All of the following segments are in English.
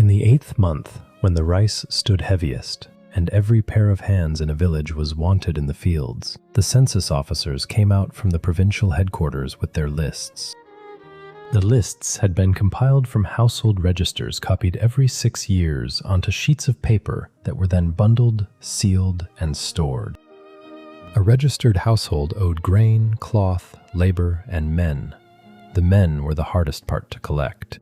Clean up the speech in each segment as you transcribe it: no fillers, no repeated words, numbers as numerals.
the 8th month, when the rice stood heaviest, and every pair of hands in a village was wanted in the fields, the census officers came out from the provincial headquarters with their lists. The lists had been compiled from household registers copied every 6 years onto sheets of paper that were then bundled, sealed, and stored. A registered household owed grain, cloth, labor, and men. The men were the hardest part to collect.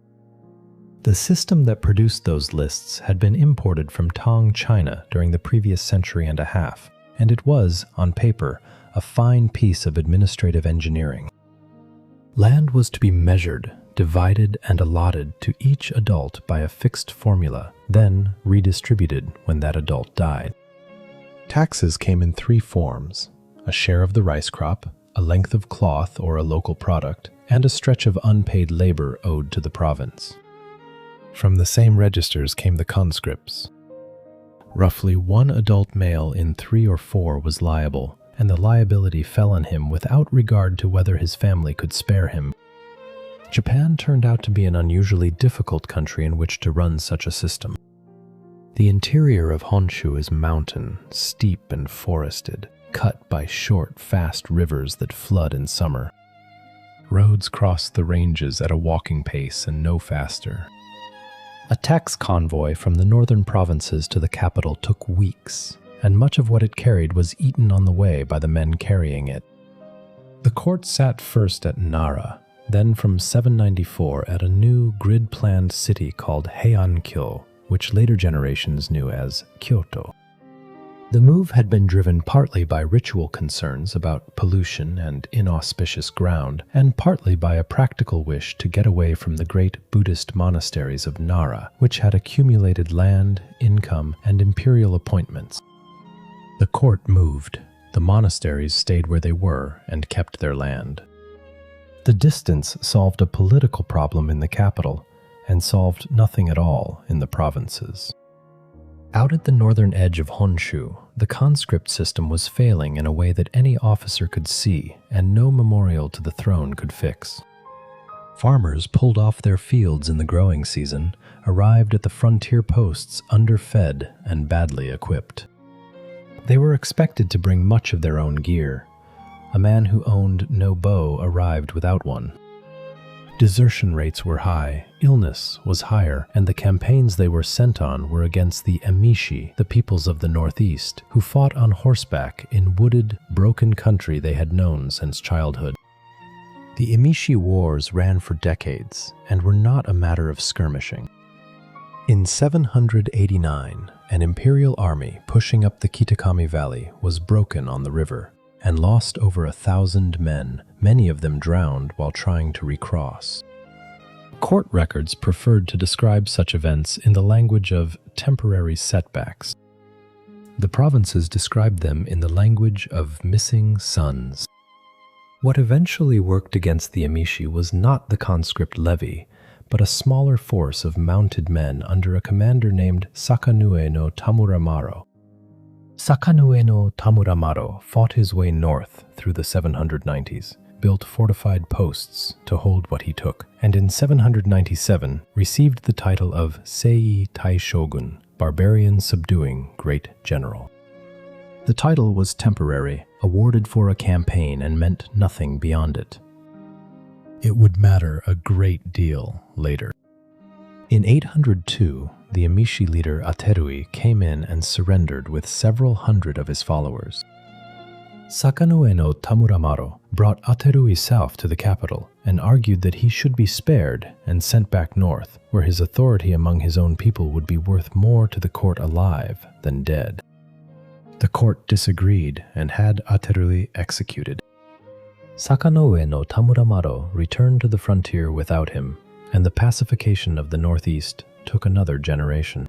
The system that produced those lists had been imported from Tang, China during the previous century and a half, and it was, on paper, a fine piece of administrative engineering. Land was to be measured, divided, and allotted to each adult by a fixed formula, then redistributed when that adult died. Taxes came in 3 forms: a share of the rice crop, a length of cloth or a local product, and a stretch of unpaid labor owed to the province. From the same registers came the conscripts. Roughly 1 adult male in 3 or 4 was liable, and the liability fell on him without regard to whether his family could spare him. Japan turned out to be an unusually difficult country in which to run such a system. The interior of Honshu is mountain, steep and forested, cut by short, fast rivers that flood in summer. Roads cross the ranges at a walking pace and no faster. A tax convoy from the northern provinces to the capital took weeks, and much of what it carried was eaten on the way by the men carrying it. The court sat first at Nara, then from 794 at a new grid-planned city called Heian-kyo, which later generations knew as Kyoto. The move had been driven partly by ritual concerns about pollution and inauspicious ground, and partly by a practical wish to get away from the great Buddhist monasteries of Nara, which had accumulated land, income, and imperial appointments. The court moved. The monasteries stayed where they were and kept their land. The distance solved a political problem in the capital, and solved nothing at all in the provinces. Out at the northern edge of Honshu, the conscript system was failing in a way that any officer could see and no memorial to the throne could fix. Farmers pulled off their fields in the growing season, arrived at the frontier posts underfed and badly equipped. They were expected to bring much of their own gear. A man who owned no bow arrived without one. Desertion rates were high, illness was higher, and the campaigns they were sent on were against the Emishi, the peoples of the northeast, who fought on horseback in wooded, broken country they had known since childhood. The Emishi wars ran for decades and were not a matter of skirmishing. In 789, an imperial army pushing up the Kitakami Valley was broken on the river and lost over 1,000 men, many of them drowned while trying to recross. Court records preferred to describe such events in the language of temporary setbacks. The provinces described them in the language of missing sons. What eventually worked against the Emishi was not the conscript levy, but a smaller force of mounted men under a commander named Sakanue no Tamuramaro. Sakanue no Tamuramaro fought his way north through the 790s, built fortified posts to hold what he took, and in 797 received the title of Sei Taishogun, barbarian subduing great general. The title was temporary, awarded for a campaign, and meant nothing beyond it. It would matter a great deal later. In 802, the Emishi leader Aterui came in and surrendered with several hundred of his followers. Sakanue no Tamuramaro brought Aterui south to the capital and argued that he should be spared and sent back north, where his authority among his own people would be worth more to the court alive than dead. The court disagreed and had Aterui executed. Sakanue no Tamuramaro returned to the frontier without him, and the pacification of the northeast took another generation.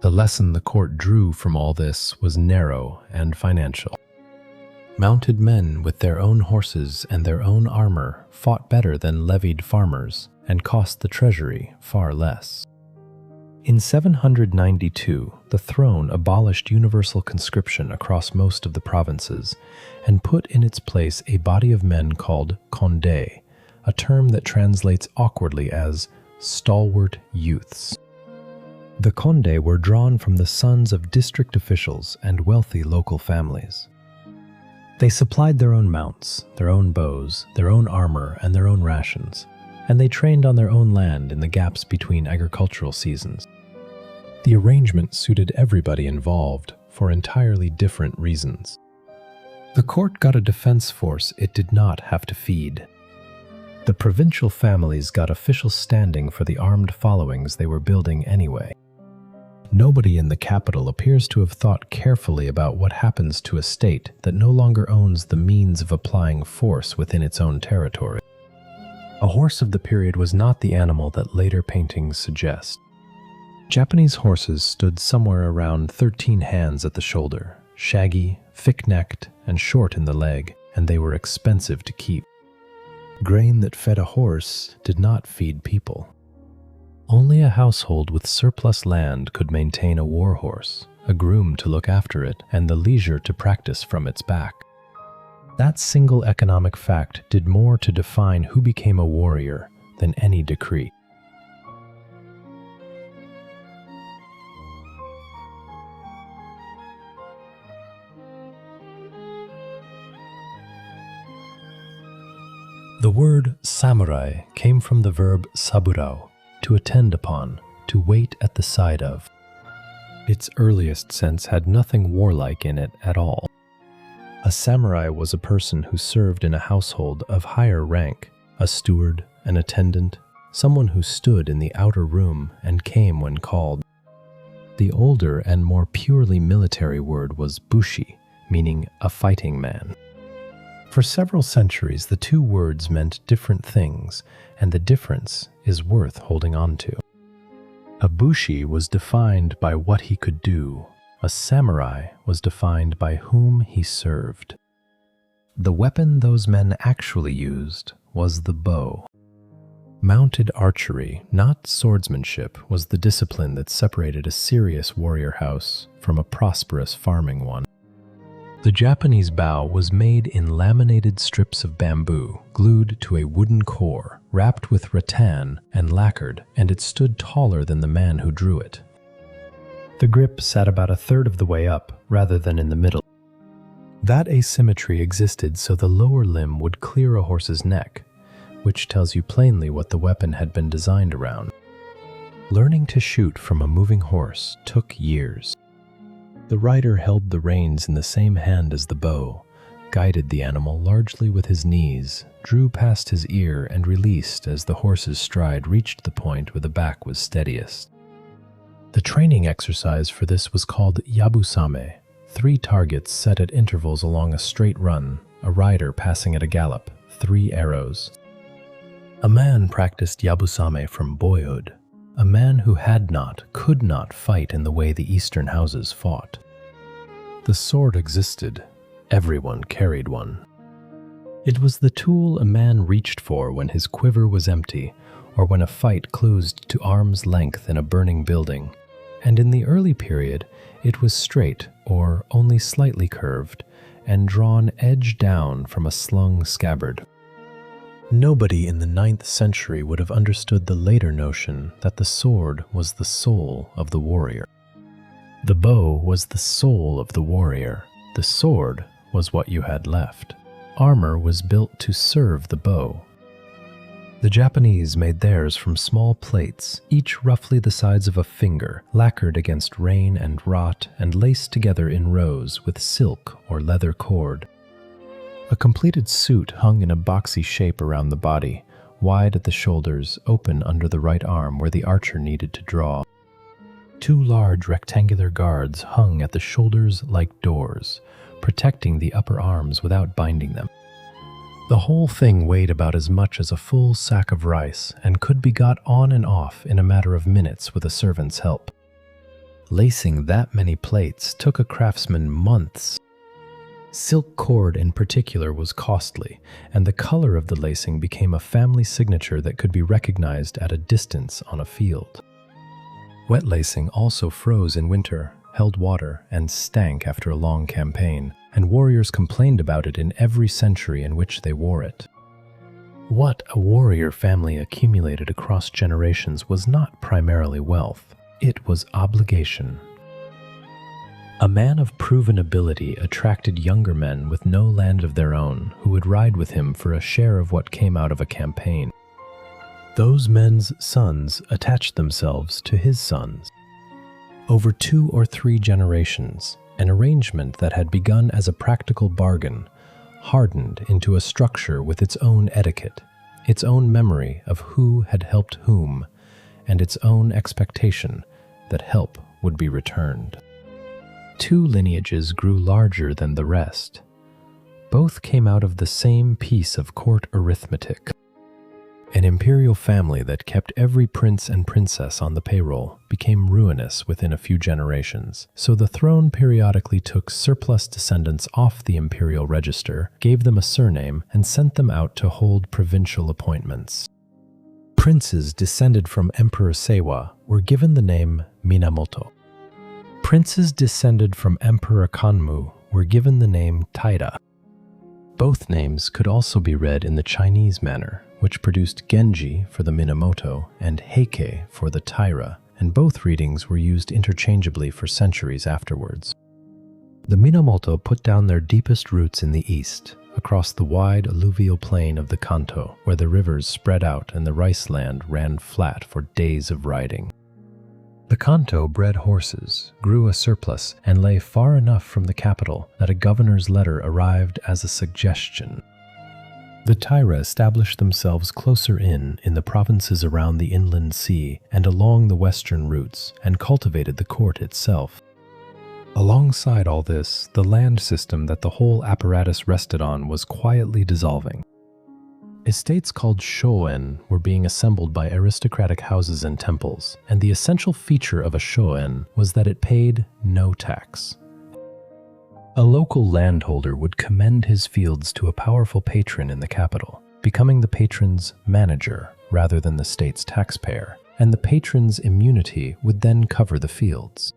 The lesson the court drew from all this was narrow and financial. Mounted men with their own horses and their own armor fought better than levied farmers and cost the treasury far less. In 792, the throne abolished universal conscription across most of the provinces and put in its place a body of men called Kondei, a term that translates awkwardly as stalwart youths. The konde were drawn from the sons of district officials and wealthy local families. They supplied their own mounts, their own bows, their own armor, and their own rations, and they trained on their own land in the gaps between agricultural seasons. The arrangement suited everybody involved for entirely different reasons. The court got a defense force it did not have to feed. The provincial families got official standing for the armed followings they were building anyway. Nobody in the capital appears to have thought carefully about what happens to a state that no longer owns the means of applying force within its own territory. A horse of the period was not the animal that later paintings suggest. Japanese horses stood somewhere around 13 hands at the shoulder, shaggy, thick-necked, and short in the leg, and they were expensive to keep. Grain that fed a horse did not feed people. Only a household with surplus land could maintain a war horse, a groom to look after it, and the leisure to practice from its back. That single economic fact did more to define who became a warrior than any decree. The word samurai came from the verb saburao, to attend upon, to wait at the side of. Its earliest sense had nothing warlike in it at all. A samurai was a person who served in a household of higher rank, a steward, an attendant, someone who stood in the outer room and came when called. The older and more purely military word was bushi, meaning a fighting man. For several centuries, the two words meant different things, and the difference is worth holding on to. A bushi was defined by what he could do. A samurai was defined by whom he served. The weapon those men actually used was the bow. Mounted archery, not swordsmanship, was the discipline that separated a serious warrior house from a prosperous farming one. The Japanese bow was made in laminated strips of bamboo, glued to a wooden core, wrapped with rattan and lacquered, and it stood taller than the man who drew it. The grip sat about a third of the way up, rather than in the middle. That asymmetry existed so the lower limb would clear a horse's neck, which tells you plainly what the weapon had been designed around. Learning to shoot from a moving horse took years. The rider held the reins in the same hand as the bow, guided the animal largely with his knees, drew past his ear, and released as the horse's stride reached the point where the back was steadiest. The training exercise for this was called yabusame, 3 targets set at intervals along a straight run, a rider passing at a gallop, 3 arrows. A man practiced yabusame from boyhood. A man who had not, could not fight in the way the Eastern houses fought. The sword existed. Everyone carried one. It was the tool a man reached for when his quiver was empty, or when a fight closed to arm's length in a burning building. And in the early period, it was straight, or only slightly curved, and drawn edge down from a slung scabbard. Nobody in the 9th century would have understood the later notion that the sword was the soul of the warrior. The bow was the soul of the warrior. The sword was what you had left. Armor was built to serve the bow. The Japanese made theirs from small plates, each roughly the size of a finger, lacquered against rain and rot and laced together in rows with silk or leather cord. A completed suit hung in a boxy shape around the body, wide at the shoulders, open under the right arm where the archer needed to draw. 2 large rectangular guards hung at the shoulders like doors, protecting the upper arms without binding them. The whole thing weighed about as much as a full sack of rice and could be got on and off in a matter of minutes with a servant's help. Lacing that many plates took a craftsman months. Silk cord in particular was costly, and the color of the lacing became a family signature that could be recognized at a distance on a field. Wet lacing also froze in winter, held water, and stank after a long campaign, and warriors complained about it in every century in which they wore it. What a warrior family accumulated across generations was not primarily wealth. It was obligation. A man of proven ability attracted younger men with no land of their own who would ride with him for a share of what came out of a campaign. Those men's sons attached themselves to his sons. Over 2 or 3 generations, an arrangement that had begun as a practical bargain hardened into a structure with its own etiquette, its own memory of who had helped whom, and its own expectation that help would be returned. 2 lineages grew larger than the rest. Both came out of the same piece of court arithmetic. An imperial family that kept every prince and princess on the payroll became ruinous within a few generations, so the throne periodically took surplus descendants off the imperial register, gave them a surname, and sent them out to hold provincial appointments. Princes descended from Emperor Seiwa were given the name Minamoto. Princes descended from Emperor Kanmu were given the name Taira. Both names could also be read in the Chinese manner, which produced Genji for the Minamoto and Heike for the Taira, and both readings were used interchangeably for centuries afterwards. The Minamoto put down their deepest roots in the east, across the wide alluvial plain of the Kanto, where the rivers spread out and the rice land ran flat for days of riding. The Kanto bred horses, grew a surplus, and lay far enough from the capital that a governor's letter arrived as a suggestion. The Taira established themselves closer in the provinces around the inland sea and along the western routes, and cultivated the court itself. Alongside all this, the land system that the whole apparatus rested on was quietly dissolving. Estates called shoen were being assembled by aristocratic houses and temples, and the essential feature of a shoen was that it paid no tax. A local landholder would commend his fields to a powerful patron in the capital, becoming the patron's manager rather than the state's taxpayer, and the patron's immunity would then cover the fields.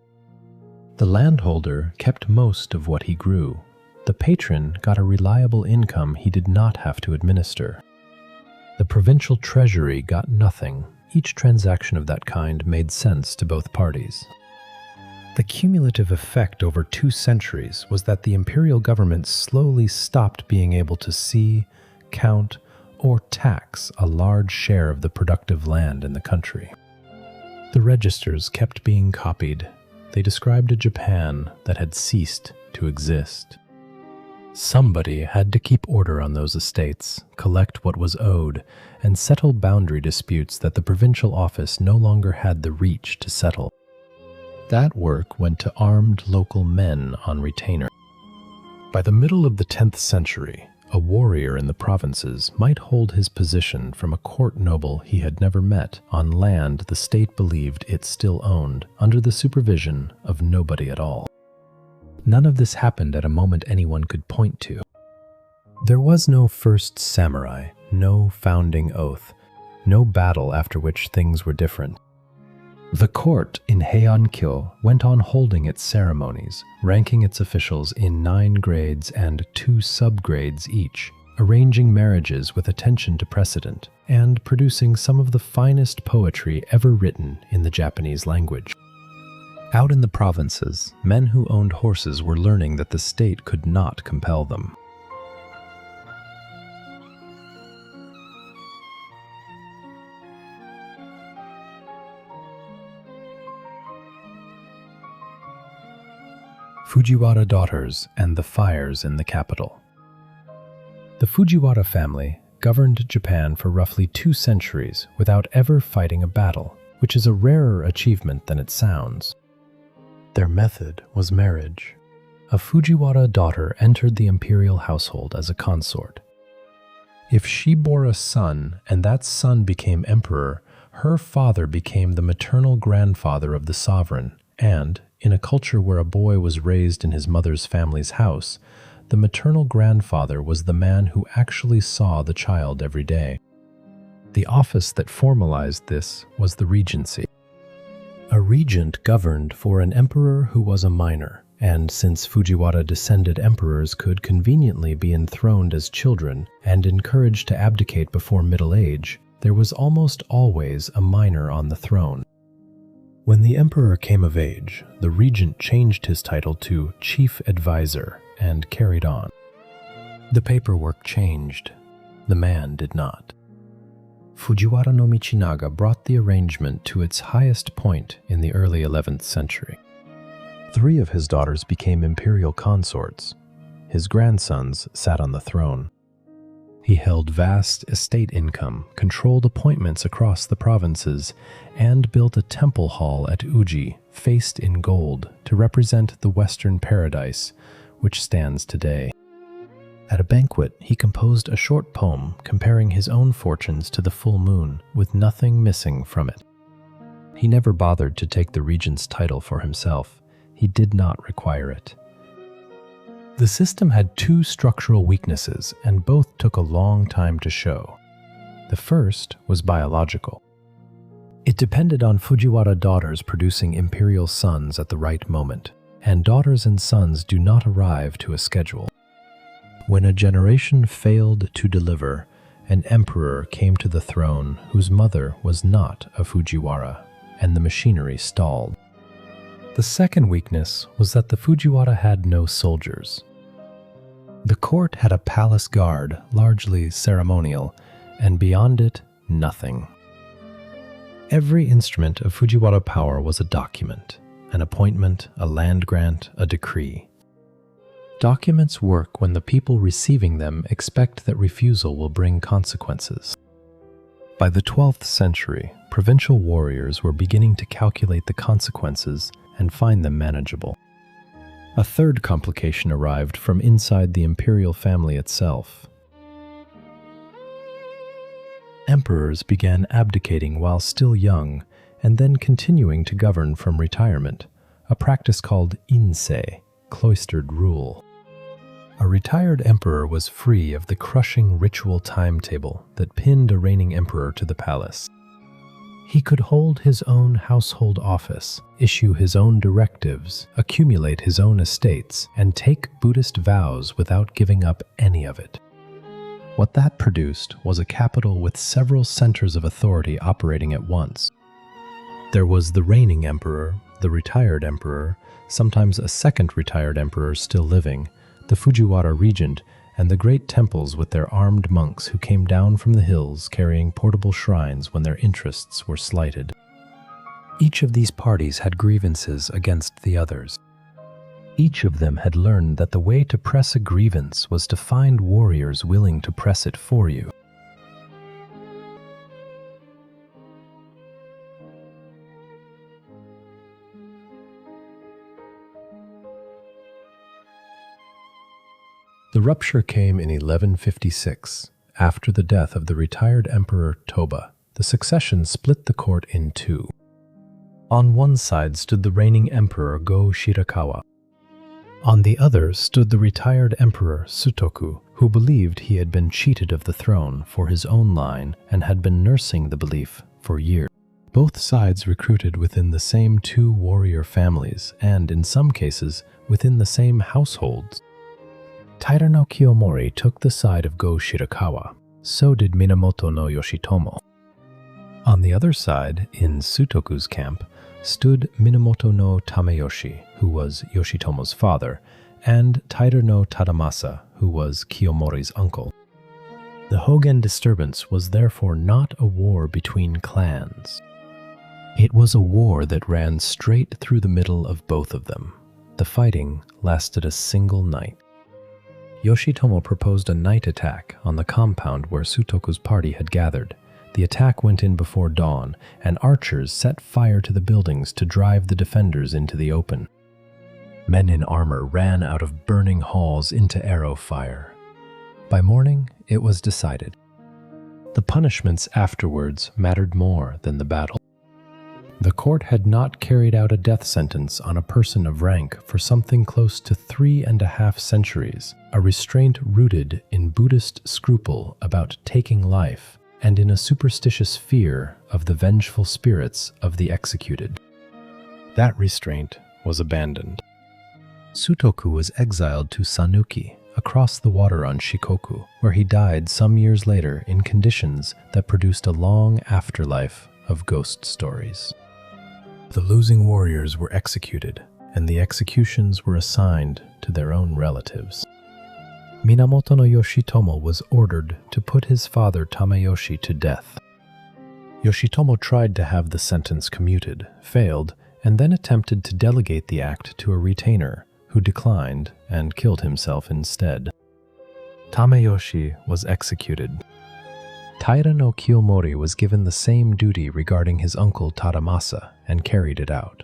The landholder kept most of what he grew. The patron got a reliable income he did not have to administer. The provincial treasury got nothing. Each transaction of that kind made sense to both parties. The cumulative effect over 2 centuries was that the imperial government slowly stopped being able to see, count, or tax a large share of the productive land in the country. The registers kept being copied. They described a Japan that had ceased to exist. Somebody had to keep order on those estates, collect what was owed, and settle boundary disputes that the provincial office no longer had the reach to settle. That work went to armed local men on retainer. By the middle of the 10th century, a warrior in the provinces might hold his position from a court noble he had never met on land the state believed it still owned, under the supervision of nobody at all. None of this happened at a moment anyone could point to. There was no first samurai, no founding oath, no battle after which things were different. The court in Heian-kyo went on holding its ceremonies, ranking its officials in 9 grades and 2 subgrades each, arranging marriages with attention to precedent, and producing some of the finest poetry ever written in the Japanese language. Out in the provinces, men who owned horses were learning that the state could not compel them. Fujiwara daughters and the fires in the capital. The Fujiwara family governed Japan for roughly 2 centuries without ever fighting a battle, which is a rarer achievement than it sounds. Their method was marriage. A Fujiwara daughter entered the imperial household as a consort. If she bore a son and that son became emperor, her father became the maternal grandfather of the sovereign, and, in a culture where a boy was raised in his mother's family's house, the maternal grandfather was the man who actually saw the child every day. The office that formalized this was the regency. A regent governed for an emperor who was a minor, and since Fujiwara-descended emperors could conveniently be enthroned as children and encouraged to abdicate before middle age, there was almost always a minor on the throne. When the emperor came of age, the regent changed his title to Chief Advisor and carried on. The paperwork changed. The man did not. Fujiwara no Michinaga brought the arrangement to its highest point in the early 11th century. 3 of his daughters became imperial consorts. His grandsons sat on the throne. He held vast estate income, controlled appointments across the provinces, and built a temple hall at Uji, faced in gold, to represent the Western Paradise, which stands today. At a banquet, he composed a short poem comparing his own fortunes to the full moon, with nothing missing from it. He never bothered to take the regent's title for himself. He did not require it. The system had 2 structural weaknesses, and both took a long time to show. The first was biological. It depended on Fujiwara daughters producing imperial sons at the right moment, and daughters and sons do not arrive to a schedule. When a generation failed to deliver, an emperor came to the throne whose mother was not a Fujiwara, and the machinery stalled. The second weakness was that the Fujiwara had no soldiers. The court had a palace guard, largely ceremonial, and beyond it, nothing. Every instrument of Fujiwara power was a document, an appointment, a land grant, a decree. Documents work when the people receiving them expect that refusal will bring consequences. By the 12th century, provincial warriors were beginning to calculate the consequences and find them manageable. A third complication arrived from inside the imperial family itself. Emperors began abdicating while still young, and then continuing to govern from retirement, a practice called insei, cloistered rule. A retired emperor was free of the crushing ritual timetable that pinned a reigning emperor to the palace. He could hold his own household office, issue his own directives, accumulate his own estates, and take Buddhist vows without giving up any of it. What that produced was a capital with several centers of authority operating at once. There was the reigning emperor, the retired emperor, sometimes a second retired emperor still living, the Fujiwara regent, and the great temples with their armed monks who came down from the hills carrying portable shrines when their interests were slighted. Each of these parties had grievances against the others. Each of them had learned that the way to press a grievance was to find warriors willing to press it for you. The rupture came in 1156, after the death of the retired emperor Toba. The succession split the court in 2. On one side stood the reigning emperor Go Shirakawa. On the other stood the retired emperor Sutoku, who believed he had been cheated of the throne for his own line and had been nursing the belief for years. Both sides recruited within the same 2 warrior families and, in some cases, within the same households. Taira no Kiyomori took the side of Go Shirakawa. So did Minamoto no Yoshitomo. On the other side, in Sutoku's camp, stood Minamoto no Tameyoshi, who was Yoshitomo's father, and Taira no Tadamasa, who was Kiyomori's uncle. The Hogen disturbance was therefore not a war between clans. It was a war that ran straight through the middle of both of them. The fighting lasted a single night. Yoshitomo proposed a night attack on the compound where Sutoku's party had gathered. The attack went in before dawn, and archers set fire to the buildings to drive the defenders into the open. Men in armor ran out of burning halls into arrow fire. By morning, it was decided. The punishments afterwards mattered more than the battle. The court had not carried out a death sentence on a person of rank for something close to 3.5 centuries, a restraint rooted in Buddhist scruple about taking life and in a superstitious fear of the vengeful spirits of the executed. That restraint was abandoned. Sutoku was exiled to Sanuki, across the water on Shikoku, where he died some years later in conditions that produced a long afterlife of ghost stories. The losing warriors were executed, and the executions were assigned to their own relatives. Minamoto no Yoshitomo was ordered to put his father Tamayoshi to death. Yoshitomo tried to have the sentence commuted, failed, and then attempted to delegate the act to a retainer, who declined and killed himself instead. Tamayoshi was executed. Taira no Kiyomori was given the same duty regarding his uncle Tadamasa and carried it out.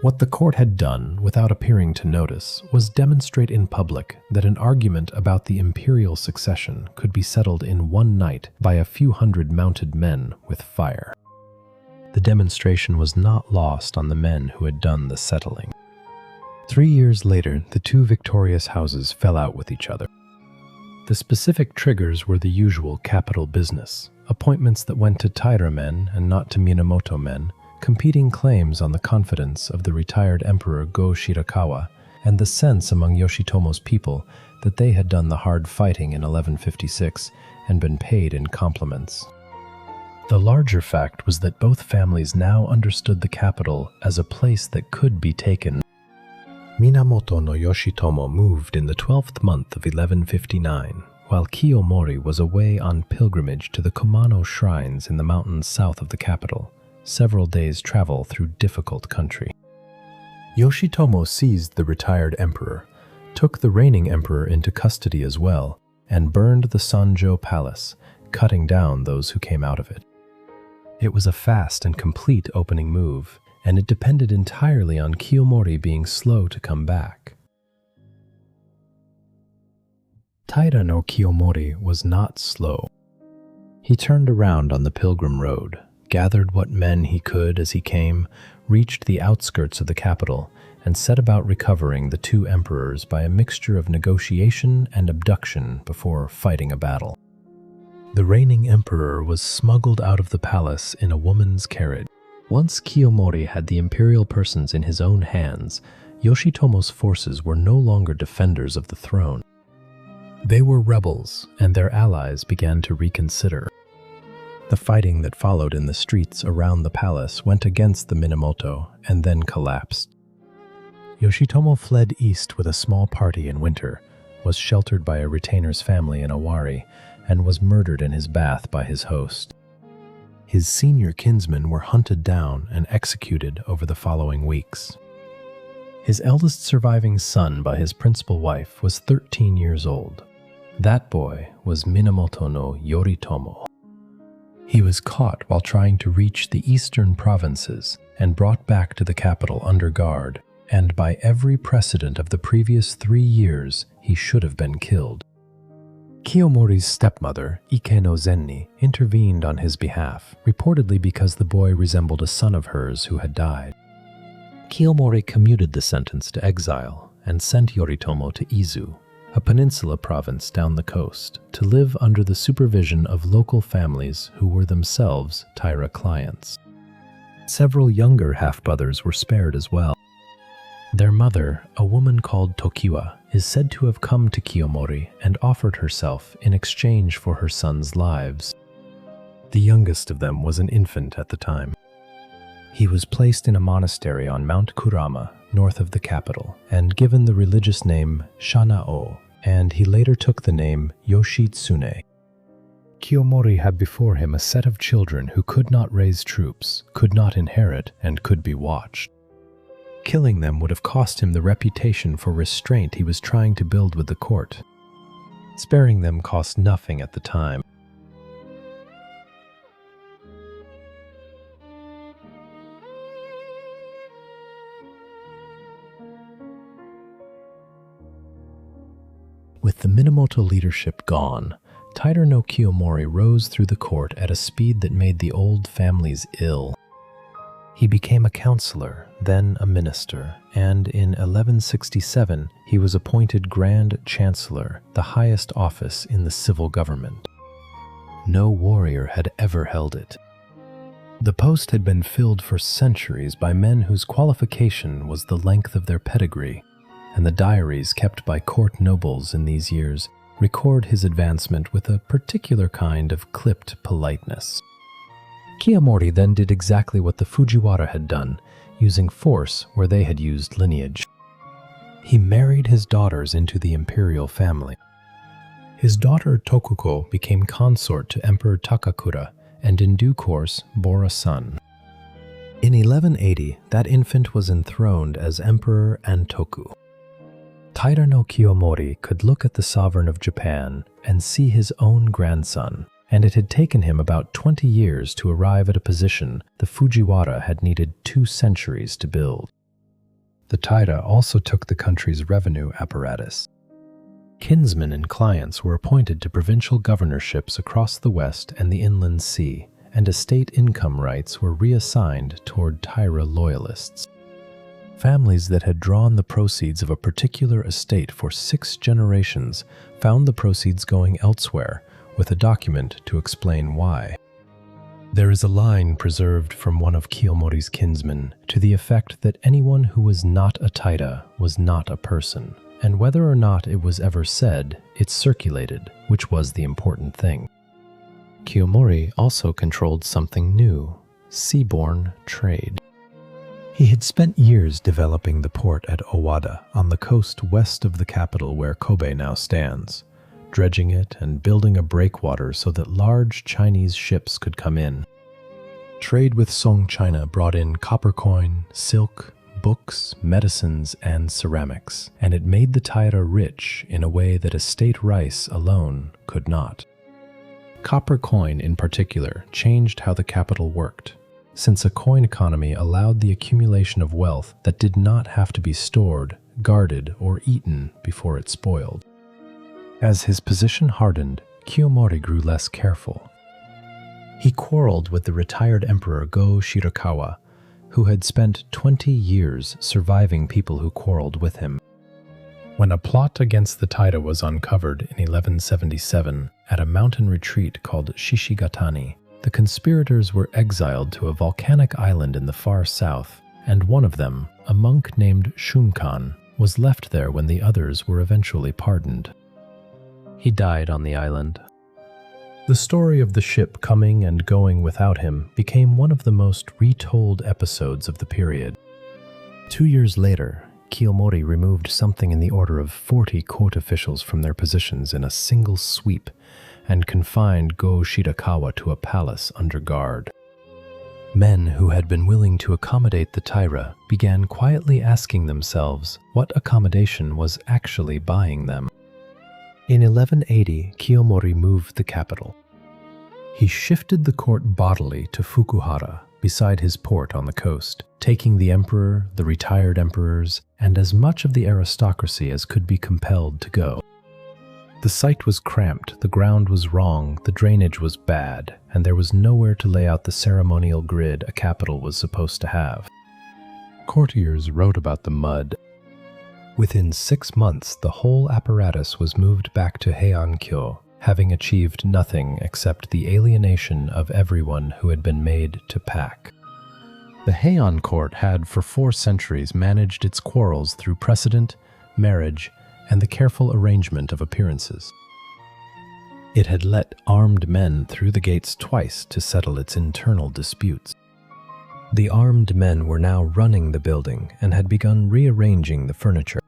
What the court had done, without appearing to notice, was demonstrate in public that an argument about the imperial succession could be settled in one night by a few hundred mounted men with fire. The demonstration was not lost on the men who had done the settling. 3 years later, the two victorious houses fell out with each other. The specific triggers were the usual capital business, appointments that went to Taira men and not to Minamoto men, competing claims on the confidence of the retired emperor Go Shirakawa, and the sense among Yoshitomo's people that they had done the hard fighting in 1156 and been paid in compliments. The larger fact was that both families now understood the capital as a place that could be taken. Minamoto no Yoshitomo moved in the 12th month of 1159, while Kiyomori was away on pilgrimage to the Kumano shrines in the mountains south of the capital, several days' travel through difficult country. Yoshitomo seized the retired emperor, took the reigning emperor into custody as well, and burned the Sanjo Palace, cutting down those who came out of it. It was a fast and complete opening move, and it depended entirely on Kiyomori being slow to come back. Taira no Kiyomori was not slow. He turned around on the pilgrim road, gathered what men he could as he came, reached the outskirts of the capital, and set about recovering the two emperors by a mixture of negotiation and abduction before fighting a battle. The reigning emperor was smuggled out of the palace in a woman's carriage. Once Kiyomori had the imperial persons in his own hands, Yoshitomo's forces were no longer defenders of the throne. They were rebels, and their allies began to reconsider. The fighting that followed in the streets around the palace went against the Minamoto and then collapsed. Yoshitomo fled east with a small party in winter, was sheltered by a retainer's family in Owari, and was murdered in his bath by his host. His senior kinsmen were hunted down and executed over the following weeks. His eldest surviving son by his principal wife was 13 years old. That boy was Minamoto no Yoritomo. He was caught while trying to reach the eastern provinces and brought back to the capital under guard, and by every precedent of the previous 3 years, he should have been killed. Kiyomori's stepmother, Ike no Zenni, intervened on his behalf, reportedly because the boy resembled a son of hers who had died. Kiyomori commuted the sentence to exile and sent Yoritomo to Izu, a peninsula province down the coast, to live under the supervision of local families who were themselves Taira clients. Several younger half-brothers were spared as well. Their mother, a woman called Tokiwa, is said to have come to Kiyomori and offered herself in exchange for her sons' lives. The youngest of them was an infant at the time. He was placed in a monastery on Mount Kurama, north of the capital, and given the religious name Shanao, and he later took the name Yoshitsune. Kiyomori had before him a set of children who could not raise troops, could not inherit, and could be watched. Killing them would have cost him the reputation for restraint he was trying to build with the court. Sparing them cost nothing at the time. With the Minamoto leadership gone, Taira no Kiyomori rose through the court at a speed that made the old families ill. He became a counselor, then a minister, and in 1167 he was appointed Grand Chancellor, the highest office in the civil government. No warrior had ever held it. The post had been filled for centuries by men whose qualification was the length of their pedigree, and the diaries kept by court nobles in these years record his advancement with a particular kind of clipped politeness. Kiyomori then did exactly what the Fujiwara had done, using force where they had used lineage. He married his daughters into the imperial family. His daughter Tokuko became consort to Emperor Takakura, and in due course bore a son. In 1180, that infant was enthroned as Emperor Antoku. Taira no Kiyomori could look at the sovereign of Japan and see his own grandson, and it had taken him about 20 years to arrive at a position the Fujiwara had needed 2 centuries to build. The Taira also took the country's revenue apparatus. Kinsmen and clients were appointed to provincial governorships across the West and the Inland Sea, and estate income rights were reassigned toward Taira loyalists. Families that had drawn the proceeds of a particular estate for 6 generations found the proceeds going elsewhere, with a document to explain why. There is a line preserved from one of Kiyomori's kinsmen to the effect that anyone who was not a Taira was not a person, and whether or not it was ever said, it circulated, which was the important thing. Kiyomori also controlled something new: seaborne trade. He had spent years developing the port at Owada on the coast west of the capital where Kobe now stands, dredging it and building a breakwater so that large Chinese ships could come in. Trade with Song China brought in copper coin, silk, books, medicines, and ceramics, and it made the Taira rich in a way that estate rice alone could not. Copper coin in particular changed how the capital worked, since a coin economy allowed the accumulation of wealth that did not have to be stored, guarded, or eaten before it spoiled. As his position hardened, Kiyomori grew less careful. He quarreled with the retired emperor Go Shirakawa, who had spent 20 years surviving people who quarreled with him. When a plot against the Taira was uncovered in 1177 at a mountain retreat called Shishigatani, the conspirators were exiled to a volcanic island in the far south, and one of them, a monk named Shunkan, was left there when the others were eventually pardoned. He died on the island. The story of the ship coming and going without him became one of the most retold episodes of the period. 2 years later, Kiyomori removed something in the order of 40 court officials from their positions in a single sweep and confined Go Shirakawa to a palace under guard. Men who had been willing to accommodate the Taira began quietly asking themselves what accommodation was actually buying them. In 1180, Kiyomori moved the capital. He shifted the court bodily to Fukuhara, beside his port on the coast, taking the emperor, the retired emperors, and as much of the aristocracy as could be compelled to go. The site was cramped, the ground was wrong, the drainage was bad, and there was nowhere to lay out the ceremonial grid a capital was supposed to have. Courtiers wrote about the mud. Within 6 months, the whole apparatus was moved back to Heian-kyo, having achieved nothing except the alienation of everyone who had been made to pack. The Heian court had for 4 centuries managed its quarrels through precedent, marriage, and the careful arrangement of appearances. It had let armed men through the gates twice to settle its internal disputes. The armed men were now running the building and had begun rearranging the furniture.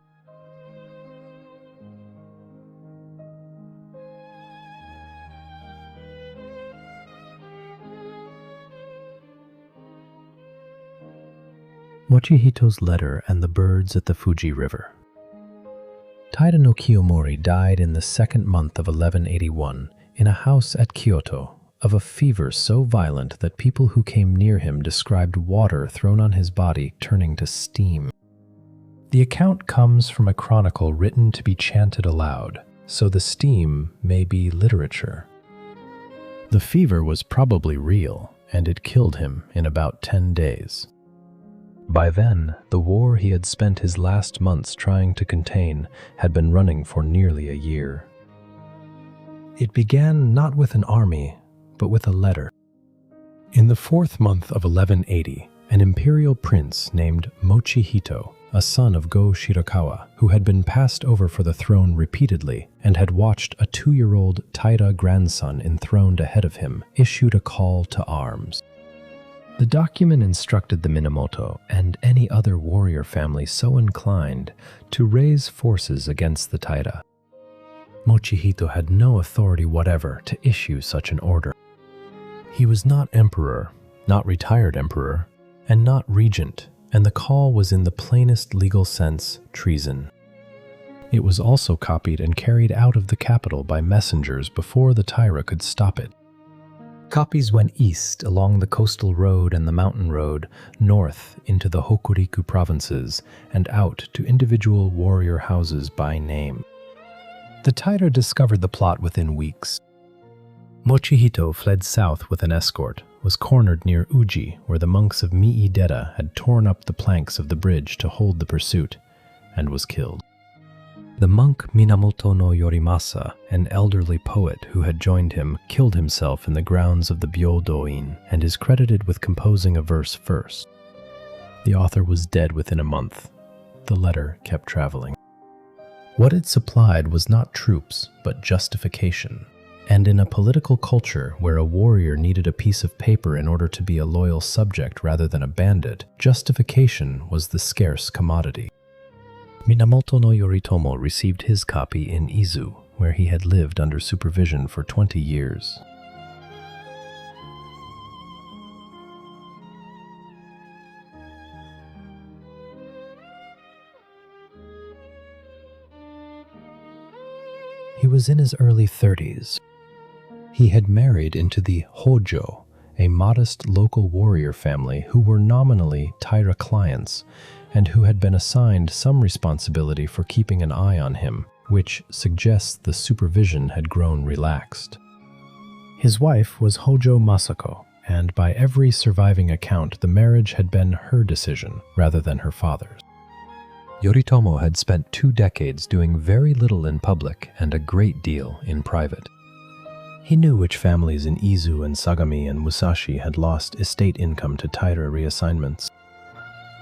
Mochihito's letter and the birds at the Fuji River. Taira no Kiyomori died in the 2nd month of 1181 in a house at Kyoto of a fever so violent that people who came near him described water thrown on his body turning to steam. The account comes from a chronicle written to be chanted aloud, so the steam may be literature. The fever was probably real, and it killed him in about 10 days. By then, the war he had spent his last months trying to contain had been running for nearly a year. It began not with an army, but with a letter. In the 4th month of 1180, an imperial prince named Mochihito, a son of Go Shirakawa, who had been passed over for the throne repeatedly and had watched a 2-year-old Taira grandson enthroned ahead of him, issued a call to arms. The document instructed the Minamoto and any other warrior family so inclined to raise forces against the Taira. Mochihito had no authority whatever to issue such an order. He was not emperor, not retired emperor, and not regent, and the call was in the plainest legal sense treason. It was also copied and carried out of the capital by messengers before the Taira could stop it. Copies went east along the coastal road and the mountain road, north into the Hokuriku provinces, and out to individual warrior houses by name. The Taira discovered the plot within weeks. Mochihito fled south with an escort, was cornered near Uji, where the monks of Miidera had torn up the planks of the bridge to hold the pursuit, and was killed. The monk Minamoto no Yorimasa, an elderly poet who had joined him, killed himself in the grounds of the Byodo-in and is credited with composing a verse first. The author was dead within a month. The letter kept traveling. What it supplied was not troops, but justification. And in a political culture where a warrior needed a piece of paper in order to be a loyal subject rather than a bandit, justification was the scarce commodity. Minamoto no Yoritomo received his copy in Izu, where he had lived under supervision for 20 years. He was in his early 30s. He had married into the Hojo, a modest local warrior family who were nominally Taira clients, and who had been assigned some responsibility for keeping an eye on him, which suggests the supervision had grown relaxed. His wife was Hojo Masako, and by every surviving account the marriage had been her decision rather than her father's. Yoritomo had spent 2 decades doing very little in public and a great deal in private. He knew which families in Izu and Sagami and Musashi had lost estate income to Taira reassignments.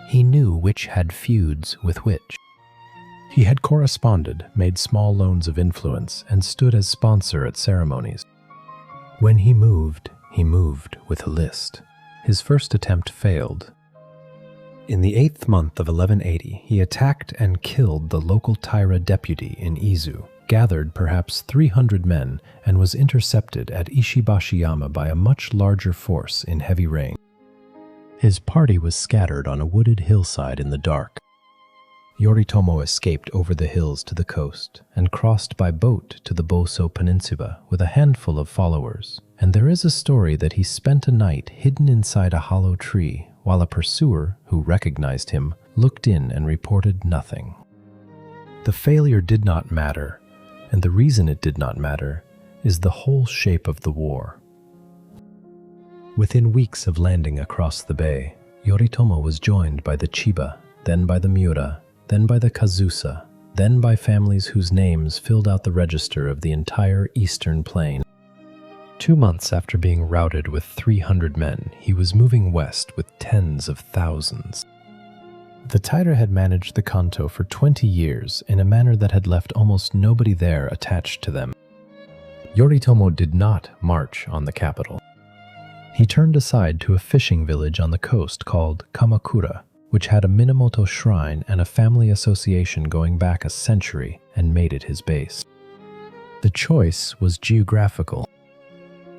He knew which had feuds with which. He had corresponded, made small loans of influence, and stood as sponsor at ceremonies. When he moved with a list. His first attempt failed. In the 8th month of 1180, he attacked and killed the local Taira deputy in Izu, gathered perhaps 300 men, and was intercepted at Ishibashiyama by a much larger force in heavy rain. His party was scattered on a wooded hillside in the dark. Yoritomo escaped over the hills to the coast and crossed by boat to the Boso Peninsula with a handful of followers, and there is a story that he spent a night hidden inside a hollow tree while a pursuer, who recognized him, looked in and reported nothing. The failure did not matter, and the reason it did not matter is the whole shape of the war. Within weeks of landing across the bay, Yoritomo was joined by the Chiba, then by the Miura, then by the Kazusa, then by families whose names filled out the register of the entire eastern plain. 2 months after being routed with 300 men, he was moving west with tens of thousands. The Taira had managed the Kanto for 20 years in a manner that had left almost nobody there attached to them. Yoritomo did not march on the capital. He turned aside to a fishing village on the coast called Kamakura, which had a Minamoto shrine and a family association going back a century, and made it his base. The choice was geographical.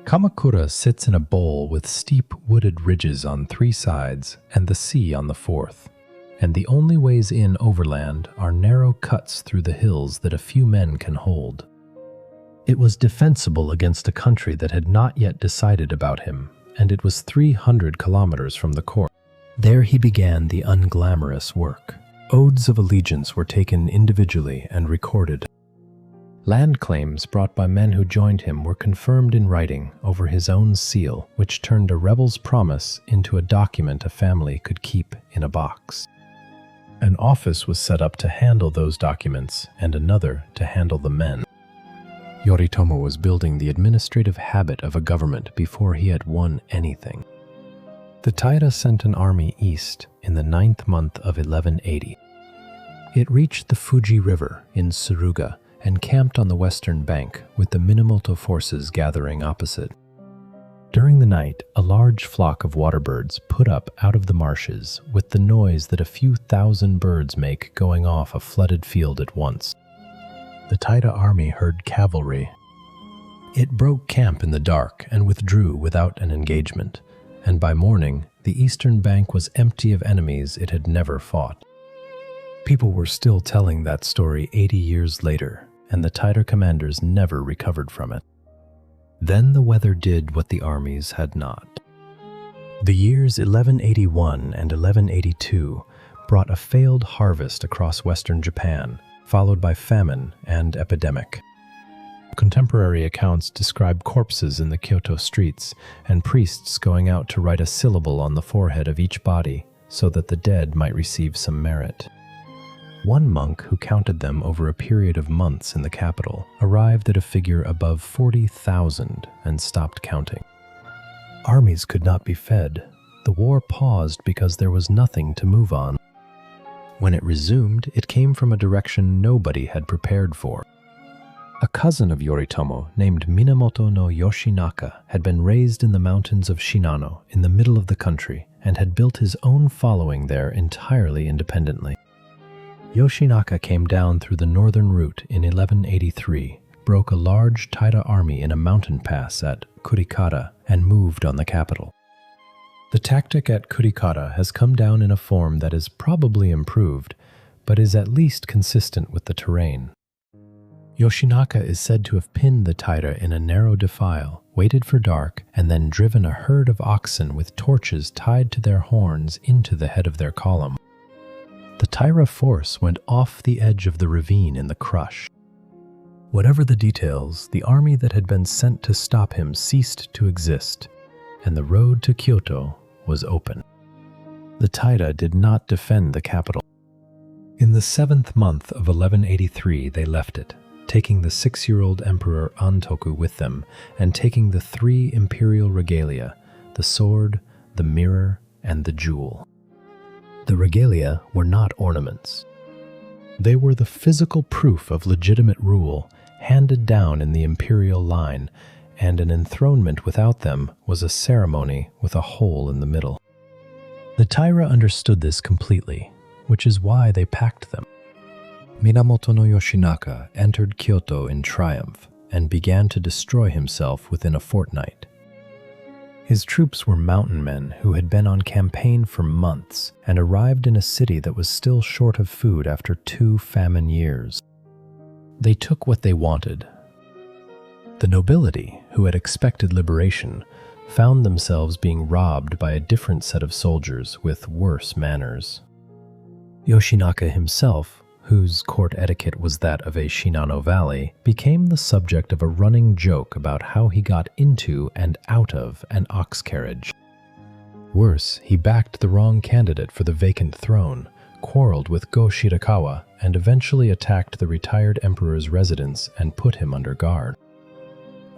Kamakura sits in a bowl with steep wooded ridges on 3 sides and the sea on the 4th, and the only ways in overland are narrow cuts through the hills that a few men can hold. It was defensible against a country that had not yet decided about him, and it was 300 kilometers from the court. There he began the unglamorous work. Oaths of allegiance were taken individually and recorded. Land claims brought by men who joined him were confirmed in writing over his own seal, which turned a rebel's promise into a document a family could keep in a box. An office was set up to handle those documents and another to handle the men. Yoritomo was building the administrative habit of a government before he had won anything. The Taira sent an army east in the 9th month of 1180. It reached the Fuji River in Suruga and camped on the western bank with the Minamoto forces gathering opposite. During the night, a large flock of water birds put up out of the marshes with the noise that a few thousand birds make going off a flooded field at once. The Taira army heard cavalry. It broke camp in the dark and withdrew without an engagement, and by morning, the eastern bank was empty of enemies it had never fought. People were still telling that story 80 years later, and the Taira commanders never recovered from it. Then the weather did what the armies had not. The years 1181 and 1182 brought a failed harvest across western Japan, followed by famine and epidemic. Contemporary accounts describe corpses in the Kyoto streets and priests going out to write a syllable on the forehead of each body so that the dead might receive some merit. One monk who counted them over a period of months in the capital arrived at a figure above 40,000 and stopped counting. Armies could not be fed. The war paused because there was nothing to move on. When it resumed, it came from a direction nobody had prepared for. A cousin of Yoritomo, named Minamoto no Yoshinaka, had been raised in the mountains of Shinano in the middle of the country and had built his own following there entirely independently. Yoshinaka came down through the northern route in 1183, broke a large Taira army in a mountain pass at Kurikara, and moved on the capital. The tactic at Kurikara has come down in a form that is probably improved, but is at least consistent with the terrain. Yoshinaka is said to have pinned the Taira in a narrow defile, waited for dark, and then driven a herd of oxen with torches tied to their horns into the head of their column. The Taira force went off the edge of the ravine in the crush. Whatever the details, the army that had been sent to stop him ceased to exist, and the road to Kyoto was open. The Taira did not defend the capital. In the 7th month of 1183 they left it, taking the 6-year-old Emperor Antoku with them, and taking the 3 imperial regalia, the sword, the mirror, and the jewel. The regalia were not ornaments. They were the physical proof of legitimate rule, handed down in the imperial line, and an enthronement without them was a ceremony with a hole in the middle. The Taira understood this completely, which is why they packed them. Minamoto no Yoshinaka entered Kyoto in triumph and began to destroy himself within a fortnight. His troops were mountain men who had been on campaign for months and arrived in a city that was still short of food after 2 famine years. They took what they wanted. The nobility, who had expected liberation, found themselves being robbed by a different set of soldiers with worse manners. Yoshinaka himself, whose court etiquette was that of a Shinano Valley, became the subject of a running joke about how he got into and out of an ox carriage. Worse, he backed the wrong candidate for the vacant throne, quarreled with Go Shirakawa, and eventually attacked the retired emperor's residence and put him under guard.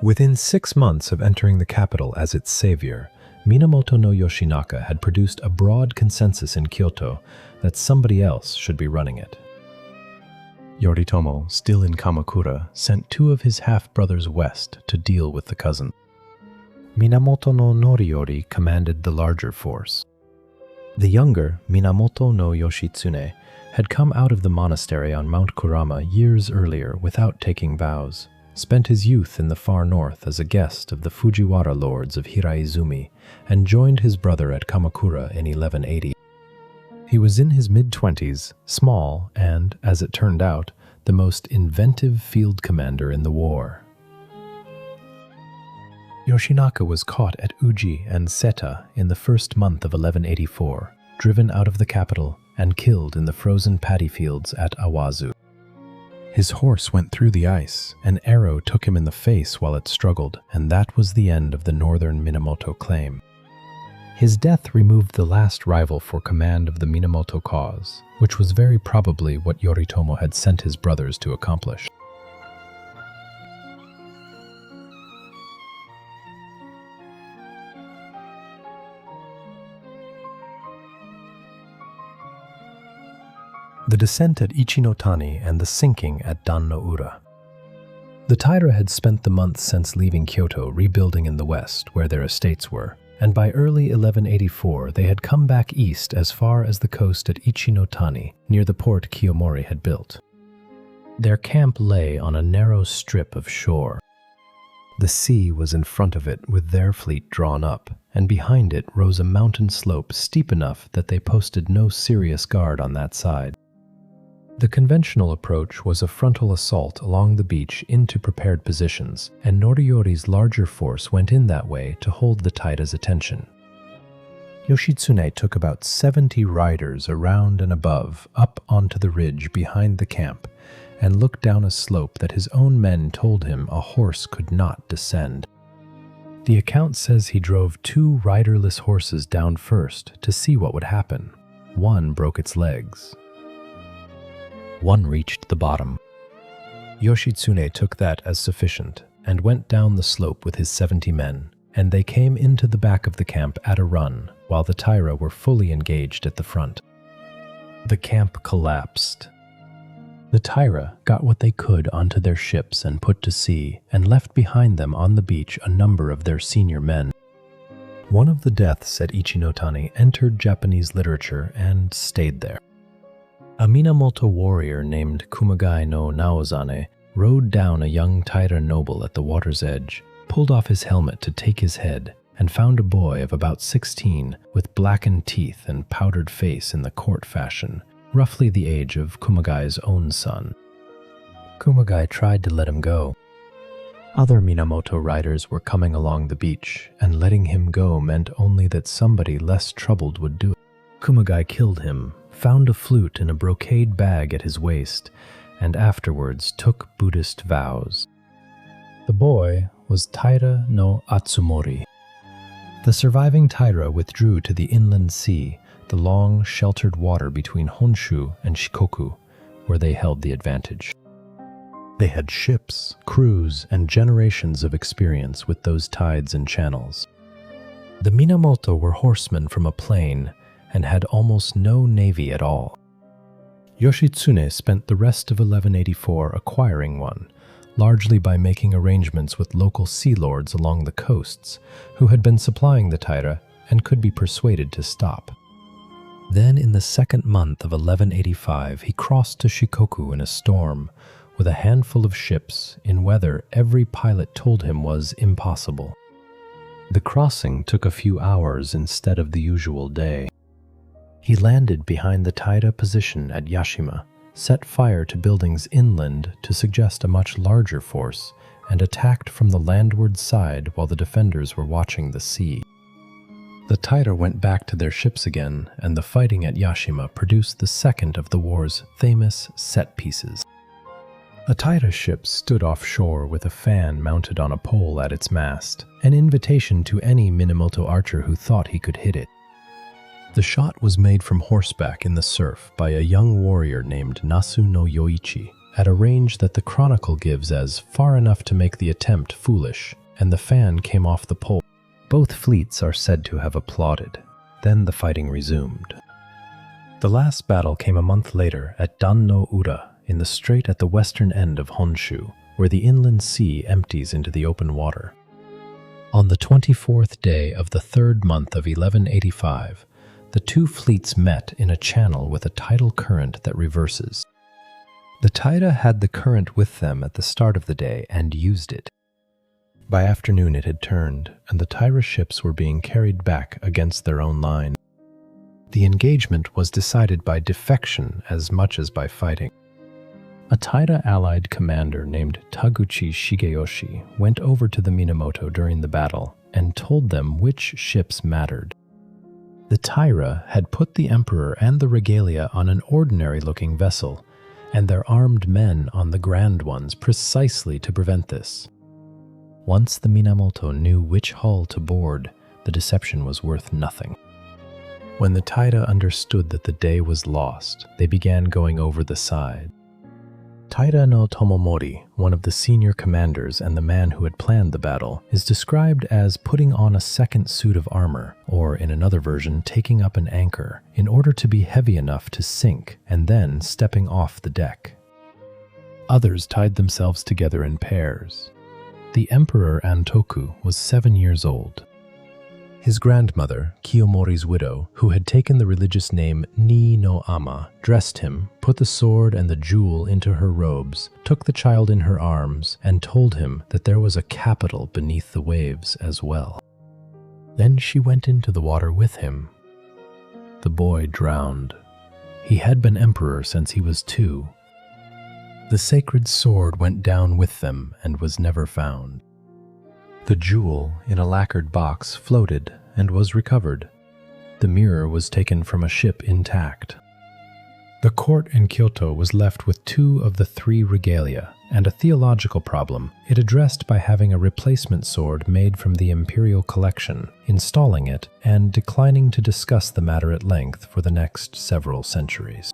Within 6 months of entering the capital as its savior, Minamoto no Yoshinaka had produced a broad consensus in Kyoto that somebody else should be running it. Yoritomo, still in Kamakura, sent 2 of his half-brothers west to deal with the cousin. Minamoto no Noriyori commanded the larger force. The younger, Minamoto no Yoshitsune, had come out of the monastery on Mount Kurama years earlier without taking vows, spent his youth in the far north as a guest of the Fujiwara lords of Hiraizumi, and joined his brother at Kamakura in 1180. He was in his mid-20s, small, and, as it turned out, the most inventive field commander in the war. Yoshinaka was caught at Uji and Seta in the first month of 1184, driven out of the capital, and killed in the frozen paddy fields at Awazu. His horse went through the ice, an arrow took him in the face while it struggled, and that was the end of the northern Minamoto claim. His death removed the last rival for command of the Minamoto cause, which was very probably what Yoritomo had sent his brothers to accomplish. The descent at Ichinotani and the sinking at Dan no Ura. The Taira had spent the months since leaving Kyoto rebuilding in the west where their estates were, and by early 1184 they had come back east as far as the coast at Ichinotani, near the port Kiyomori had built. Their camp lay on a narrow strip of shore. The sea was in front of it with their fleet drawn up, and behind it rose a mountain slope steep enough that they posted no serious guard on that side. The conventional approach was a frontal assault along the beach into prepared positions, and Noriyori's larger force went in that way to hold the Taira's attention. Yoshitsune took about 70 riders around and above, up onto the ridge behind the camp, and looked down a slope that his own men told him a horse could not descend. The account says he drove 2 riderless horses down first to see what would happen. One broke its legs. One reached the bottom. Yoshitsune took that as sufficient and went down the slope with his 70 men, and they came into the back of the camp at a run while the Taira were fully engaged at the front. The camp collapsed. The Taira got what they could onto their ships and put to sea, and left behind them on the beach a number of their senior men. One of the deaths at Ichinotani entered Japanese literature and stayed there. A Minamoto warrior named Kumagai no Naozane rode down a young Taira noble at the water's edge, pulled off his helmet to take his head, and found a boy of about 16 with blackened teeth and powdered face in the court fashion, roughly the age of Kumagai's own son. Kumagai tried to let him go. Other Minamoto riders were coming along the beach, and letting him go meant only that somebody less troubled would do it. Kumagai killed him, found a flute in a brocade bag at his waist, and afterwards took Buddhist vows. The boy was Taira no Atsumori. The surviving Taira withdrew to the inland sea, the long, sheltered water between Honshu and Shikoku, where they held the advantage. They had ships, crews, and generations of experience with those tides and channels. The Minamoto were horsemen from a plain and had almost no navy at all. Yoshitsune spent the rest of 1184 acquiring one, largely by making arrangements with local sea lords along the coasts who had been supplying the Taira and could be persuaded to stop. Then in the second month of 1185 he crossed to Shikoku in a storm, with a handful of ships in weather every pilot told him was impossible. The crossing took a few hours instead of the usual day. He landed behind the Taira position at Yashima, set fire to buildings inland to suggest a much larger force, and attacked from the landward side while the defenders were watching the sea. The Taira went back to their ships again, and the fighting at Yashima produced the second of the war's famous set pieces. A Taira ship stood offshore with a fan mounted on a pole at its mast, an invitation to any Minamoto archer who thought he could hit it. The shot was made from horseback in the surf by a young warrior named Nasu no Yoichi, at a range that the chronicle gives as far enough to make the attempt foolish, and the fan came off the pole. Both fleets are said to have applauded. Then the fighting resumed. The last battle came a month later at Dan no Ura, in the strait at the western end of Honshu, where the inland sea empties into the open water. On the 24th day of the 3rd month of 1185, the two fleets met in a channel with a tidal current that reverses. The Taira had the current with them at the start of the day and used it. By afternoon it had turned, and the Taira ships were being carried back against their own line. The engagement was decided by defection as much as by fighting. A Taira allied commander named Taguchi Shigeyoshi went over to the Minamoto during the battle and told them which ships mattered. The Taira had put the emperor and the regalia on an ordinary-looking vessel, and their armed men on the grand ones precisely to prevent this. Once the Minamoto knew which hull to board, the deception was worth nothing. When the Taira understood that the day was lost, they began going over the side. Taira no Tomomori, one of the senior commanders and the man who had planned the battle, is described as putting on a second suit of armor, or in another version, taking up an anchor, in order to be heavy enough to sink, and then stepping off the deck. Others tied themselves together in pairs. The Emperor Antoku was 7 years old. His grandmother, Kiyomori's widow, who had taken the religious name Ni no Ama, dressed him, put the sword and the jewel into her robes, took the child in her arms, and told him that there was a capital beneath the waves as well. Then she went into the water with him. The boy drowned. He had been emperor since he was 2. The sacred sword went down with them and was never found. The jewel in a lacquered box floated and was recovered. The mirror was taken from a ship intact. The court in Kyoto was left with 2 of the 3 regalia, and a theological problem it addressed by having a replacement sword made from the imperial collection, installing it, and declining to discuss the matter at length for the next several centuries.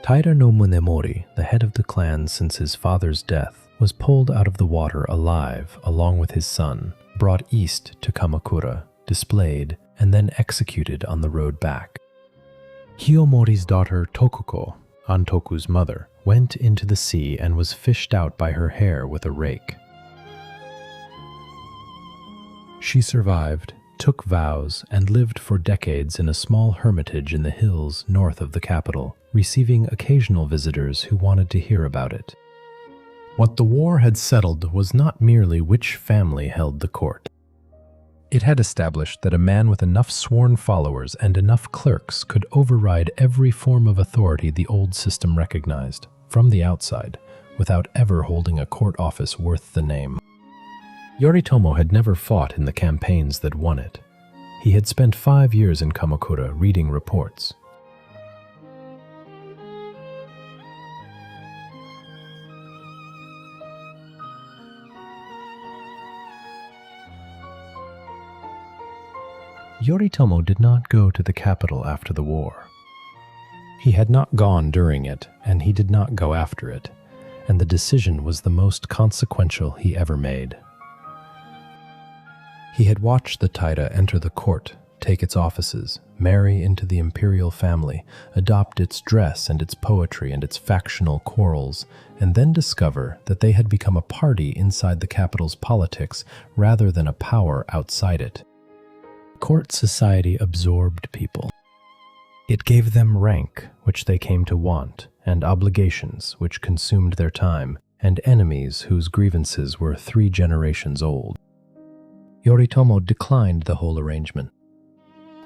Taira no Munemori, the head of the clan since his father's death, was pulled out of the water alive along with his son, brought east to Kamakura, displayed, and then executed on the road back. Kiyomori's daughter Tokuko, Antoku's mother, went into the sea and was fished out by her hair with a rake. She survived, took vows, and lived for decades in a small hermitage in the hills north of the capital, receiving occasional visitors who wanted to hear about it. What the war had settled was not merely which family held the court. It had established that a man with enough sworn followers and enough clerks could override every form of authority the old system recognized, from the outside, without ever holding a court office worth the name. Yoritomo had never fought in the campaigns that won it. He had spent 5 years in Kamakura reading reports. Yoritomo did not go to the capital after the war. He had not gone during it, and he did not go after it, and the decision was the most consequential he ever made. He had watched the Taira enter the court, take its offices, marry into the imperial family, adopt its dress and its poetry and its factional quarrels, and then discover that they had become a party inside the capital's politics rather than a power outside it. Court society absorbed people. It gave them rank, which they came to want, and obligations, which consumed their time, and enemies whose grievances were 3 generations old. Yoritomo declined the whole arrangement.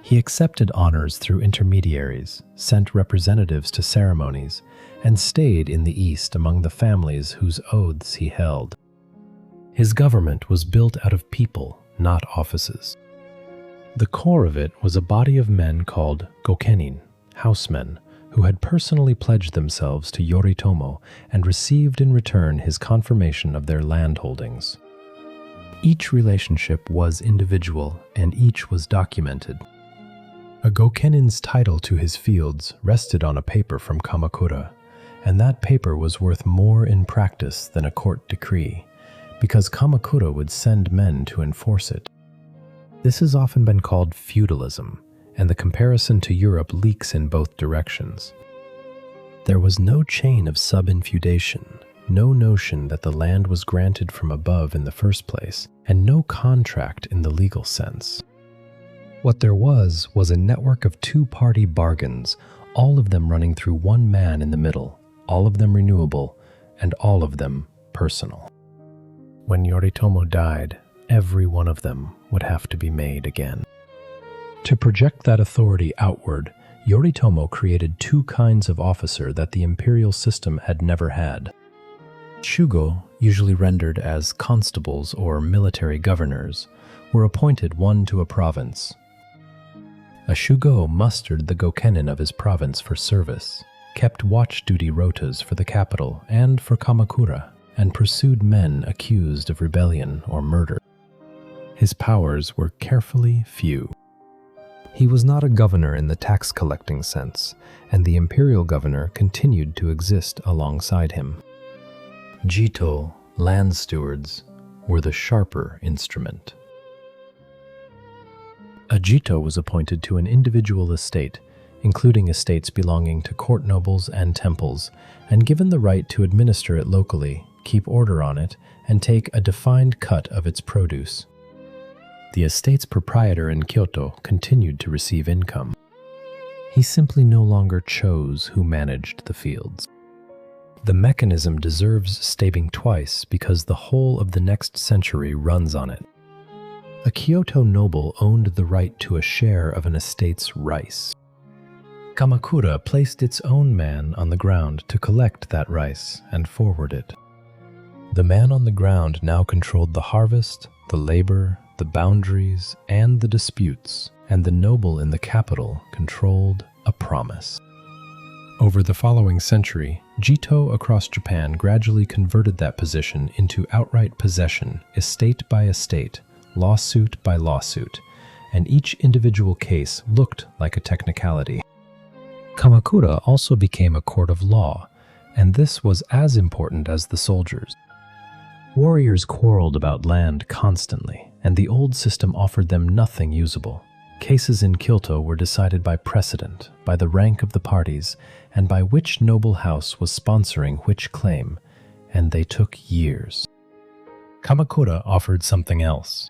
He accepted honors through intermediaries, sent representatives to ceremonies, and stayed in the East among the families whose oaths he held. His government was built out of people, not offices. The core of it was a body of men called Gokenin, housemen, who had personally pledged themselves to Yoritomo and received in return his confirmation of their land holdings. Each relationship was individual, and each was documented. A Gokenin's title to his fields rested on a paper from Kamakura, and that paper was worth more in practice than a court decree, because Kamakura would send men to enforce it. This has often been called feudalism, and the comparison to Europe leaks in both directions. There was no chain of sub-infeudation, no notion that the land was granted from above in the first place, and no contract in the legal sense. What there was a network of 2-party bargains, all of them running through one man in the middle, all of them renewable, and all of them personal. When Yoritomo died, every one of them would have to be made again. To project that authority outward, Yoritomo created 2 kinds of officer that the imperial system had never had. Shugo, usually rendered as constables or military governors, were appointed one to a province. A Shugo mustered the Gokenin of his province for service, kept watch duty rotas for the capital and for Kamakura, and pursued men accused of rebellion or murder. His powers were carefully few. He was not a governor in the tax-collecting sense, and the imperial governor continued to exist alongside him. Jito, land stewards, were the sharper instrument. A Jito was appointed to an individual estate, including estates belonging to court nobles and temples, and given the right to administer it locally, keep order on it, and take a defined cut of its produce. The estate's proprietor in Kyoto continued to receive income. He simply no longer chose who managed the fields. The mechanism deserves stating twice because the whole of the next century runs on it. A Kyoto noble owned the right to a share of an estate's rice. Kamakura placed its own man on the ground to collect that rice and forward it. The man on the ground now controlled the harvest, the labor, the boundaries, and the disputes, and the noble in the capital controlled a promise. Over the following century, Jito across Japan gradually converted that position into outright possession, estate by estate, lawsuit by lawsuit, and each individual case looked like a technicality. Kamakura also became a court of law, and this was as important as the soldiers. Warriors quarreled about land constantly, and the old system offered them nothing usable. Cases in Kyoto were decided by precedent, by the rank of the parties, and by which noble house was sponsoring which claim, and they took years. Kamakura offered something else.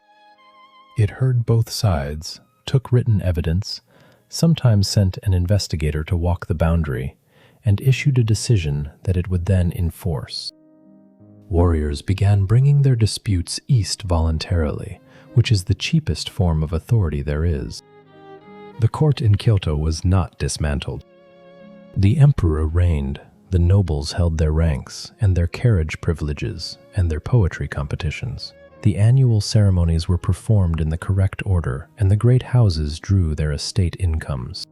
It heard both sides, took written evidence, sometimes sent an investigator to walk the boundary, and issued a decision that it would then enforce. Warriors began bringing their disputes east voluntarily, which is the cheapest form of authority there is. The court in Kyoto was not dismantled. The emperor reigned, the nobles held their ranks and their carriage privileges and their poetry competitions. The annual ceremonies were performed in the correct order, and the great houses drew their estate incomes.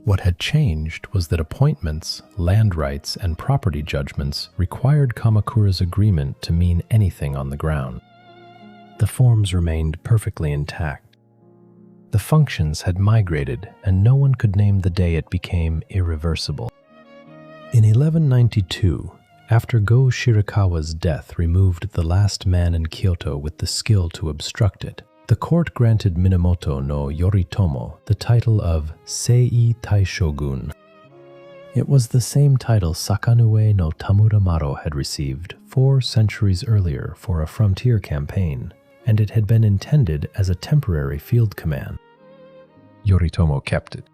What had changed was that appointments, land rights, and property judgments required Kamakura's agreement to mean anything on the ground. The forms remained perfectly intact. The functions had migrated, and no one could name the day it became irreversible. In 1192, after Go Shirakawa's death removed the last man in Kyoto with the skill to obstruct it, the court granted Minamoto no Yoritomo the title of Sei Taishogun. It was the same title Sakanue no Tamuramaro had received 4 centuries earlier for a frontier campaign, and it had been intended as a temporary field command. Yoritomo kept it.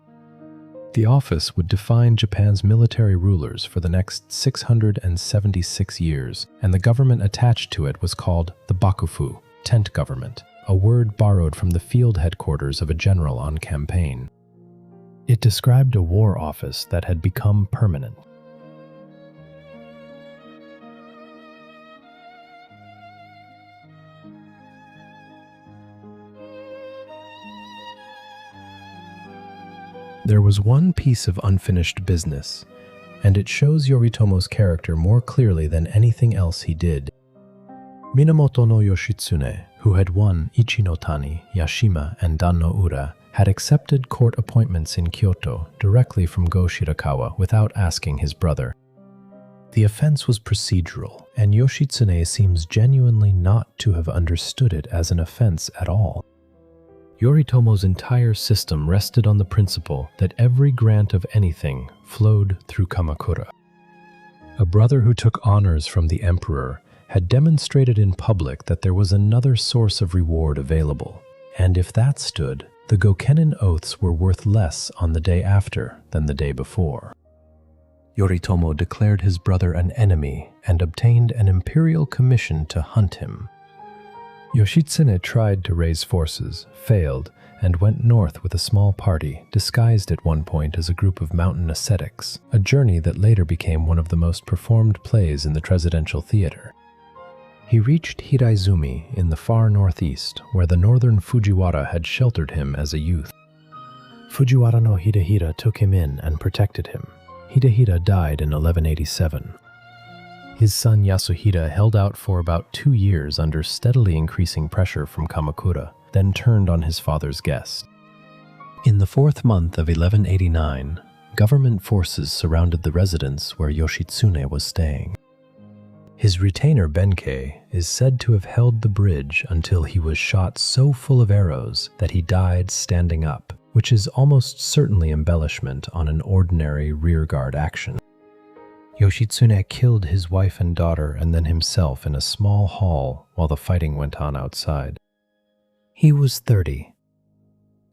The office would define Japan's military rulers for the next 676 years, and the government attached to it was called the Bakufu, tent government, a word borrowed from the field headquarters of a general on campaign. It described a war office that had become permanent. There was one piece of unfinished business, and it shows Yoritomo's character more clearly than anything else he did. Minamoto no Yoshitsune, who had won Ichinotani, Yashima, and Dan-no-ura, had accepted court appointments in Kyoto directly from Go Shirakawa without asking his brother. The offense was procedural, and Yoshitsune seems genuinely not to have understood it as an offense at all. Yoritomo's entire system rested on the principle that every grant of anything flowed through Kamakura. A brother who took honors from the emperor had demonstrated in public that there was another source of reward available, and if that stood, the Gokenin oaths were worth less on the day after than the day before. Yoritomo declared his brother an enemy and obtained an imperial commission to hunt him. Yoshitsune tried to raise forces, failed, and went north with a small party, disguised at one point as a group of mountain ascetics, a journey that later became one of the most performed plays in the Presidential Theater. He reached Hiraizumi in the far northeast, where the northern Fujiwara had sheltered him as a youth. Fujiwara no Hidehira took him in and protected him. Hidehira died in 1187. His son Yasuhide held out for about 2 years under steadily increasing pressure from Kamakura, then turned on his father's guest. In the 4th month of 1189, government forces surrounded the residence where Yoshitsune was staying. His retainer Benkei is said to have held the bridge until he was shot so full of arrows that he died standing up, which is almost certainly embellishment on an ordinary rearguard action. Yoshitsune killed his wife and daughter and then himself in a small hall while the fighting went on outside. He was 30.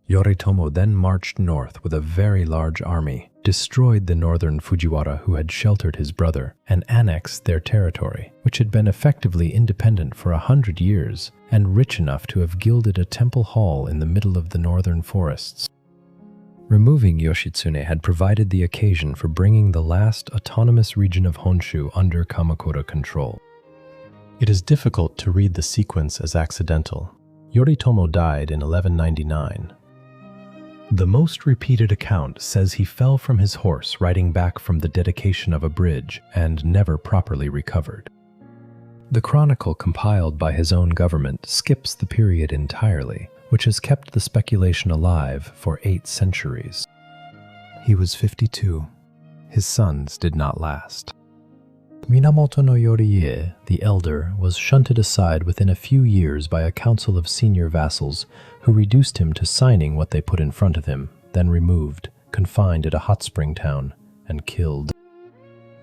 Yoritomo then marched north with a very large army, destroyed the northern Fujiwara who had sheltered his brother, and annexed their territory, which had been effectively independent for 100 years and rich enough to have gilded a temple hall in the middle of the northern forests. Removing Yoshitsune had provided the occasion for bringing the last autonomous region of Honshu under Kamakura control. It is difficult to read the sequence as accidental. Yoritomo died in 1199. The most repeated account says he fell from his horse riding back from the dedication of a bridge and never properly recovered. The chronicle compiled by his own government skips the period entirely, which has kept the speculation alive for 8 centuries. He was 52. His sons did not last. Minamoto no Yoriie, the elder, was shunted aside within a few years by a council of senior vassals who reduced him to signing what they put in front of him, then removed, confined at a hot spring town, and killed.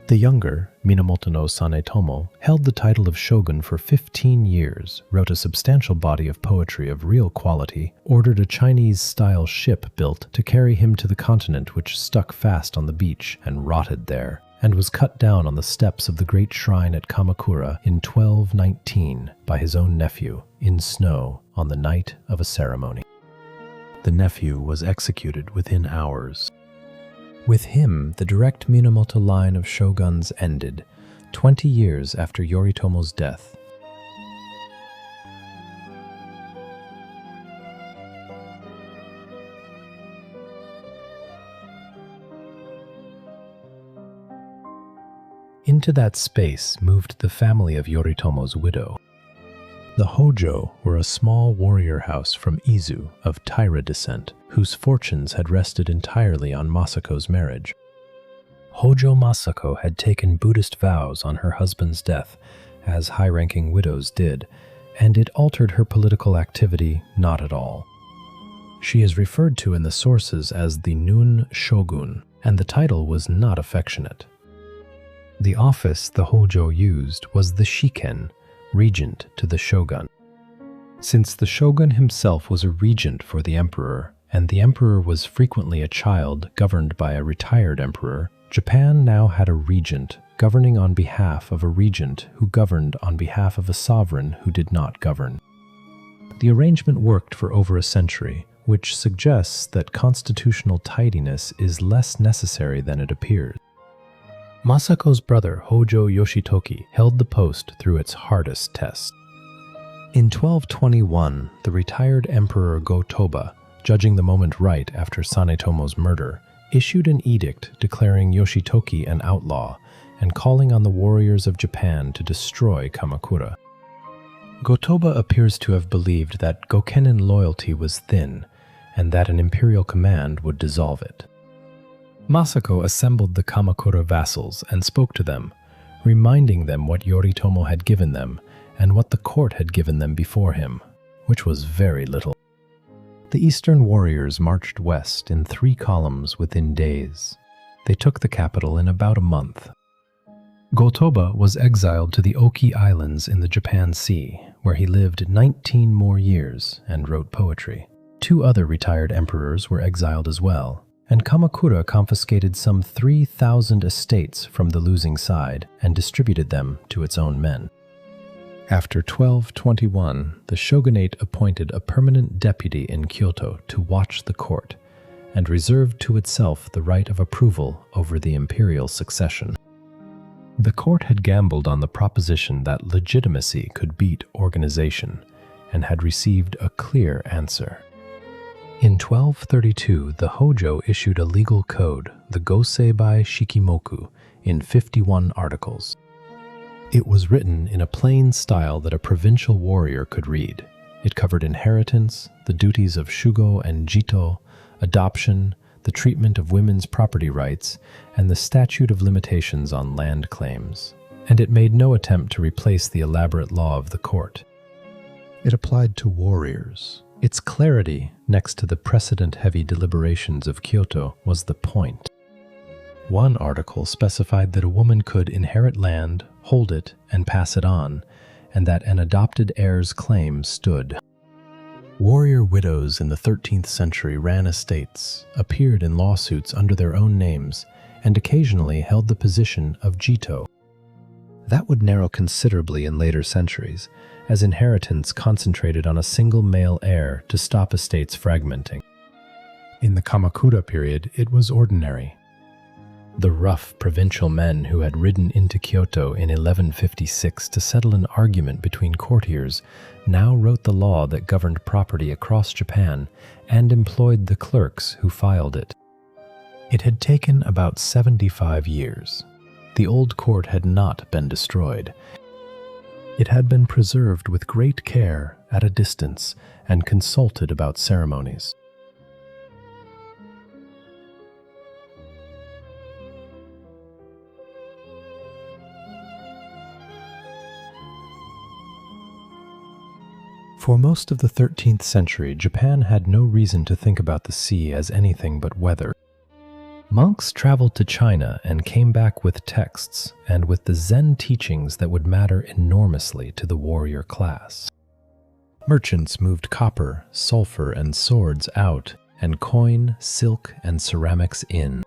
The younger, Minamoto no Sanetomo, held the title of shogun for 15 years, wrote a substantial body of poetry of real quality, ordered a Chinese-style ship built to carry him to the continent which stuck fast on the beach and rotted there, and was cut down on the steps of the great shrine at Kamakura in 1219 by his own nephew, in snow, on the night of a ceremony. The nephew was executed within hours. With him, the direct Minamoto line of shoguns ended, 20 years after Yoritomo's death. Into that space moved the family of Yoritomo's widow. The Hojo were a small warrior house from Izu of Taira descent, whose fortunes had rested entirely on Masako's marriage. Hojo Masako had taken Buddhist vows on her husband's death, as high-ranking widows did, and it altered her political activity not at all. She is referred to in the sources as the Nun Shogun, and the title was not affectionate. The office the Hojo used was the shiken, regent to the shogun. Since the shogun himself was a regent for the emperor, and the emperor was frequently a child governed by a retired emperor, Japan now had a regent governing on behalf of a regent who governed on behalf of a sovereign who did not govern. The arrangement worked for over a century, which suggests that constitutional tidiness is less necessary than it appears. Masako's brother Hojo Yoshitoki held the post through its hardest test. In 1221, the retired Emperor Go-Toba, judging the moment right after Sanetomo's murder, issued an edict declaring Yoshitoki an outlaw and calling on the warriors of Japan to destroy Kamakura. Go-Toba appears to have believed that Gokenin loyalty was thin and that an imperial command would dissolve it. Masako assembled the Kamakura vassals and spoke to them, reminding them what Yoritomo had given them and what the court had given them before him, which was very little. The eastern warriors marched west in 3 columns within days. They took the capital in about a month. Go-Toba was exiled to the Oki Islands in the Japan Sea, where he lived 19 more years and wrote poetry. 2 other retired emperors were exiled as well, and Kamakura confiscated some 3,000 estates from the losing side and distributed them to its own men. After 1221, the shogunate appointed a permanent deputy in Kyoto to watch the court, and reserved to itself the right of approval over the imperial succession. The court had gambled on the proposition that legitimacy could beat organization, and had received a clear answer. In 1232, the Hojo issued a legal code, the Goseibai Shikimoku, in 51 articles. It was written in a plain style that a provincial warrior could read. It covered inheritance, the duties of shugo and jito, adoption, the treatment of women's property rights, and the statute of limitations on land claims. And it made no attempt to replace the elaborate law of the court. It applied to warriors, Its clarity, next to the precedent-heavy deliberations of Kyoto, was the point. One article specified that a woman could inherit land, hold it, and pass it on, and that an adopted heir's claim stood. Warrior widows in the 13th century ran estates, appeared in lawsuits under their own names, and occasionally held the position of Jito. That would narrow considerably in later centuries, as inheritance concentrated on a single male heir to stop estates fragmenting. In the Kamakura period, it was ordinary. The rough provincial men who had ridden into Kyoto in 1156 to settle an argument between courtiers now wrote the law that governed property across Japan and employed the clerks who filed it. It had taken about 75 years. The old court had not been destroyed. It had been preserved with great care at a distance and consulted about ceremonies. For most of the 13th century, Japan had no reason to think about the sea as anything but weather. Monks traveled to China and came back with texts and with the Zen teachings that would matter enormously to the warrior class. Merchants moved copper, sulfur, and swords out, and coin, silk, and ceramics in.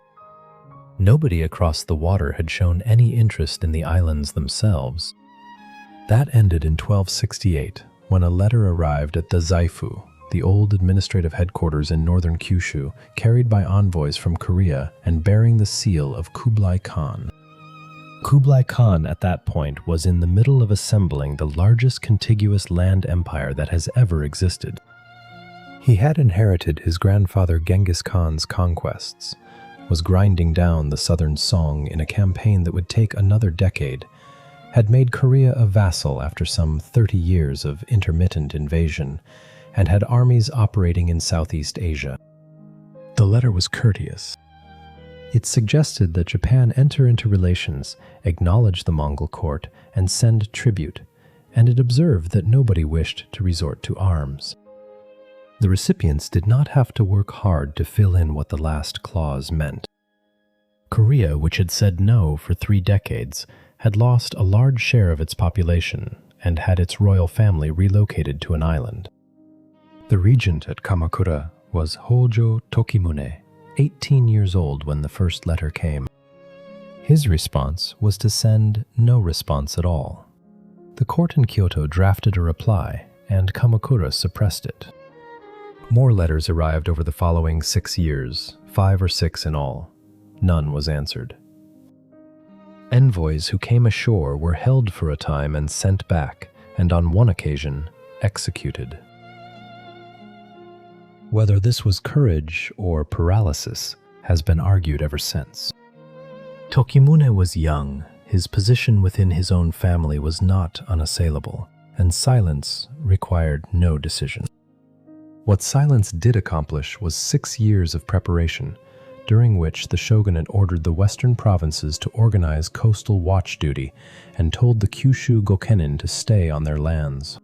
Nobody across the water had shown any interest in the islands themselves. That ended in 1268, when a letter arrived at the Zaifu, the old administrative headquarters in northern Kyushu, carried by envoys from Korea and bearing the seal of Kublai Khan. Kublai Khan at that point was in the middle of assembling the largest contiguous land empire that has ever existed. He had inherited his grandfather Genghis Khan's conquests, was grinding down the southern Song in a campaign that would take another decade, had made Korea a vassal after some 30 years of intermittent invasion, and had armies operating in Southeast Asia. The letter was courteous. It suggested that Japan enter into relations, acknowledge the Mongol court, and send tribute, and it observed that nobody wished to resort to arms. The recipients did not have to work hard to fill in what the last clause meant. Korea, which had said no for 3 decades, had lost a large share of its population and had its royal family relocated to an island. The regent at Kamakura was Hojo Tokimune, 18 years old when the first letter came. His response was to send no response at all. The court in Kyoto drafted a reply, and Kamakura suppressed it. More letters arrived over the following 6 years, 5 or 6 in all. None was answered. Envoys who came ashore were held for a time and sent back, and on one occasion, executed. Whether this was courage or paralysis has been argued ever since. Tokimune was young, his position within his own family was not unassailable, and silence required no decision. What silence did accomplish was 6 years of preparation, during which the shogunate ordered the western provinces to organize coastal watch duty and told the Kyushu Gokenin to stay on their lands.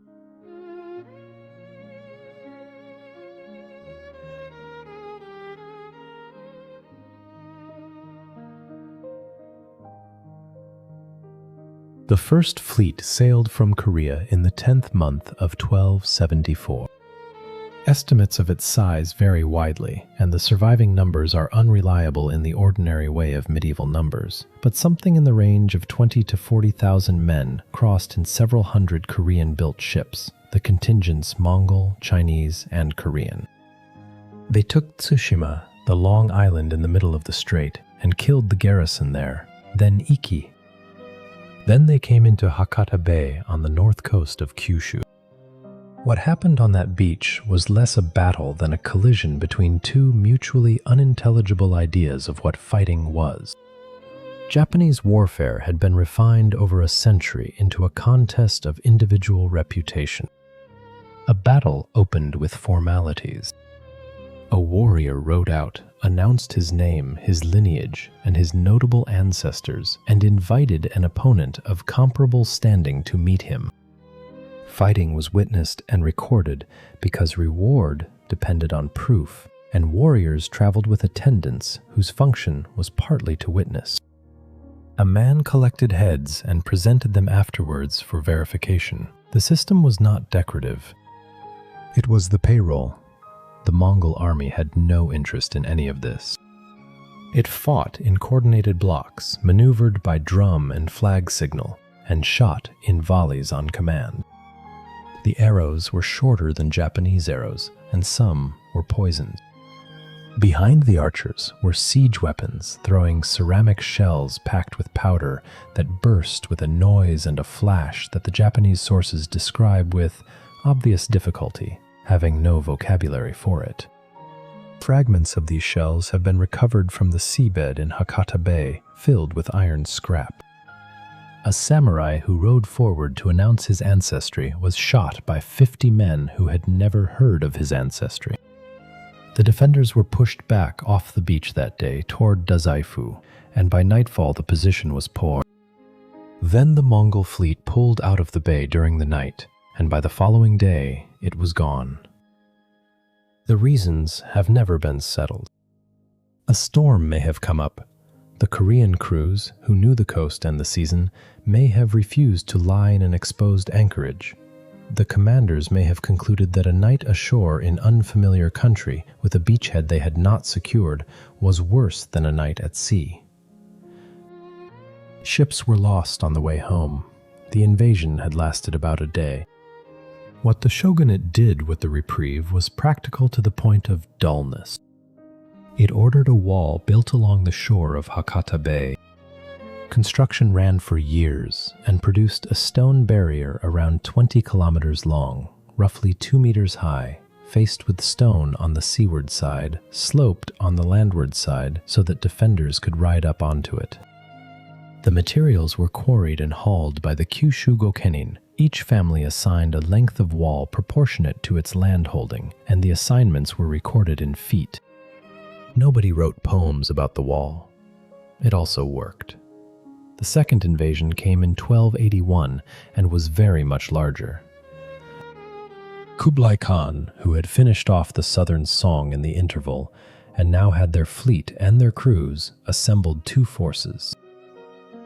The first fleet sailed from Korea in the 10th month of 1274. Estimates of its size vary widely, and the surviving numbers are unreliable in the ordinary way of medieval numbers, but something in the range of 20 to 40,000 men crossed in several hundred Korean-built ships, the contingents Mongol, Chinese, and Korean. They took Tsushima, the long island in the middle of the strait, and killed the garrison there, then Iki. Then they came into Hakata Bay on the north coast of Kyushu. What happened on that beach was less a battle than a collision between 2 mutually unintelligible ideas of what fighting was. Japanese warfare had been refined over a century into a contest of individual reputation. A battle opened with formalities. A warrior rode out, announced his name, his lineage, and his notable ancestors, and invited an opponent of comparable standing to meet him. Fighting was witnessed and recorded because reward depended on proof, and warriors traveled with attendants whose function was partly to witness. A man collected heads and presented them afterwards for verification. The system was not decorative. It was the payroll. The Mongol army had no interest in any of this. It fought in coordinated blocks, maneuvered by drum and flag signal, and shot in volleys on command. The arrows were shorter than Japanese arrows, and some were poisoned. Behind the archers were siege weapons, throwing ceramic shells packed with powder that burst with a noise and a flash that the Japanese sources describe with obvious difficulty, having no vocabulary for it. Fragments of these shells have been recovered from the seabed in Hakata Bay, filled with iron scrap. A samurai who rode forward to announce his ancestry was shot by 50 men who had never heard of his ancestry. The defenders were pushed back off the beach that day toward Dazaifu, and by nightfall the position was poor. Then the Mongol fleet pulled out of the bay during the night, and by the following day it was gone. The reasons have never been settled. A storm may have come up. The Korean crews, who knew the coast and the season, may have refused to lie in an exposed anchorage. The commanders may have concluded that a night ashore in unfamiliar country with a beachhead they had not secured was worse than a night at sea. Ships were lost on the way home. The invasion had lasted about a day. What the shogunate did with the reprieve was practical to the point of dullness. It ordered a wall built along the shore of Hakata Bay. Construction ran for years and produced a stone barrier around 20 kilometers long, roughly 2 meters high, faced with stone on the seaward side, sloped on the landward side so that defenders could ride up onto it. The materials were quarried and hauled by the Kyushu Gokenin. Each family assigned a length of wall proportionate to its landholding, and the assignments were recorded in feet. Nobody wrote poems about the wall. It also worked. The second invasion came in 1281 and was very much larger. Kublai Khan, who had finished off the southern song in the interval and now had their fleet and their crews, assembled two forces.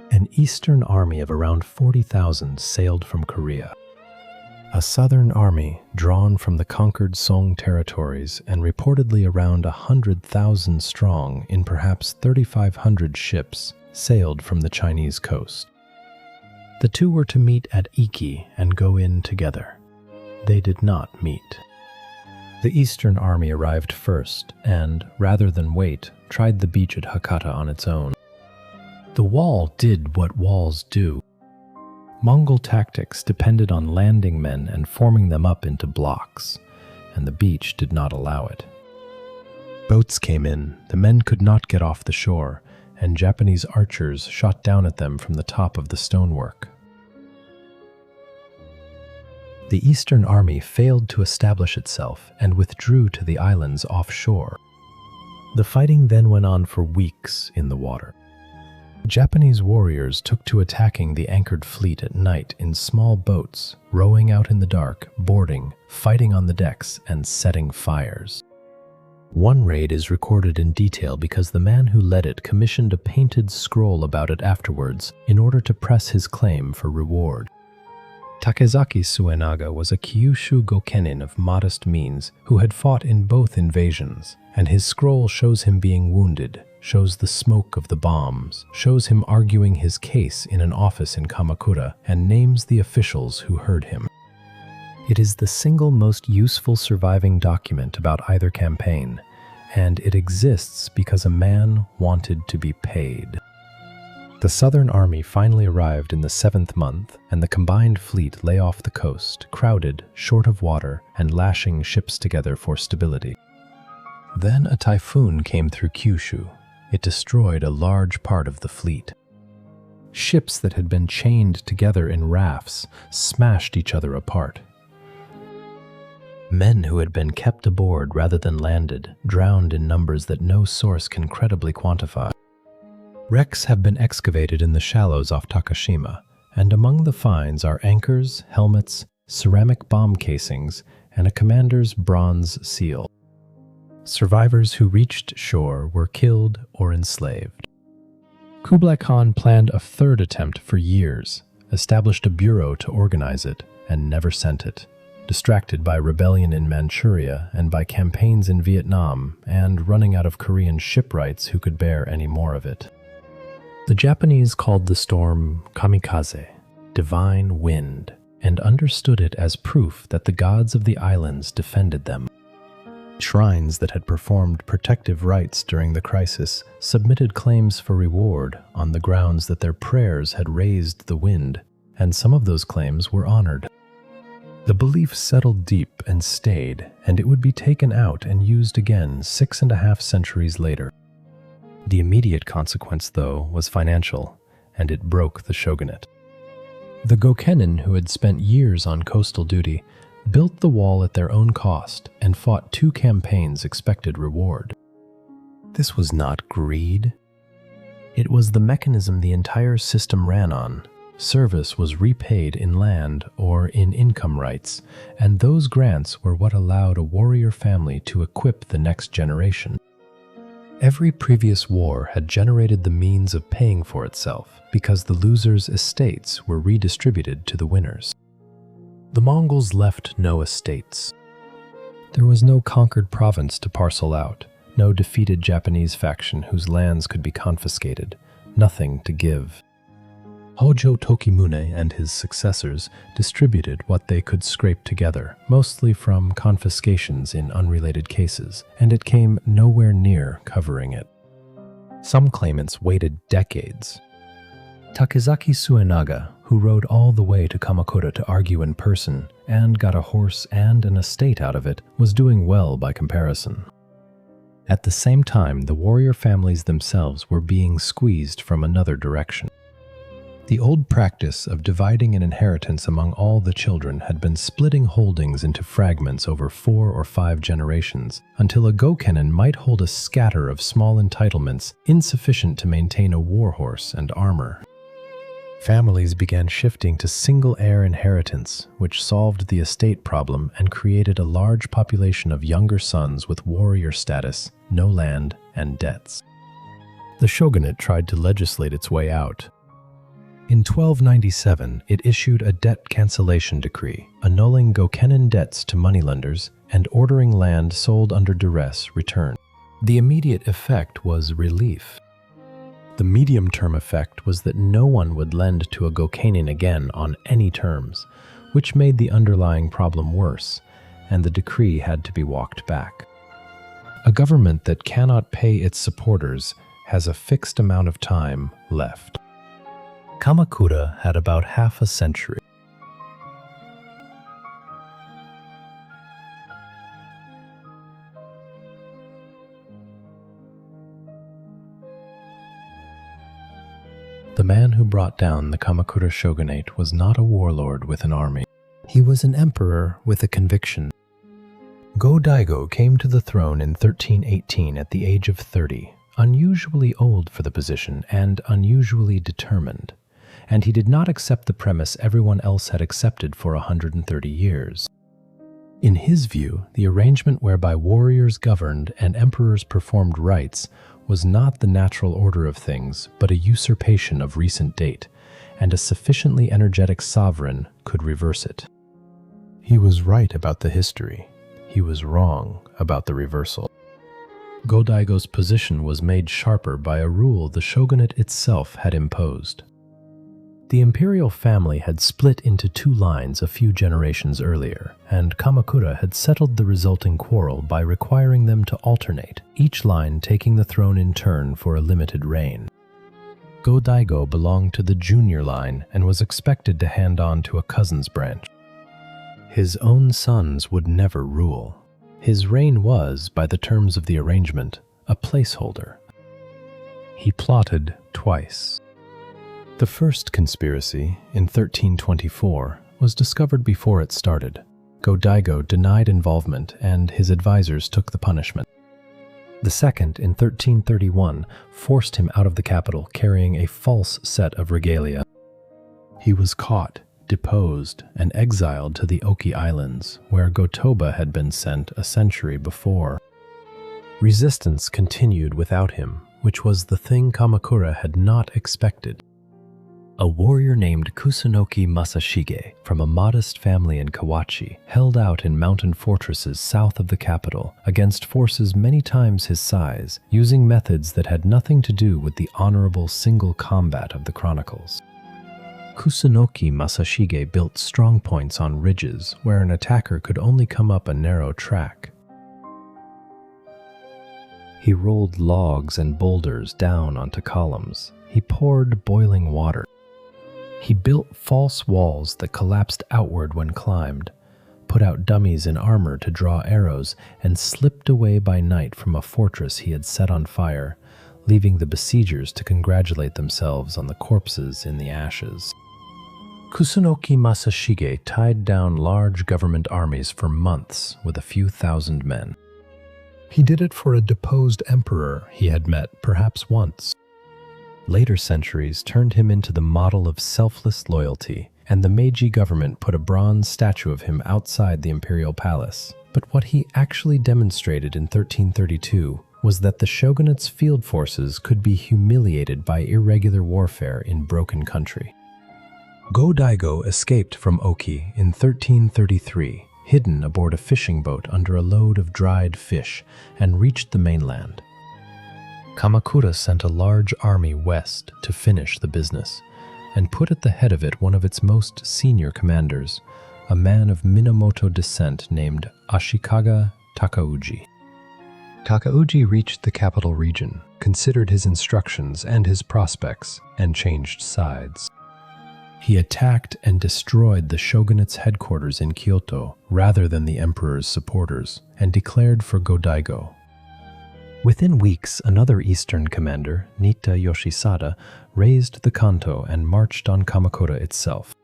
An eastern army of around 40,000 sailed from Korea. A southern army drawn from the conquered Song territories and reportedly around 100,000 strong in perhaps 3,500 ships sailed from the Chinese coast. The two were to meet at Iki and go in together. They did not meet. The Eastern Army arrived first and, rather than wait, tried the beach at Hakata on its own. The wall did what walls do. Mongol tactics depended on landing men and forming them up into blocks, and the beach did not allow it. Boats came in, the men could not get off the shore, and Japanese archers shot down at them from the top of the stonework. The Eastern Army failed to establish itself and withdrew to the islands offshore. The fighting then went on for weeks in the water. Japanese warriors took to attacking the anchored fleet at night in small boats, rowing out in the dark, boarding, fighting on the decks, and setting fires. One raid is recorded in detail because the man who led it commissioned a painted scroll about it afterwards in order to press his claim for reward. Takezaki Suenaga was a Kyushu Gokenin of modest means who had fought in both invasions, and his scroll shows him being wounded, shows the smoke of the bombs, shows him arguing his case in an office in Kamakura, and names the officials who heard him. It is the single most useful surviving document about either campaign, and it exists because a man wanted to be paid. The Southern Army finally arrived in the 7th month, and the combined fleet lay off the coast, crowded, short of water, and lashing ships together for stability. Then a typhoon came through Kyushu. It destroyed a large part of the fleet. Ships that had been chained together in rafts smashed each other apart. Men who had been kept aboard rather than landed drowned in numbers that no source can credibly quantify. Wrecks have been excavated in the shallows off Takashima, and among the finds are anchors, helmets, ceramic bomb casings, and a commander's bronze seal. Survivors who reached shore were killed or enslaved. Kublai Khan planned a third attempt for years, established a bureau to organize it, and never sent it, distracted by rebellion in Manchuria and by campaigns in Vietnam and running out of Korean shipwrights who could bear any more of it. The Japanese called the storm kamikaze, divine wind, and understood it as proof that the gods of the islands defended them. Shrines that had performed protective rites during the crisis submitted claims for reward on the grounds that their prayers had raised the wind, and some of those claims were honored. The belief settled deep and stayed, and it would be taken out and used again 6.5 centuries later. The immediate consequence, though, was financial, and it broke the shogunate. The Gokenin, who had spent years on coastal duty, built the wall at their own cost and fought 2 campaigns expected reward. This was not greed. It was the mechanism the entire system ran on. Service was repaid in land or in income rights, and those grants were what allowed a warrior family to equip the next generation. Every previous war had generated the means of paying for itself because the losers' estates were redistributed to the winners. The Mongols left no estates. There was no conquered province to parcel out, no defeated Japanese faction whose lands could be confiscated, nothing to give. Hojo Tokimune and his successors distributed what they could scrape together, mostly from confiscations in unrelated cases, and it came nowhere near covering it. Some claimants waited decades. Takezaki Suenaga, who rode all the way to Kamakura to argue in person and got a horse and an estate out of it, was doing well by comparison. At the same time, the warrior families themselves were being squeezed from another direction. The old practice of dividing an inheritance among all the children had been splitting holdings into fragments over 4 or 5 generations, until a Gokenin might hold a scatter of small entitlements insufficient to maintain a warhorse and armor. Families began shifting to single-heir inheritance, which solved the estate problem and created a large population of younger sons with warrior status, no land, and debts. The shogunate tried to legislate its way out. In 1297, it issued a debt cancellation decree, annulling Gokenin debts to moneylenders and ordering land sold under duress returned. The immediate effect was relief. The medium-term effect was that no one would lend to a Gokenin again on any terms, which made the underlying problem worse, and the decree had to be walked back. A government that cannot pay its supporters has a fixed amount of time left. Kamakura had about half a century. The man who brought down the Kamakura shogunate was not a warlord with an army. He was an emperor with a conviction. Go-Daigo came to the throne in 1318 at the age of 30, unusually old for the position and unusually determined. And he did not accept the premise everyone else had accepted for 130 years. In his view, the arrangement whereby warriors governed and emperors performed rites was not the natural order of things, but a usurpation of recent date, and a sufficiently energetic sovereign could reverse it. He was right about the history. He was wrong about the reversal. Go-Daigo's position was made sharper by a rule the shogunate itself had imposed. The imperial family had split into 2 lines a few generations earlier, and Kamakura had settled the resulting quarrel by requiring them to alternate, each line taking the throne in turn for a limited reign. Go-Daigo belonged to the junior line and was expected to hand on to a cousin's branch. His own sons would never rule. His reign was, by the terms of the arrangement, a placeholder. He plotted twice. The first conspiracy, in 1324, was discovered before it started. Go-Daigo denied involvement, and his advisors took the punishment. The second, in 1331, forced him out of the capital carrying a false set of regalia. He was caught, deposed and exiled to the Oki Islands, where Go-Toba had been sent a century before. Resistance continued without him, which was the thing Kamakura had not expected. A warrior named Kusunoki Masashige, from a modest family in Kawachi, held out in mountain fortresses south of the capital against forces many times his size, using methods that had nothing to do with the honorable single combat of the chronicles. Kusunoki Masashige built strong points on ridges where an attacker could only come up a narrow track. He rolled logs and boulders down onto columns. He poured boiling water. He built false walls that collapsed outward when climbed, put out dummies in armor to draw arrows, and slipped away by night from a fortress he had set on fire, leaving the besiegers to congratulate themselves on the corpses in the ashes. Kusunoki Masashige tied down large government armies for months with a few thousand men. He did it for a deposed emperor he had met perhaps once. Later centuries turned him into the model of selfless loyalty, and the Meiji government put a bronze statue of him outside the imperial palace. But what he actually demonstrated in 1332 was that the shogunate's field forces could be humiliated by irregular warfare in broken country. Go-Daigo escaped from Oki in 1333, hidden aboard a fishing boat under a load of dried fish, and reached the mainland. Kamakura sent a large army west to finish the business, and put at the head of it one of its most senior commanders, a man of Minamoto descent named Ashikaga Takauji. Takauji reached the capital region, considered his instructions and his prospects, and changed sides. He attacked and destroyed the shogunate's headquarters in Kyoto rather than the emperor's supporters, and declared for Go-Daigo. Within weeks, another eastern commander, Nitta Yoshisada, raised the Kanto and marched on Kamakura itself.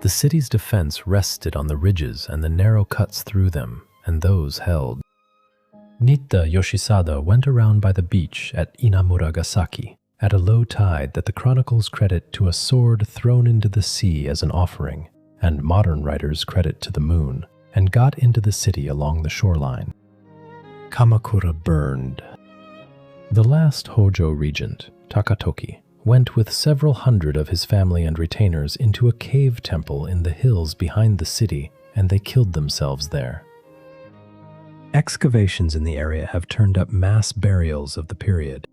The city's defense rested on the ridges and the narrow cuts through them, and those held. Nitta Yoshisada went around by the beach at Inamuragasaki at a low tide that the chronicles credit to a sword thrown into the sea as an offering, and modern writers credit to the moon, and got into the city along the shoreline. Kamakura burned. The last Hojo regent, Takatoki, went with several hundred of his family and retainers into a cave temple in the hills behind the city, and they killed themselves there. Excavations in the area have turned up mass burials of the period.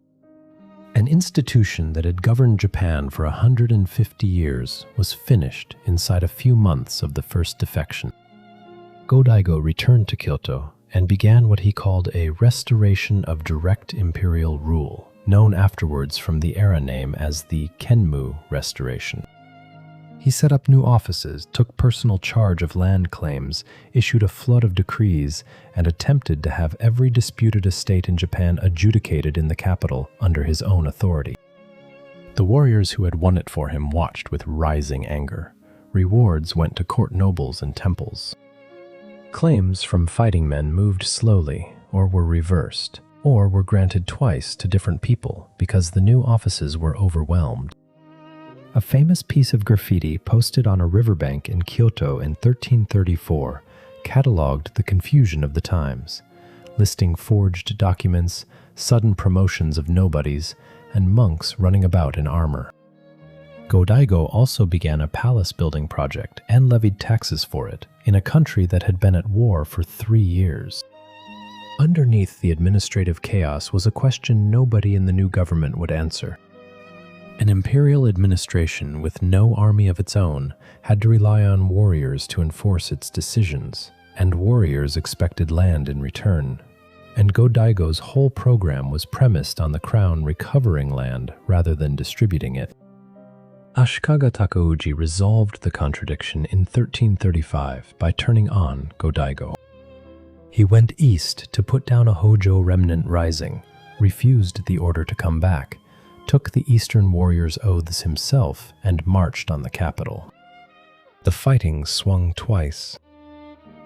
An institution that had governed Japan for 150 years was finished inside a few months of the first defection. Go-Daigo returned to Kyoto and began what he called a restoration of direct imperial rule, known afterwards from the era name as the Kenmu Restoration. He set up new offices, took personal charge of land claims, issued a flood of decrees, and attempted to have every disputed estate in Japan adjudicated in the capital under his own authority. The warriors who had won it for him watched with rising anger. Rewards went to court nobles and temples. Claims from fighting men moved slowly, or were reversed, or were granted twice to different people because the new offices were overwhelmed. A famous piece of graffiti posted on a riverbank in Kyoto in 1334 catalogued the confusion of the times, listing forged documents, sudden promotions of nobodies, and monks running about in armor. Go-Daigo also began a palace-building project and levied taxes for it in a country that had been at war for 3 years. Underneath the administrative chaos was a question nobody in the new government would answer. An imperial administration with no army of its own had to rely on warriors to enforce its decisions, and warriors expected land in return. And Go-Daigo's whole program was premised on the crown recovering land rather than distributing it. Ashikaga Takauji resolved the contradiction in 1335 by turning on Go-Daigo. He went east to put down a Hojo remnant rising, refused the order to come back, took the eastern warriors' oaths himself, and marched on the capital. The fighting swung twice.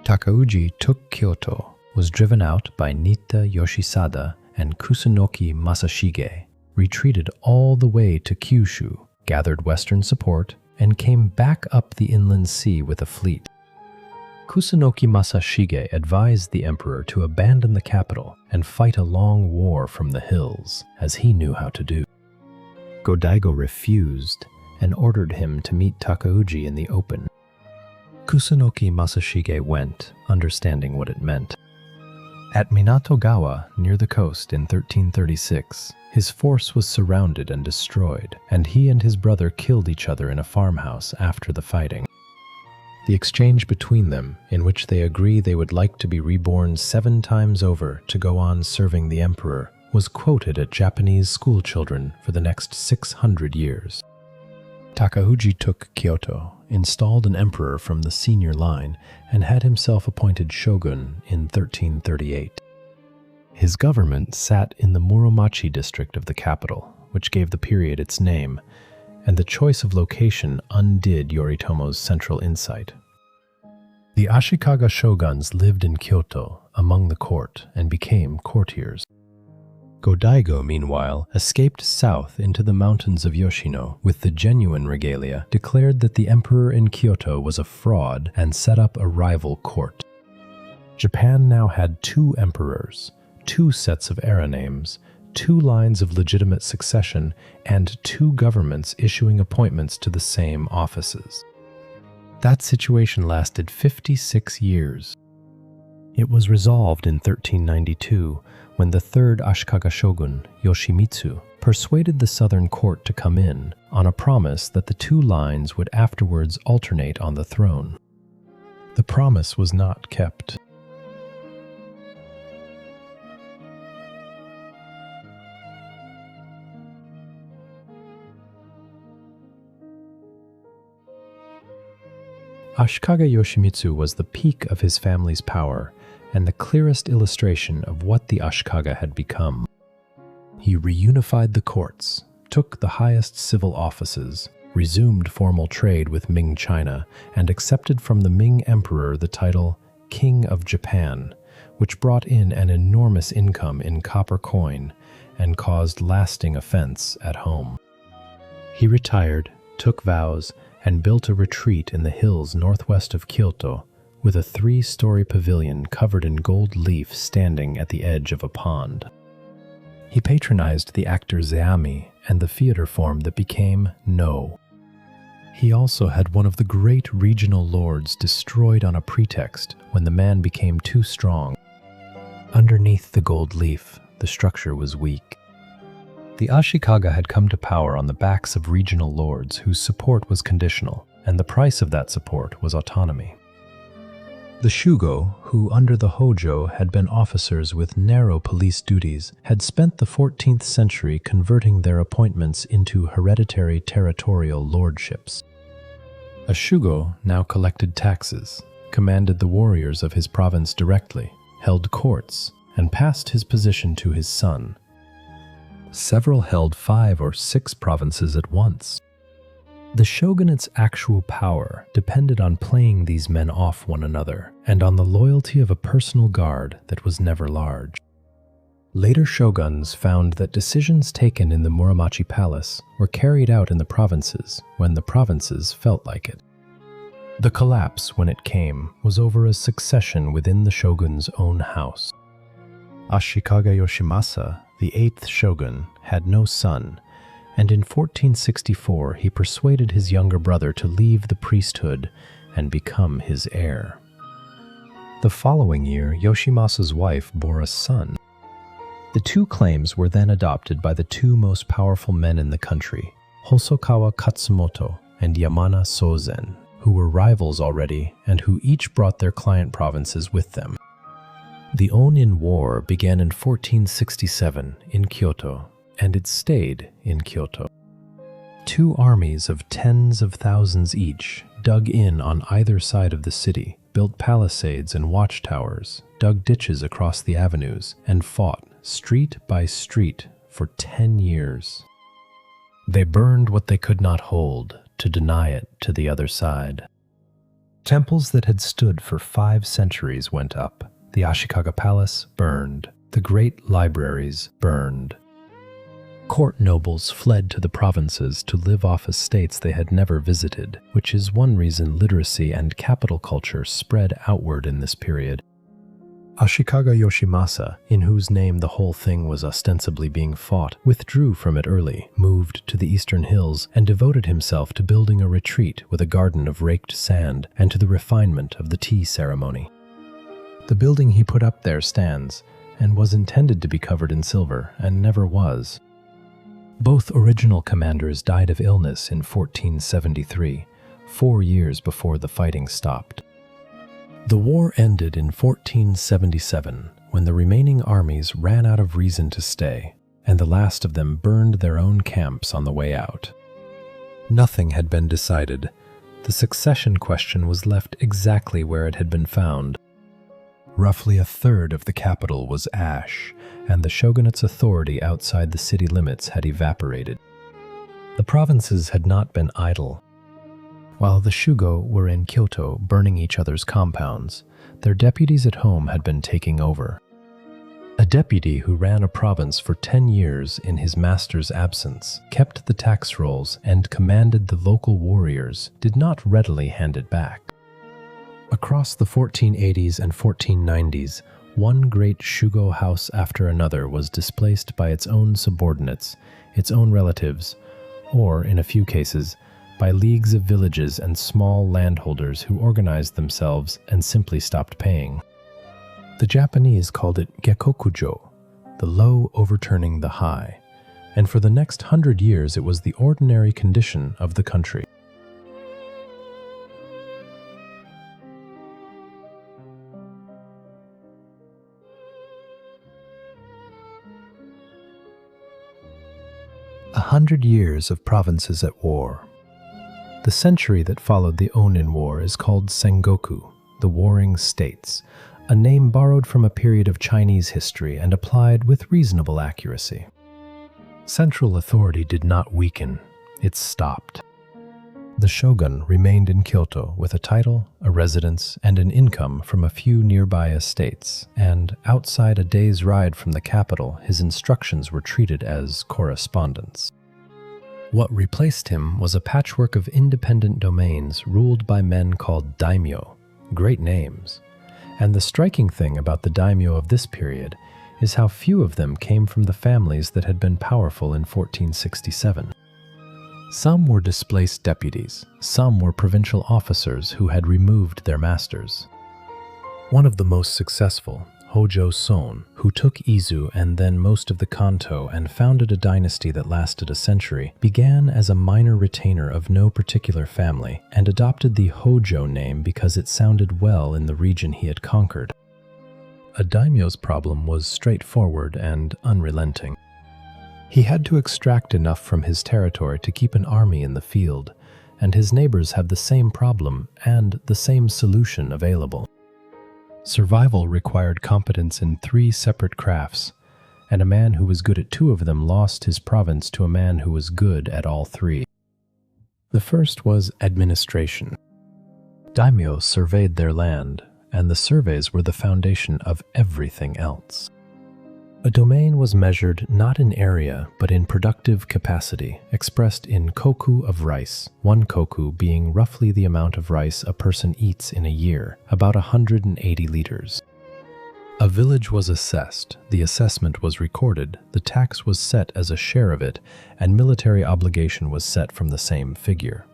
Takauji took Kyoto, was driven out by Nitta Yoshisada and Kusunoki Masashige, retreated all the way to Kyushu, gathered Western support, and came back up the inland sea with a fleet. Kusunoki Masashige advised the emperor to abandon the capital and fight a long war from the hills, as he knew how to do. Go-Daigo refused and ordered him to meet Takauji in the open. Kusunoki Masashige went, understanding what it meant. At Minato-gawa, near the coast in 1336, his force was surrounded and destroyed, and he and his brother killed each other in a farmhouse after the fighting. The exchange between them, in which they agree they would like to be reborn 7 times over to go on serving the emperor, was quoted at Japanese schoolchildren for the next 600 years. Takauji took Kyoto, installed an emperor from the senior line, and had himself appointed shogun in 1338. His government sat in the Muromachi district of the capital, which gave the period its name, and the choice of location undid Yoritomo's central insight. The Ashikaga shoguns lived in Kyoto among the court and became courtiers. Go-Daigo, meanwhile, escaped south into the mountains of Yoshino with the genuine regalia, declared that the emperor in Kyoto was a fraud, and set up a rival court. Japan now had 2 emperors, 2 sets of era names, 2 lines of legitimate succession, and 2 governments issuing appointments to the same offices. That situation lasted 56 years. It was resolved in 1392 when the 3rd Ashikaga shogun, Yoshimitsu, persuaded the southern court to come in on a promise that the 2 lines would afterwards alternate on the throne. The promise was not kept. Ashikaga Yoshimitsu was the peak of his family's power and the clearest illustration of what the Ashikaga had become. He reunified the courts, took the highest civil offices, resumed formal trade with Ming China, and accepted from the Ming Emperor the title King of Japan, which brought in an enormous income in copper coin and caused lasting offense at home. He retired, took vows, and built a retreat in the hills northwest of Kyoto, with a 3-story pavilion covered in gold leaf standing at the edge of a pond. He patronized the actor Zeami and the theater form that became No. He also had one of the great regional lords destroyed on a pretext when the man became too strong. Underneath the gold leaf, the structure was weak. The Ashikaga had come to power on the backs of regional lords whose support was conditional, and the price of that support was autonomy. The Shugo, who under the Hojo had been officers with narrow police duties, had spent the 14th century converting their appointments into hereditary territorial lordships. A Shugo now collected taxes, commanded the warriors of his province directly, held courts, and passed his position to his son. Several held 5 or 6 provinces at once. The shogunate's actual power depended on playing these men off one another and on the loyalty of a personal guard that was never large. Later shoguns found that decisions taken in the Muromachi Palace were carried out in the provinces when the provinces felt like it. The collapse, when it came, was over a succession within the shogun's own house. Ashikaga Yoshimasa, the 8th shogun, had no son, and in 1464 he persuaded his younger brother to leave the priesthood and become his heir. The following year, Yoshimasa's wife bore a son. The 2 claims were then adopted by the 2 most powerful men in the country, Hosokawa Katsumoto and Yamana Sozen, who were rivals already and who each brought their client provinces with them. The Onin War began in 1467 in Kyoto, and it stayed in Kyoto. 2 armies of tens of thousands each dug in on either side of the city, built palisades and watchtowers, dug ditches across the avenues, and fought street by street for 10 years. They burned what they could not hold to deny it to the other side. Temples that had stood for 5 centuries went up. The Ashikaga Palace burned. The great libraries burned. Court nobles fled to the provinces to live off estates they had never visited, which is one reason literacy and capital culture spread outward in this period. Ashikaga Yoshimasa, in whose name the whole thing was ostensibly being fought, withdrew from it early, moved to the eastern hills, and devoted himself to building a retreat with a garden of raked sand and to the refinement of the tea ceremony. The building he put up there stands, and was intended to be covered in silver, and never was. Both original commanders died of illness in 1473, 4 years before the fighting stopped. The war ended in 1477, when the remaining armies ran out of reason to stay, and the last of them burned their own camps on the way out. Nothing had been decided. The succession question was left exactly where it had been found. Roughly a third of the capital was ash, and the shogunate's authority outside the city limits had evaporated. The provinces had not been idle. While the Shugo were in Kyoto burning each other's compounds, their deputies at home had been taking over. A deputy who ran a province for 10 years in his master's absence, kept the tax rolls, and commanded the local warriors, did not readily hand it back. Across the 1480s and 1490s, one great Shugo house after another was displaced by its own subordinates, its own relatives, or, in a few cases, by leagues of villages and small landholders who organized themselves and simply stopped paying. The Japanese called it Gekkokujo, the low overturning the high, and for the next 100 years it was the ordinary condition of the country. A 100 years of provinces at war. The century that followed the Onin War is called Sengoku, the Warring States, a name borrowed from a period of Chinese history and applied with reasonable accuracy. Central authority did not weaken, it stopped. The shogun remained in Kyoto with a title, a residence, and an income from a few nearby estates, and outside a day's ride from the capital, his instructions were treated as correspondence. What replaced him was a patchwork of independent domains ruled by men called daimyo, great names. And the striking thing about the daimyo of this period is how few of them came from the families that had been powerful in 1467. Some were displaced deputies, some were provincial officers who had removed their masters. One of the most successful, Hojo Son, who took Izu and then most of the Kanto and founded a dynasty that lasted a century, began as a minor retainer of no particular family and adopted the Hojo name because it sounded well in the region he had conquered. A daimyo's problem was straightforward and unrelenting. He had to extract enough from his territory to keep an army in the field, and his neighbors had the same problem and the same solution available. Survival required competence in 3 separate crafts, and a man who was good at 2 of them lost his province to a man who was good at all 3. The first was administration. Daimyo surveyed their land, and the surveys were the foundation of everything else. A domain was measured not in area, but in productive capacity, expressed in koku of rice, 1 koku being roughly the amount of rice a person eats in a year, about 180 liters. A village was assessed, the assessment was recorded, the tax was set as a share of it, and military obligation was set from the same figure.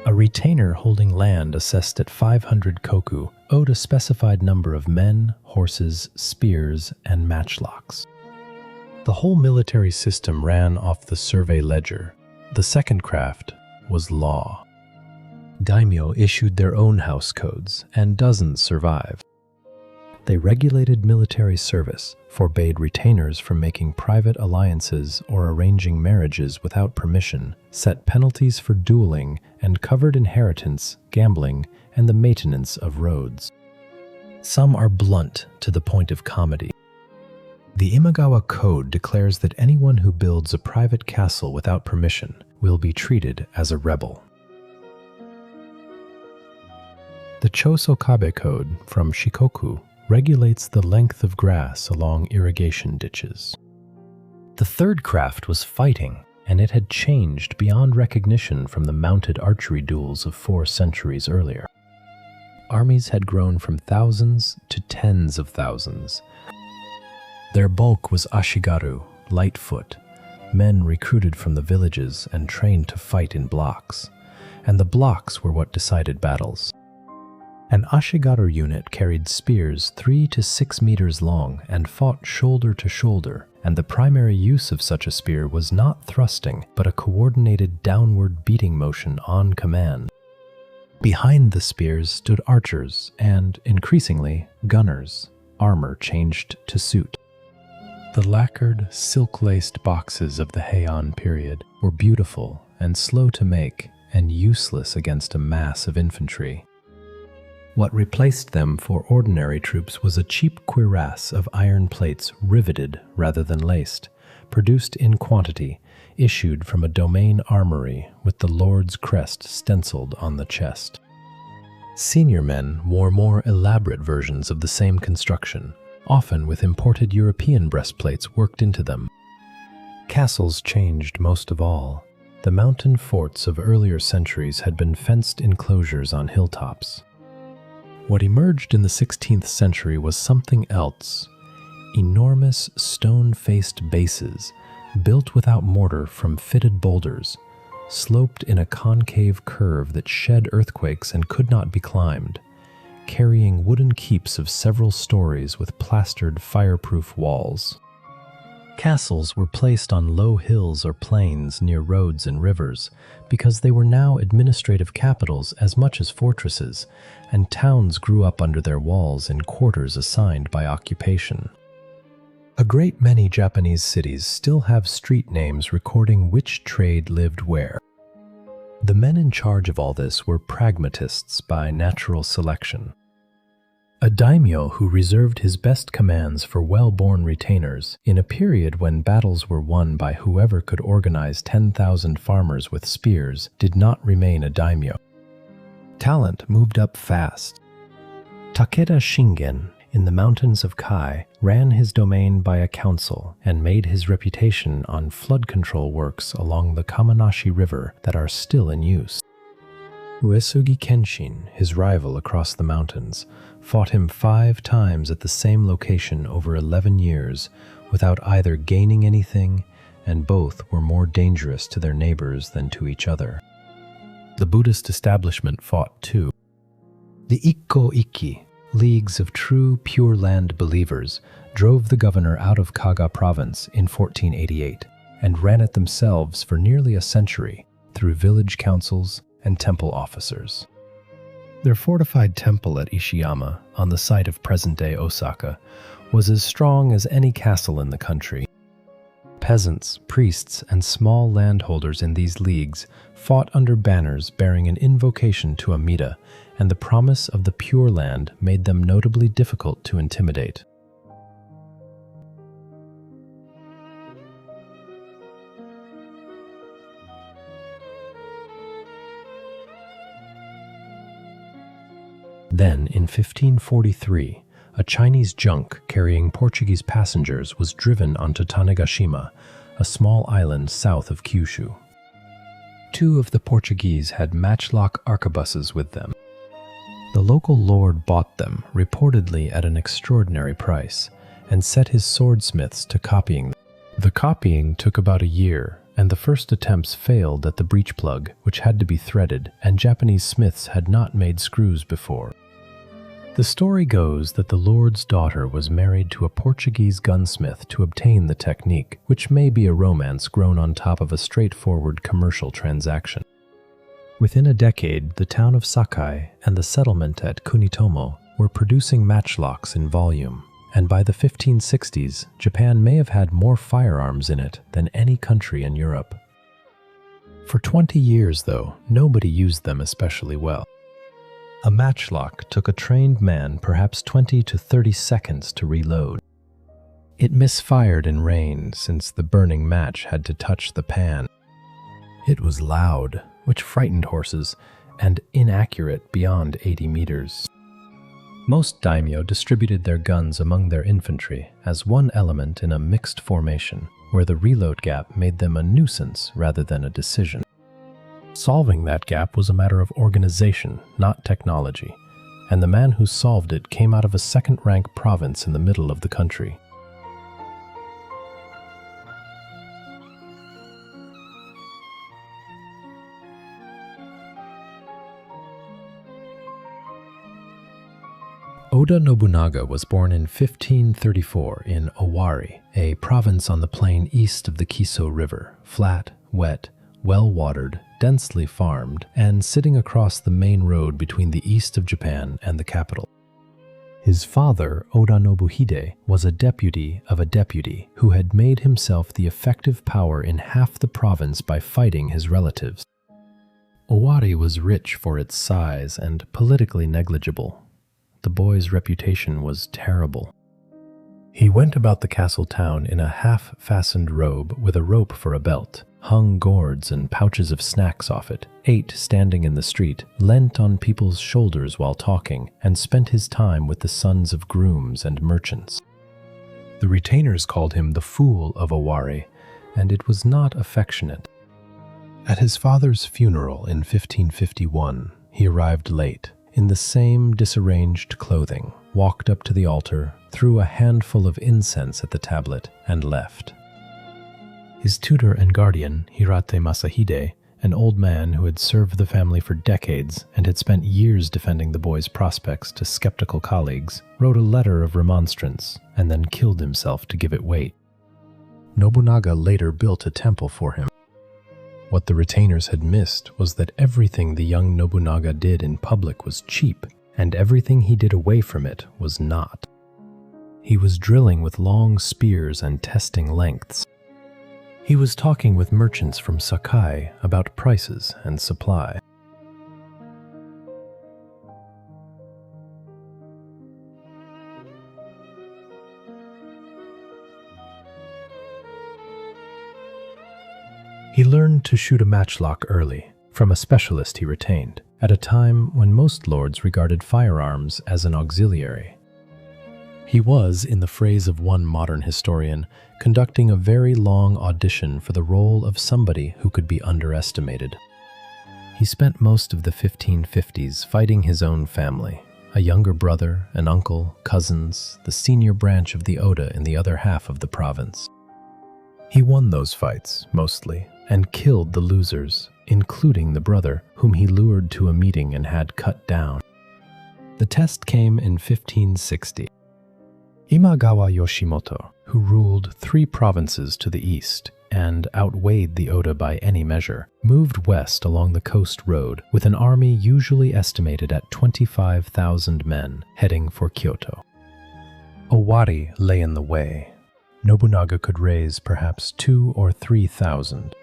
A retainer holding land assessed at 500 koku owed a specified number of men, horses, spears, and matchlocks. The whole military system ran off the survey ledger. The second craft was law. Daimyo issued their own house codes, and dozens survive. They regulated military service, forbade retainers from making private alliances or arranging marriages without permission, set penalties for dueling, and covered inheritance, gambling, and the maintenance of roads. Some are blunt to the point of comedy. The Imagawa Code declares that anyone who builds a private castle without permission will be treated as a rebel. The Chosokabe Code from Shikoku regulates the length of grass along irrigation ditches. The third craft was fighting, and it had changed beyond recognition from the mounted archery duels of 4 centuries earlier. Armies had grown from thousands to tens of thousands. Their bulk was ashigaru, lightfoot, men recruited from the villages and trained to fight in blocks, and the blocks were what decided battles. An ashigaru unit carried spears 3 to 6 meters long and fought shoulder to shoulder, and the primary use of such a spear was not thrusting, but a coordinated downward beating motion on command. Behind the spears stood archers and, increasingly, gunners, armor changed to suit. The lacquered, silk-laced boxes of the Heian period were beautiful and slow to make and useless against a mass of infantry. What replaced them for ordinary troops was a cheap cuirass of iron plates riveted rather than laced, produced in quantity, issued from a domain armory with the Lord's crest stenciled on the chest. Senior men wore more elaborate versions of the same construction, often with imported European breastplates worked into them. Castles changed most of all. The mountain forts of earlier centuries had been fenced enclosures on hilltops. What emerged in the 16th century was something else: enormous stone-faced bases, built without mortar from fitted boulders, sloped in a concave curve that shed earthquakes and could not be climbed, carrying wooden keeps of several stories with plastered fireproof walls. Castles were placed on low hills or plains near roads and rivers because they were now administrative capitals as much as fortresses, and towns grew up under their walls in quarters assigned by occupation. A great many Japanese cities still have street names recording which trade lived where. The men in charge of all this were pragmatists by natural selection. A daimyo who reserved his best commands for well-born retainers in a period when battles were won by whoever could organize 10,000 farmers with spears did not remain a daimyo. Talent moved up fast. Takeda Shingen, in the mountains of Kai, ran his domain by a council and made his reputation on flood control works along the Kamanashi River that are still in use. Uesugi Kenshin, his rival across the mountains, fought him 5 times at the same location over 11 years without either gaining anything, and both were more dangerous to their neighbors than to each other. The Buddhist establishment fought too. The Ikko-Ikki, leagues of true Pure Land believers, drove the governor out of Kaga province in 1488 and ran it themselves for nearly a century through village councils and temple officers. Their fortified temple at Ishiyama, on the site of present-day Osaka, was as strong as any castle in the country. Peasants, priests, and small landholders in these leagues fought under banners bearing an invocation to Amida, and the promise of the Pure Land made them notably difficult to intimidate. Then, in 1543, a Chinese junk carrying Portuguese passengers was driven onto Tanegashima, a small island south of Kyushu. 2 of the Portuguese had matchlock arquebuses with them. The local lord bought them, reportedly at an extraordinary price, and set his swordsmiths to copying them. The copying took about a year, and the first attempts failed at the breech plug, which had to be threaded, and Japanese smiths had not made screws before. The story goes that the lord's daughter was married to a Portuguese gunsmith to obtain the technique, which may be a romance grown on top of a straightforward commercial transaction. Within a decade, the town of Sakai and the settlement at Kunitomo were producing matchlocks in volume, and by the 1560s, Japan may have had more firearms in it than any country in Europe. For 20 years, though, nobody used them especially well. A matchlock took a trained man perhaps 20 to 30 seconds to reload. It misfired in rain since the burning match had to touch the pan. It was loud, which frightened horses, and inaccurate beyond 80 meters. Most daimyo distributed their guns among their infantry as one element in a mixed formation, where the reload gap made them a nuisance rather than a decision. Solving that gap was a matter of organization, not technology, and the man who solved it came out of a second-rank province in the middle of the country. Oda Nobunaga was born in 1534 in Owari, a province on the plain east of the Kiso River, flat, wet, well-watered, densely farmed, and sitting across the main road between the east of Japan and the capital. His father, Oda Nobuhide, was a deputy of a deputy who had made himself the effective power in half the province by fighting his relatives. Owari was rich for its size and politically negligible. The boy's reputation was terrible. He went about the castle town in a half-fastened robe with a rope for a belt, hung gourds and pouches of snacks off it, ate standing in the street, leant on people's shoulders while talking, and spent his time with the sons of grooms and merchants. The retainers called him the Fool of Owari, and it was not affectionate. At his father's funeral in 1551, he arrived late, in the same disarranged clothing, walked up to the altar, threw a handful of incense at the tablet, and left. His tutor and guardian, Hirate Masahide, an old man who had served the family for decades and had spent years defending the boy's prospects to skeptical colleagues, wrote a letter of remonstrance and then killed himself to give it weight. Nobunaga later built a temple for him. What the retainers had missed was that everything the young Nobunaga did in public was cheap, and everything he did away from it was not. He was drilling with long spears and testing lengths. He was talking with merchants from Sakai about prices and supply. He learned to shoot a matchlock early, from a specialist he retained, at a time when most lords regarded firearms as an auxiliary. He was, in the phrase of one modern historian, conducting a very long audition for the role of somebody who could be underestimated. He spent most of the 1550s fighting his own family, a younger brother, an uncle, cousins, the senior branch of the Oda in the other half of the province. He won those fights, mostly, and killed the losers, including the brother, whom he lured to a meeting and had cut down. The test came in 1560. Imagawa Yoshimoto, who ruled 3 provinces to the east and outweighed the Oda by any measure, moved west along the coast road with an army usually estimated at 25,000 men, heading for Kyoto. Owari lay in the way. Nobunaga could raise perhaps 2,000 or 3,000.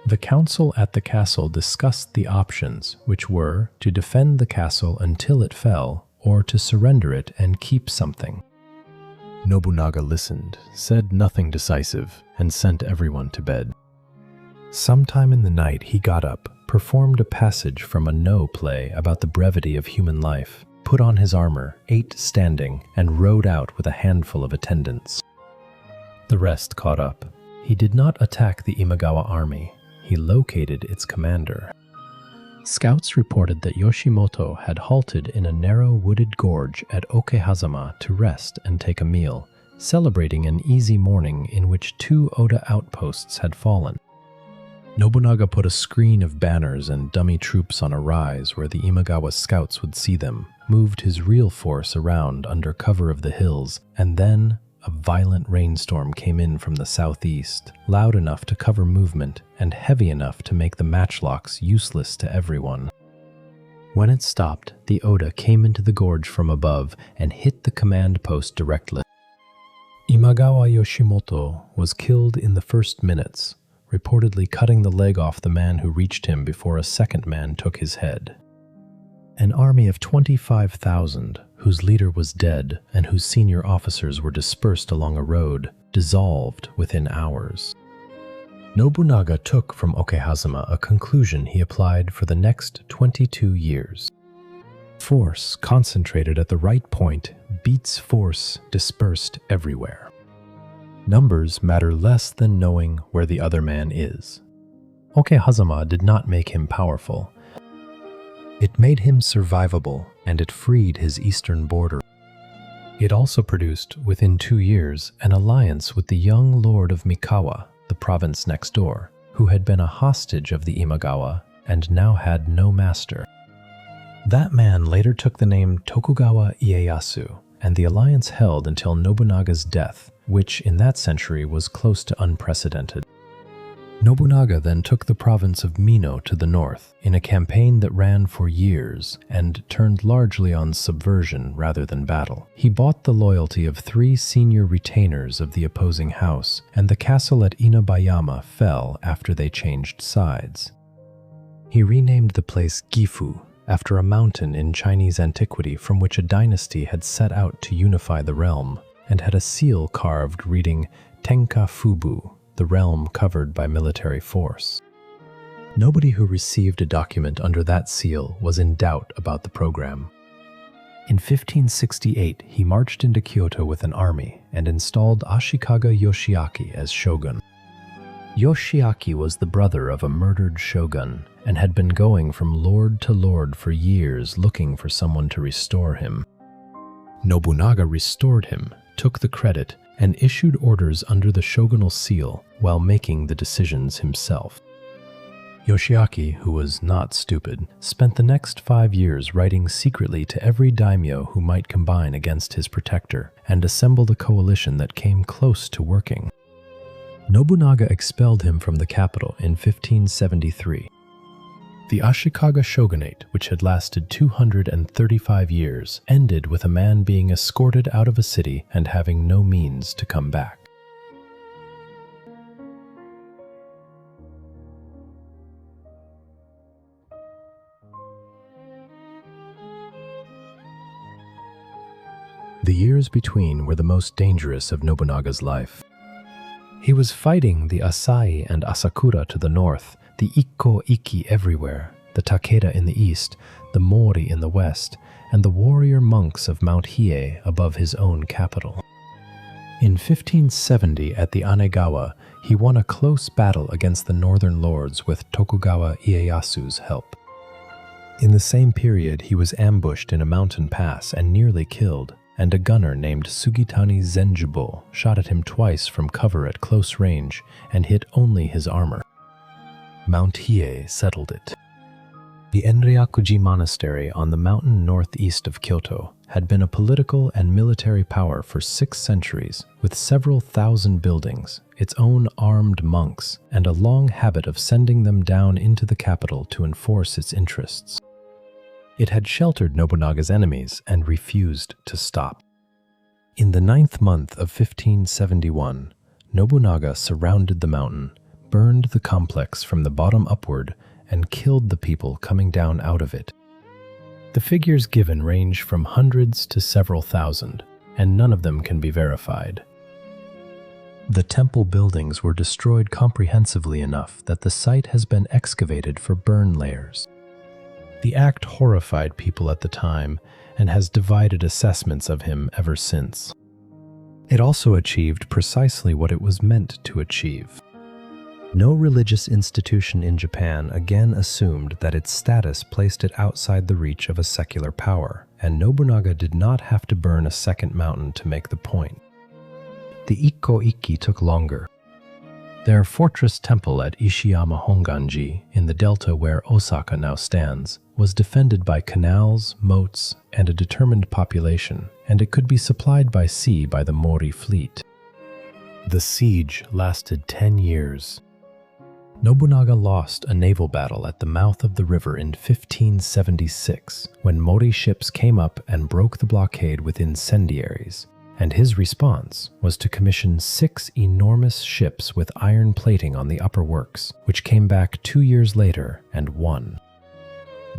The council at the castle discussed the options, which were to defend the castle until it fell, or to surrender it and keep something. Nobunaga listened, said nothing decisive, and sent everyone to bed. Sometime in the night he got up, performed a passage from a No play about the brevity of human life, put on his armor, ate standing, and rode out with a handful of attendants. The rest caught up. He did not attack the Imagawa army. He located its commander. Scouts reported that Yoshimoto had halted in a narrow wooded gorge at Okehazama to rest and take a meal, celebrating an easy morning in which 2 Oda outposts had fallen. Nobunaga put a screen of banners and dummy troops on a rise where the Imagawa scouts would see them, moved his real force around under cover of the hills, and then a violent rainstorm came in from the southeast, loud enough to cover movement and heavy enough to make the matchlocks useless to everyone. When it stopped, the Oda came into the gorge from above and hit the command post directly. Imagawa Yoshimoto was killed in the first minutes, reportedly cutting the leg off the man who reached him before a second man took his head. An army of 25,000, whose leader was dead and whose senior officers were dispersed along a road, dissolved within hours. Nobunaga took from Okehazama a conclusion he applied for the next 22 years. Force concentrated at the right point beats force dispersed everywhere. Numbers matter less than knowing where the other man is. Okehazama did not make him powerful. It made him survivable, and it freed his eastern border. It also produced, within 2 years, an alliance with the young lord of Mikawa, the province next door, who had been a hostage of the Imagawa and now had no master. That man later took the name Tokugawa Ieyasu, and the alliance held until Nobunaga's death, which in that century was close to unprecedented. Nobunaga then took the province of Mino to the north in a campaign that ran for years and turned largely on subversion rather than battle. He bought the loyalty of 3 senior retainers of the opposing house, and the castle at Inabayama fell after they changed sides. He renamed the place Gifu, after a mountain in Chinese antiquity from which a dynasty had set out to unify the realm, and had a seal carved reading Tenka Fubu, the realm covered by military force. Nobody who received a document under that seal was in doubt about the program. In 1568, he marched into Kyoto with an army and installed Ashikaga Yoshiaki as shogun. Yoshiaki was the brother of a murdered shogun and had been going from lord to lord for years looking for someone to restore him. Nobunaga restored him, took the credit, and issued orders under the shogunal seal while making the decisions himself. Yoshiaki, who was not stupid, spent the next 5 years writing secretly to every daimyo who might combine against his protector and assembled a coalition that came close to working. Nobunaga expelled him from the capital in 1573. The Ashikaga shogunate, which had lasted 235 years, ended with a man being escorted out of a city and having no means to come back. The years between were the most dangerous of Nobunaga's life. He was fighting the Asai and Asakura to the north, the Ikko Ikki everywhere, the Takeda in the east, the Mori in the west, and the warrior monks of Mount Hiei above his own capital. In 1570 at the Anegawa, he won a close battle against the northern lords with Tokugawa Ieyasu's help. In the same period, he was ambushed in a mountain pass and nearly killed, and a gunner named Sugitani Zenjubo shot at him twice from cover at close range and hit only his armor. Mount Hiei settled it. The Enryakuji Monastery on the mountain northeast of Kyoto had been a political and military power for 6 centuries, with several thousand buildings, its own armed monks, and a long habit of sending them down into the capital to enforce its interests. It had sheltered Nobunaga's enemies and refused to stop. In the 9th month of 1571, Nobunaga surrounded the mountain, burned the complex from the bottom upward, and killed the people coming down out of it. The figures given range from hundreds to several thousand, and none of them can be verified. The temple buildings were destroyed comprehensively enough that the site has been excavated for burn layers. The act horrified people at the time and has divided assessments of him ever since. It also achieved precisely what it was meant to achieve. No religious institution in Japan again assumed that its status placed it outside the reach of a secular power, and Nobunaga did not have to burn a second mountain to make the point. The Ikko Ikki took longer. Their fortress temple at Ishiyama Honganji, in the delta where Osaka now stands, was defended by canals, moats, and a determined population, and it could be supplied by sea by the Mori fleet. The siege lasted 10 years. Nobunaga lost a naval battle at the mouth of the river in 1576, when Mori ships came up and broke the blockade with incendiaries, and his response was to commission 6 enormous ships with iron plating on the upper works, which came back 2 years later and won.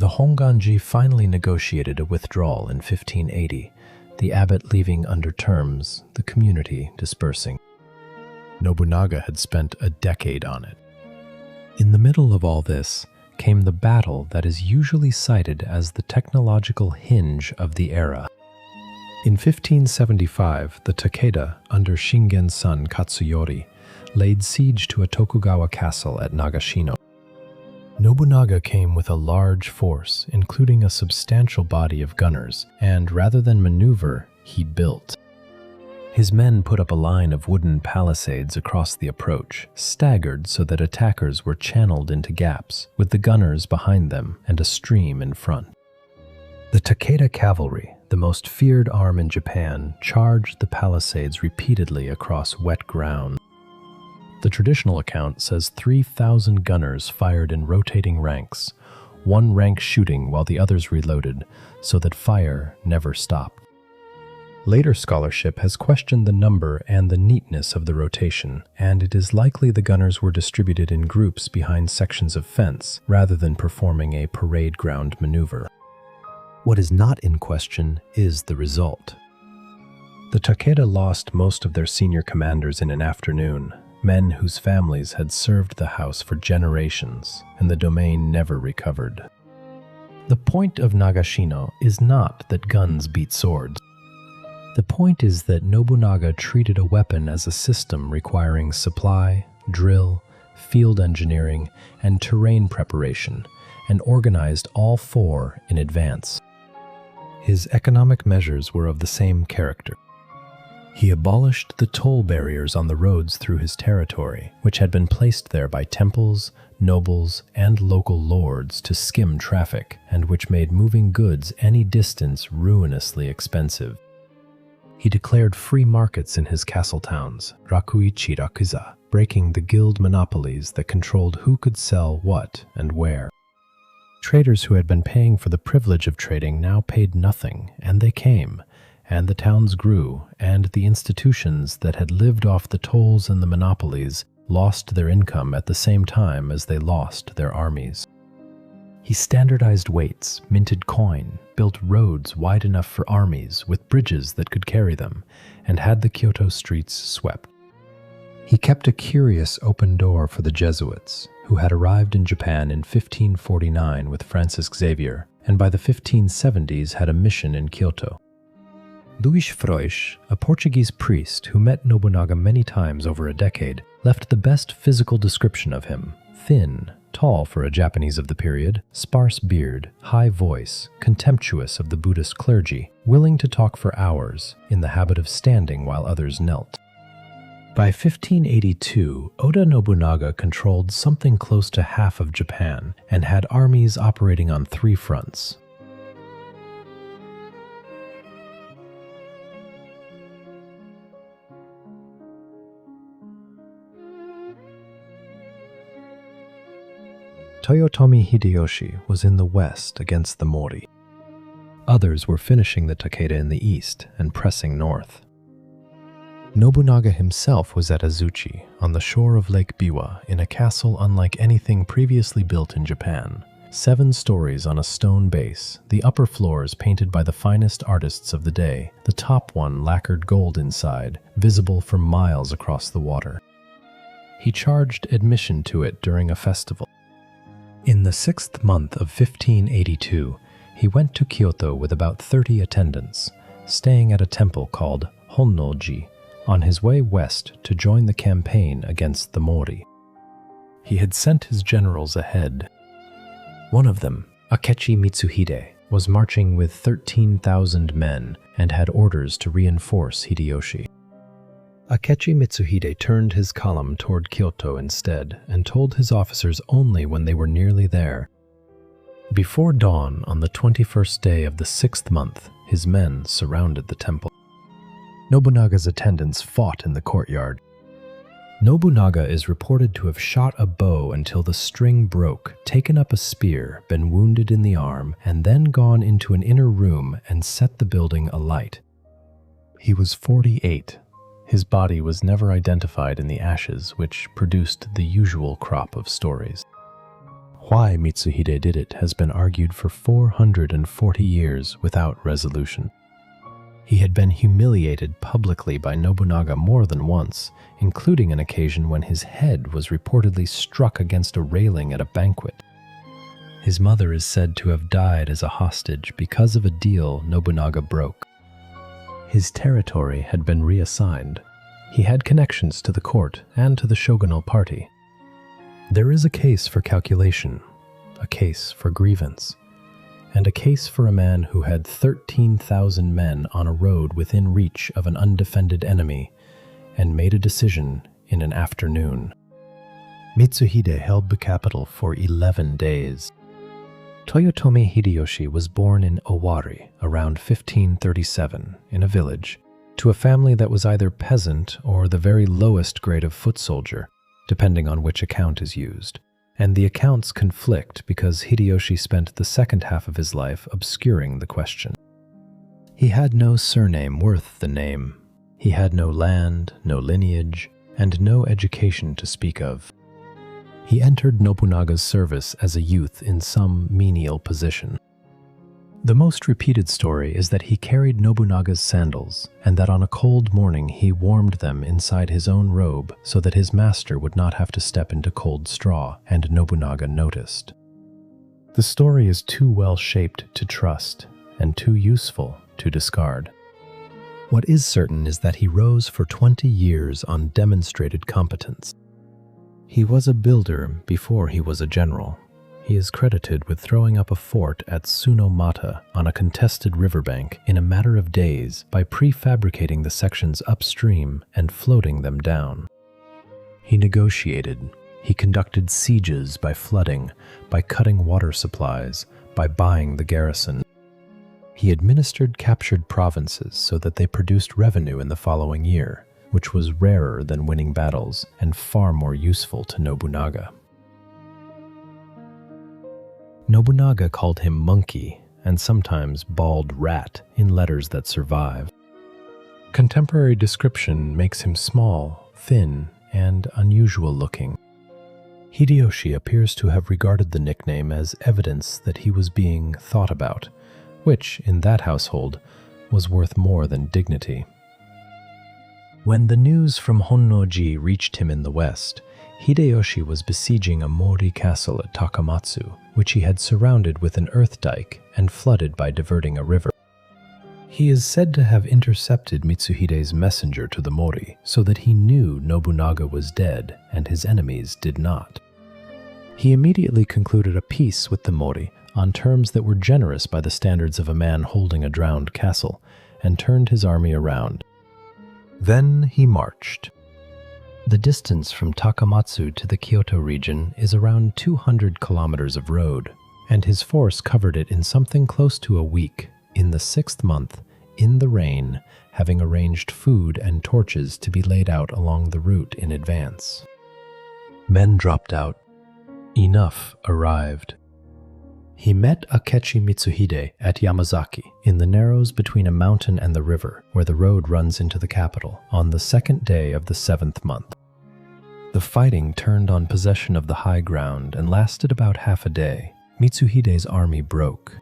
The Honganji finally negotiated a withdrawal in 1580, the abbot leaving under terms, the community dispersing. Nobunaga had spent a decade on it. In the middle of all this came the battle that is usually cited as the technological hinge of the era. In 1575, the Takeda, under Shingen's son Katsuyori, laid siege to a Tokugawa castle at Nagashino. Nobunaga came with a large force, including a substantial body of gunners, and rather than maneuver, he built. His men put up a line of wooden palisades across the approach, staggered so that attackers were channeled into gaps, with the gunners behind them and a stream in front. The Takeda cavalry, the most feared arm in Japan, charged the palisades repeatedly across wet ground. The traditional account says 3,000 gunners fired in rotating ranks, one rank shooting while the others reloaded, so that fire never stopped. Later scholarship has questioned the number and the neatness of the rotation, and it is likely the gunners were distributed in groups behind sections of fence rather than performing a parade ground maneuver. What is not in question is the result. The Takeda lost most of their senior commanders in an afternoon, men whose families had served the house for generations, and the domain never recovered. The point of Nagashino is not that guns beat swords. The point is that Nobunaga treated a weapon as a system requiring supply, drill, field engineering, and terrain preparation, and organized all four in advance. His economic measures were of the same character. He abolished the toll barriers on the roads through his territory, which had been placed there by temples, nobles, and local lords to skim traffic, and which made moving goods any distance ruinously expensive. He declared free markets in his castle towns, Rakuichi Rakuza, breaking the guild monopolies that controlled who could sell what and where. Traders who had been paying for the privilege of trading now paid nothing, and they came, and the towns grew, and the institutions that had lived off the tolls and the monopolies lost their income at the same time as they lost their armies. He standardized weights, minted coin, built roads wide enough for armies with bridges that could carry them, and had the Kyoto streets swept. He kept a curious open door for the Jesuits, who had arrived in Japan in 1549 with Francis Xavier, and by the 1570s had a mission in Kyoto. Luís Frois, a Portuguese priest who met Nobunaga many times over a decade, left the best physical description of him: thin, tall for a Japanese of the period, sparse beard, high voice, contemptuous of the Buddhist clergy, willing to talk for hours, in the habit of standing while others knelt. By 1582, Oda Nobunaga controlled something close to half of Japan and had armies operating on 3 fronts. Toyotomi Hideyoshi was in the west against the Mori. Others were finishing the Takeda in the east and pressing north. Nobunaga himself was at Azuchi, on the shore of Lake Biwa, in a castle unlike anything previously built in Japan. 7 stories on a stone base, the upper floors painted by the finest artists of the day, the top one lacquered gold inside, visible for miles across the water. He charged admission to it during a festival. In the 6th month of 1582, he went to Kyoto with about 30 attendants, staying at a temple called Honnoji, on his way west to join the campaign against the Mori. He had sent his generals ahead. One of them, Akechi Mitsuhide, was marching with 13,000 men and had orders to reinforce Hideyoshi. Akechi Mitsuhide turned his column toward Kyoto instead and told his officers only when they were nearly there. Before dawn on the 21st day of the 6th month, his men surrounded the temple. Nobunaga's attendants fought in the courtyard. Nobunaga is reported to have shot a bow until the string broke, taken up a spear, been wounded in the arm, and then gone into an inner room and set the building alight. He was 48. His body was never identified in the ashes, which produced the usual crop of stories. Why Mitsuhide did it has been argued for 440 years without resolution. He had been humiliated publicly by Nobunaga more than once, including an occasion when his head was reportedly struck against a railing at a banquet. His mother is said to have died as a hostage because of a deal Nobunaga broke. His territory had been reassigned. He had connections to the court and to the shogunal party. There is a case for calculation, a case for grievance, and a case for a man who had 13,000 men on a road within reach of an undefended enemy and made a decision in an afternoon. Mitsuhide held the capital for 11 days. Toyotomi Hideyoshi was born in Owari around 1537 in a village to a family that was either peasant or the very lowest grade of foot soldier, depending on which account is used. And the accounts conflict because Hideyoshi spent the second half of his life obscuring the question. He had no surname worth the name. He had no land, no lineage, and no education to speak of. He entered Nobunaga's service as a youth in some menial position. The most repeated story is that he carried Nobunaga's sandals, and that on a cold morning he warmed them inside his own robe so that his master would not have to step into cold straw, and Nobunaga noticed. The story is too well shaped to trust, and too useful to discard. What is certain is that he rose for 20 years on demonstrated competence. He was a builder before he was a general. He is credited with throwing up a fort at Tsunomata on a contested riverbank in a matter of days by prefabricating the sections upstream and floating them down. He negotiated. He conducted sieges by flooding, by cutting water supplies, by buying the garrison. He administered captured provinces so that they produced revenue in the following year, which was rarer than winning battles and far more useful to Nobunaga. Nobunaga called him monkey and sometimes bald rat in letters that survive. Contemporary description makes him small, thin, and unusual looking. Hideyoshi appears to have regarded the nickname as evidence that he was being thought about, which, in that household, was worth more than dignity. When the news from Honnoji reached him in the west, Hideyoshi was besieging a Mori castle at Takamatsu, which he had surrounded with an earth dike and flooded by diverting a river. He is said to have intercepted Mitsuhide's messenger to the Mori so that he knew Nobunaga was dead and his enemies did not. He immediately concluded a peace with the Mori on terms that were generous by the standards of a man holding a drowned castle, and turned his army around. Then he marched. The distance from Takamatsu to the Kyoto region is around 200 kilometers of road, and his force covered it in something close to a week, in the 6th month, in the rain, having arranged food and torches to be laid out along the route in advance. Men dropped out. Enough arrived. He met Akechi Mitsuhide at Yamazaki, in the narrows between a mountain and the river, where the road runs into the capital, on the 2nd day of the 7th month. The fighting turned on possession of the high ground and lasted about half a day. Mitsuhide's army broke.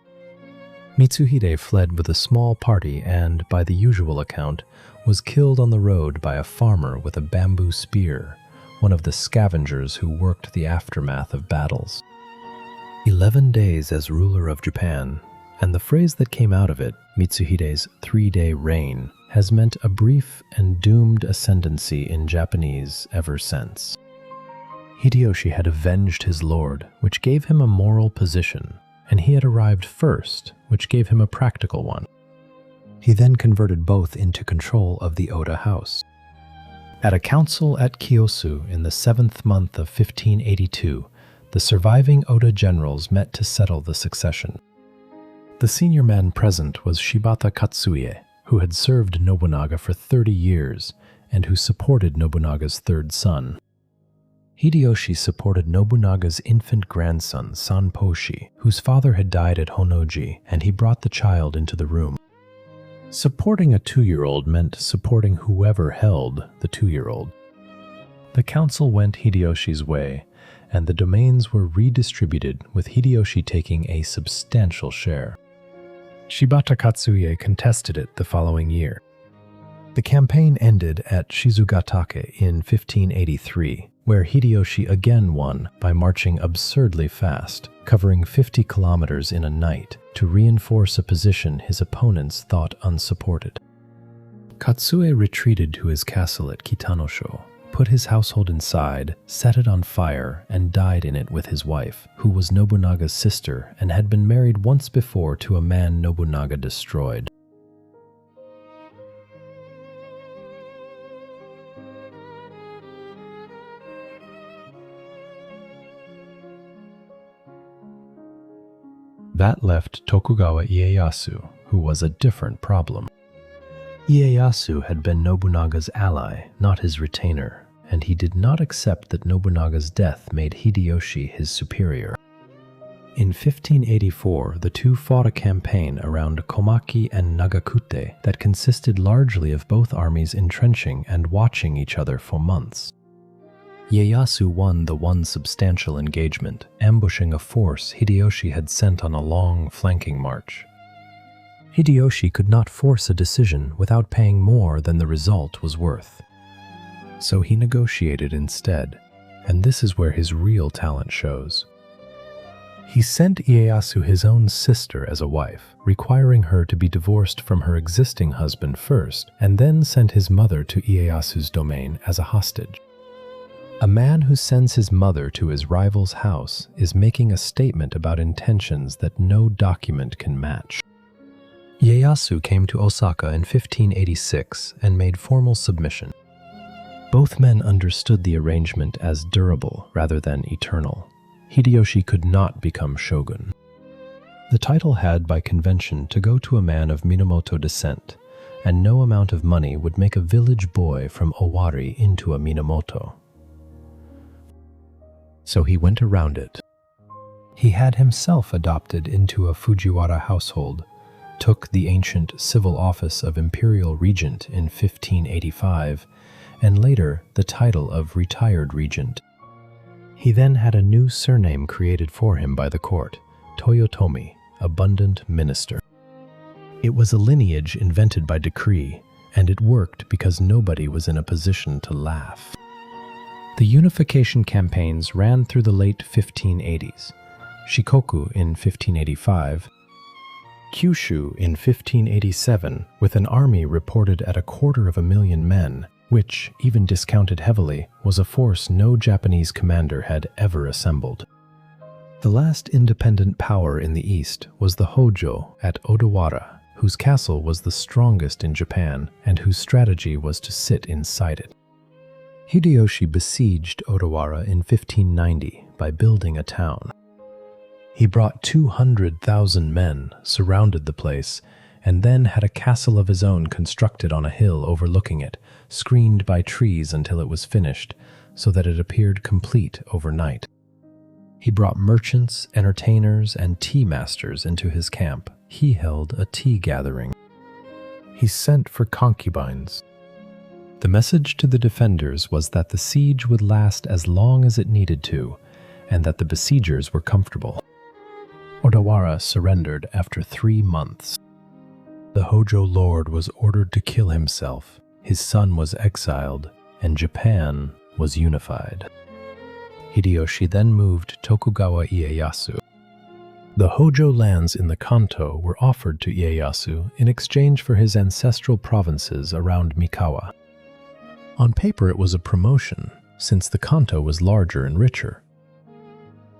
Mitsuhide fled with a small party and, by the usual account, was killed on the road by a farmer with a bamboo spear, one of the scavengers who worked the aftermath of battles. 11 days as ruler of Japan, and the phrase that came out of it, Mitsuhide's 3-day reign, has meant a brief and doomed ascendancy in Japanese ever since. Hideyoshi had avenged his lord, which gave him a moral position, and he had arrived first, which gave him a practical one. He then converted both into control of the Oda house. At a council at Kiyosu in the 7th month of 1582, the surviving Oda generals met to settle the succession. The senior man present was Shibata Katsuie, who had served Nobunaga for 30 years and who supported Nobunaga's third son. Hideyoshi supported Nobunaga's infant grandson, Sanposhi, whose father had died at Honnoji, and he brought the child into the room. Supporting a 2-year-old meant supporting whoever held the 2-year-old. The council went Hideyoshi's way, and the domains were redistributed, with Hideyoshi taking a substantial share. Shibata Katsuie contested it the following year. The campaign ended at Shizugatake in 1583, where Hideyoshi again won by marching absurdly fast, covering 50 kilometers in a night to reinforce a position his opponents thought unsupported. Katsue retreated to his castle at Kitanosho, put his household inside, set it on fire, and died in it with his wife, who was Nobunaga's sister and had been married once before to a man Nobunaga destroyed. That left Tokugawa Ieyasu, who was a different problem. Ieyasu had been Nobunaga's ally, not his retainer, and he did not accept that Nobunaga's death made Hideyoshi his superior. In 1584, the two fought a campaign around Komaki and Nagakute that consisted largely of both armies entrenching and watching each other for months. Ieyasu won the one substantial engagement, ambushing a force Hideyoshi had sent on a long flanking march. Hideyoshi could not force a decision without paying more than the result was worth. So he negotiated instead, and this is where his real talent shows. He sent Ieyasu his own sister as a wife, requiring her to be divorced from her existing husband first, and then sent his mother to Ieyasu's domain as a hostage. A man who sends his mother to his rival's house is making a statement about intentions that no document can match. Ieyasu came to Osaka in 1586 and made formal submission. Both men understood the arrangement as durable rather than eternal. Hideyoshi could not become shogun. The title had by convention to go to a man of Minamoto descent, and no amount of money would make a village boy from Owari into a Minamoto. So he went around it. He had himself adopted into a Fujiwara household, took the ancient civil office of Imperial Regent in 1585, and later the title of Retired Regent. He then had a new surname created for him by the court, Toyotomi, Abundant Minister. It was a lineage invented by decree, and it worked because nobody was in a position to laugh. The unification campaigns ran through the late 1580s, Shikoku in 1585, Kyushu in 1587, with an army reported at 250,000 men, which, even discounted heavily, was a force no Japanese commander had ever assembled. The last independent power in the east was the Hojo at Odawara, whose castle was the strongest in Japan and whose strategy was to sit inside it. Hideyoshi besieged Odawara in 1590 by building a town. He brought 200,000 men, surrounded the place, and then had a castle of his own constructed on a hill overlooking it, screened by trees until it was finished, so that it appeared complete overnight. He brought merchants, entertainers, and tea masters into his camp. He held a tea gathering. He sent for concubines. The message to the defenders was that the siege would last as long as it needed to, and that the besiegers were comfortable. Odawara surrendered after 3 months. The Hojo lord was ordered to kill himself, his son was exiled, and Japan was unified. Hideyoshi then moved Tokugawa Ieyasu. The Hojo lands in the Kanto were offered to Ieyasu in exchange for his ancestral provinces around Mikawa. On paper it was a promotion, since the Kanto was larger and richer.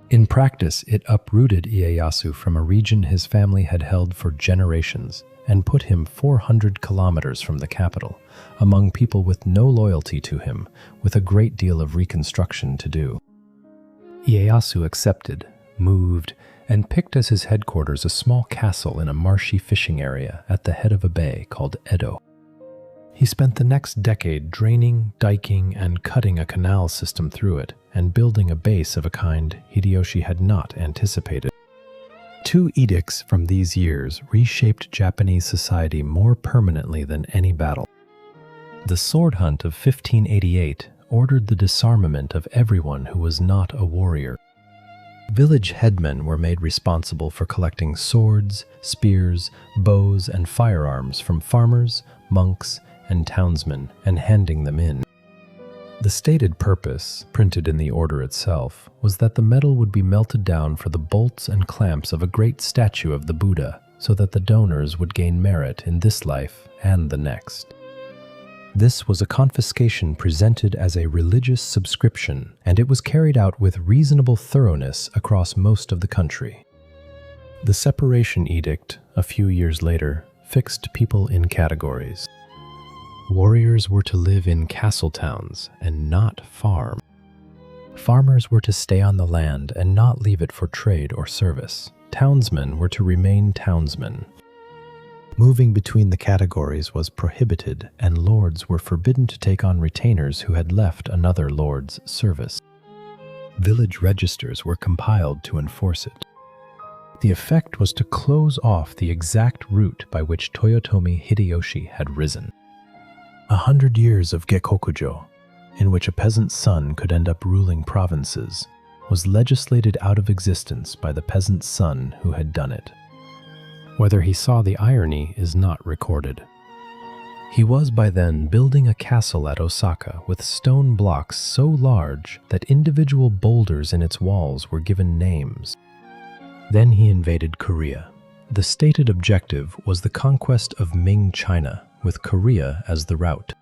In practice, it uprooted Ieyasu from a region his family had held for generations and put him 400 kilometers from the capital, among people with no loyalty to him, with a great deal of reconstruction to do. Ieyasu accepted, moved, and picked as his headquarters a small castle in a marshy fishing area at the head of a bay called Edo. He spent the next decade draining, diking, and cutting a canal system through it, and building a base of a kind Hideyoshi had not anticipated. 2 edicts from these years reshaped Japanese society more permanently than any battle. The sword hunt of 1588 ordered the disarmament of everyone who was not a warrior. Village headmen were made responsible for collecting swords, spears, bows, and firearms from farmers, monks, and townsmen and handing them in. The stated purpose, printed in the order itself, was that the metal would be melted down for the bolts and clamps of a great statue of the Buddha, so that the donors would gain merit in this life and the next. This was a confiscation presented as a religious subscription, and it was carried out with reasonable thoroughness across most of the country. The Separation Edict, a few years later, fixed people in categories. Warriors were to live in castle towns and not farm. Farmers were to stay on the land and not leave it for trade or service. Townsmen were to remain townsmen. Moving between the categories was prohibited, and lords were forbidden to take on retainers who had left another lord's service. Village registers were compiled to enforce it. The effect was to close off the exact route by which Toyotomi Hideyoshi had risen. 100 years of Gekkokujo, in which a peasant's son could end up ruling provinces, was legislated out of existence by the peasant's son who had done it. Whether he saw the irony is not recorded. He was by then building a castle at Osaka with stone blocks so large that individual boulders in its walls were given names. Then he invaded Korea. The stated objective was the conquest of Ming China, with Korea as the route.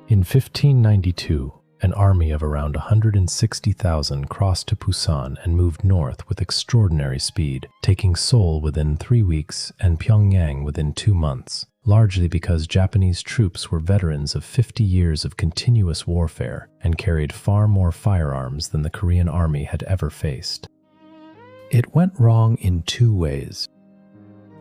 In 1592, an army of around 160,000 crossed to Busan and moved north with extraordinary speed, taking Seoul within 3 weeks and Pyongyang within 2 months, largely because Japanese troops were veterans of 50 years of continuous warfare and carried far more firearms than the Korean army had ever faced. It went wrong in 2 ways.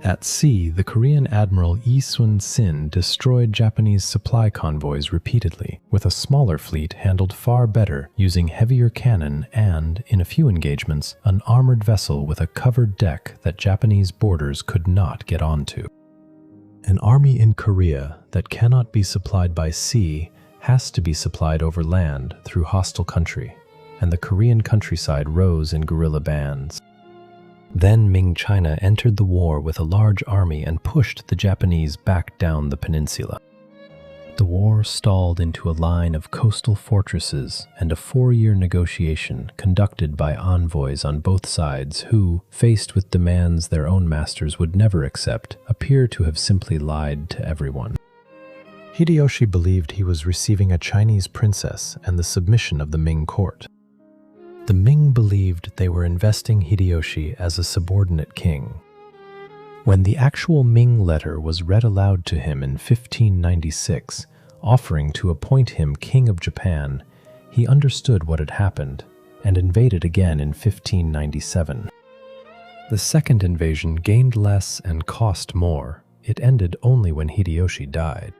At sea, the Korean admiral Yi Sun-sin destroyed Japanese supply convoys repeatedly, with a smaller fleet handled far better, using heavier cannon and, in a few engagements, an armored vessel with a covered deck that Japanese boarders could not get onto. An army in Korea that cannot be supplied by sea has to be supplied over land through hostile country, and the Korean countryside rose in guerrilla bands. Then Ming China entered the war with a large army and pushed the Japanese back down the peninsula. The war stalled into a line of coastal fortresses and a 4-year negotiation conducted by envoys on both sides who, faced with demands their own masters would never accept, appear to have simply lied to everyone. Hideyoshi believed he was receiving a Chinese princess and the submission of the Ming court. The Ming believed they were investing Hideyoshi as a subordinate king. When the actual Ming letter was read aloud to him in 1596, offering to appoint him king of Japan, he understood what had happened and invaded again in 1597. The second invasion gained less and cost more. It ended only when Hideyoshi died.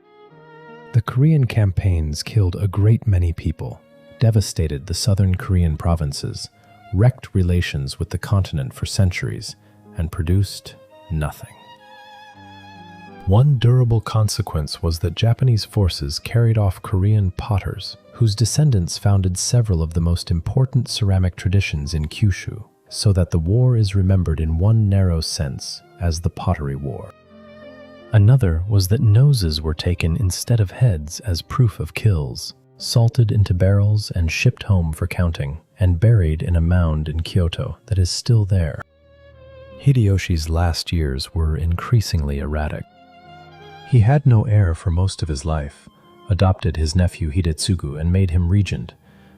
The Korean campaigns killed a great many people, devastated the southern Korean provinces, wrecked relations with the continent for centuries, and produced nothing. One durable consequence was that Japanese forces carried off Korean potters, whose descendants founded several of the most important ceramic traditions in Kyushu, so that the war is remembered in one narrow sense as the Pottery War. Another was that noses were taken instead of heads as proof of kills, salted into barrels and shipped home for counting, and buried in a mound in Kyoto that is still there. Hideyoshi's last years were increasingly erratic. He had no heir for most of his life, adopted his nephew Hidetsugu and made him regent,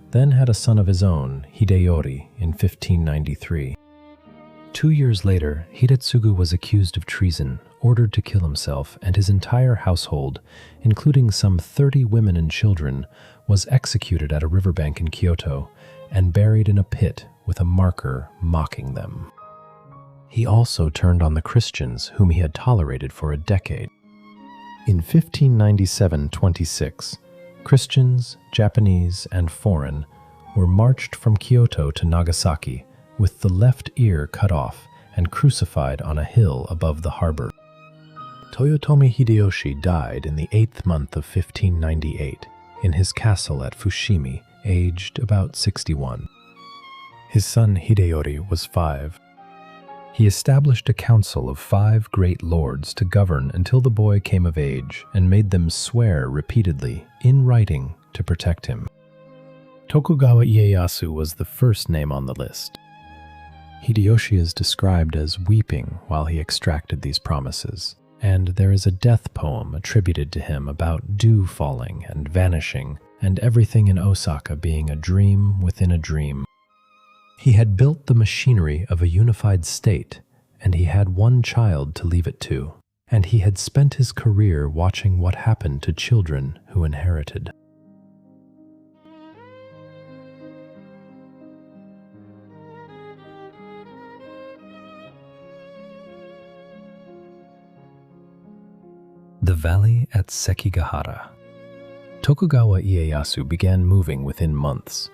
then had a son of his own, Hideyori, in 1593. 2 years later, Hidetsugu was accused of treason, ordered to kill himself, and his entire household, including some 30 women and children, was executed at a riverbank in Kyoto and buried in a pit with a marker mocking them. He also turned on the Christians, whom he had tolerated for a decade. In 1597-26, Christians, Japanese, and foreign were marched from Kyoto to Nagasaki with the left ear cut off and crucified on a hill above the harbor. Toyotomi Hideyoshi died in the 8th month of 1598 in his castle at Fushimi, aged about 61. His son Hideyori was 5. He established a council of 5 great lords to govern until the boy came of age and made them swear repeatedly, in writing, to protect him. Tokugawa Ieyasu was the first name on the list. Hideyoshi is described as weeping while he extracted these promises, and there is a death poem attributed to him about dew falling and vanishing, and everything in Osaka being a dream within a dream. He had built the machinery of a unified state, and he had one child to leave it to, and he had spent his career watching what happened to children who inherited. The Valley at Sekigahara. Tokugawa Ieyasu began moving within months.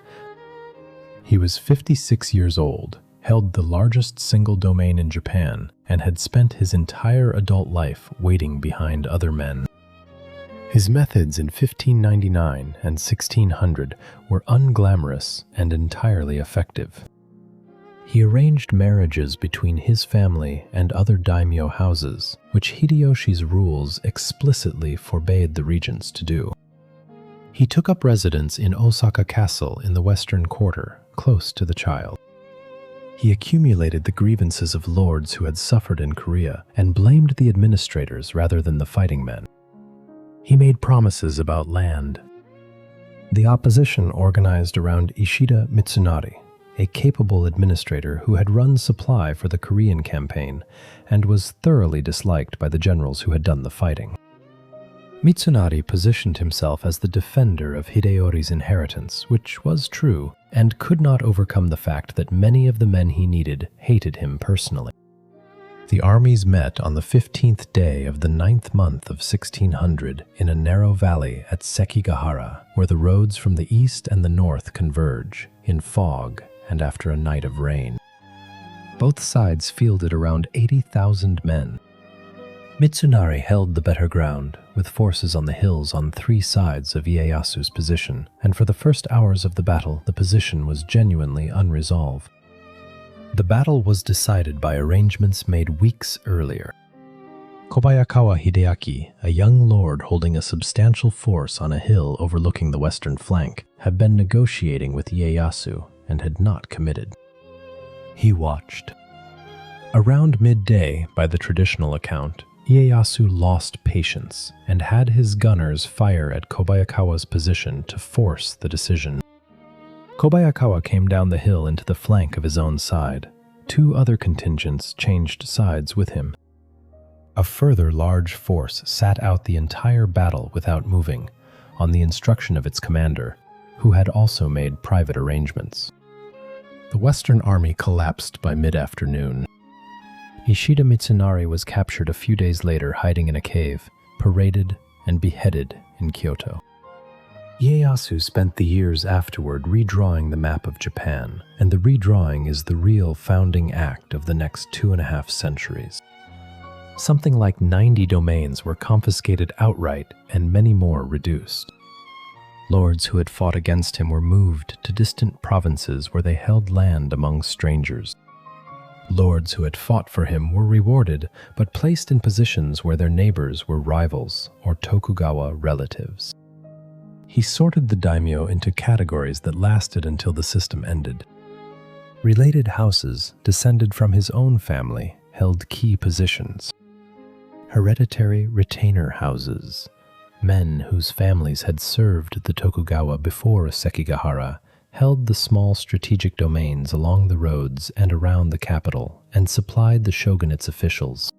He was 56 years old, held the largest single domain in Japan, and had spent his entire adult life waiting behind other men. His methods in 1599 and 1600 were unglamorous and entirely effective. He arranged marriages between his family and other daimyo houses, which Hideyoshi's rules explicitly forbade the regents to do. He took up residence in Osaka Castle in the western quarter, close to the child. He accumulated the grievances of lords who had suffered in Korea and blamed the administrators rather than the fighting men. He made promises about land. The opposition organized around Ishida Mitsunari, a capable administrator who had run supply for the Korean campaign and was thoroughly disliked by the generals who had done the fighting. Mitsunari positioned himself as the defender of Hideyori's inheritance, which was true, and could not overcome the fact that many of the men he needed hated him personally. The armies met on the 15th day of the 9th month of 1600 in a narrow valley at Sekigahara, where the roads from the east and the north converge, in fog and after a night of rain. Both sides fielded around 80,000 men. Mitsunari held the better ground, with forces on the hills on three sides of Ieyasu's position, and for the first hours of the battle, the position was genuinely unresolved. The battle was decided by arrangements made weeks earlier. Kobayakawa Hideaki, a young lord holding a substantial force on a hill overlooking the western flank, had been negotiating with Ieyasu and had not committed. He watched. Around midday, by the traditional account, Ieyasu lost patience and had his gunners fire at Kobayakawa's position to force the decision. Kobayakawa came down the hill into the flank of his own side. Two other contingents changed sides with him. A further large force sat out the entire battle without moving, on the instruction of its commander, who had also made private arrangements. The Western army collapsed by mid-afternoon. Ishida Mitsunari was captured a few days later hiding in a cave, paraded, and beheaded in Kyoto. Ieyasu spent the years afterward redrawing the map of Japan, and the redrawing is the real founding act of the next 2.5 centuries. Something like 90 domains were confiscated outright and many more reduced. Lords who had fought against him were moved to distant provinces where they held land among strangers. Lords who had fought for him were rewarded, but placed in positions where their neighbors were rivals or Tokugawa relatives. He sorted the daimyo into categories that lasted until the system ended. Related houses, descended from his own family, held key positions. Hereditary retainer houses, men whose families had served the Tokugawa before Sekigahara, held the small strategic domains along the roads and around the capital and supplied the shogunate's officials.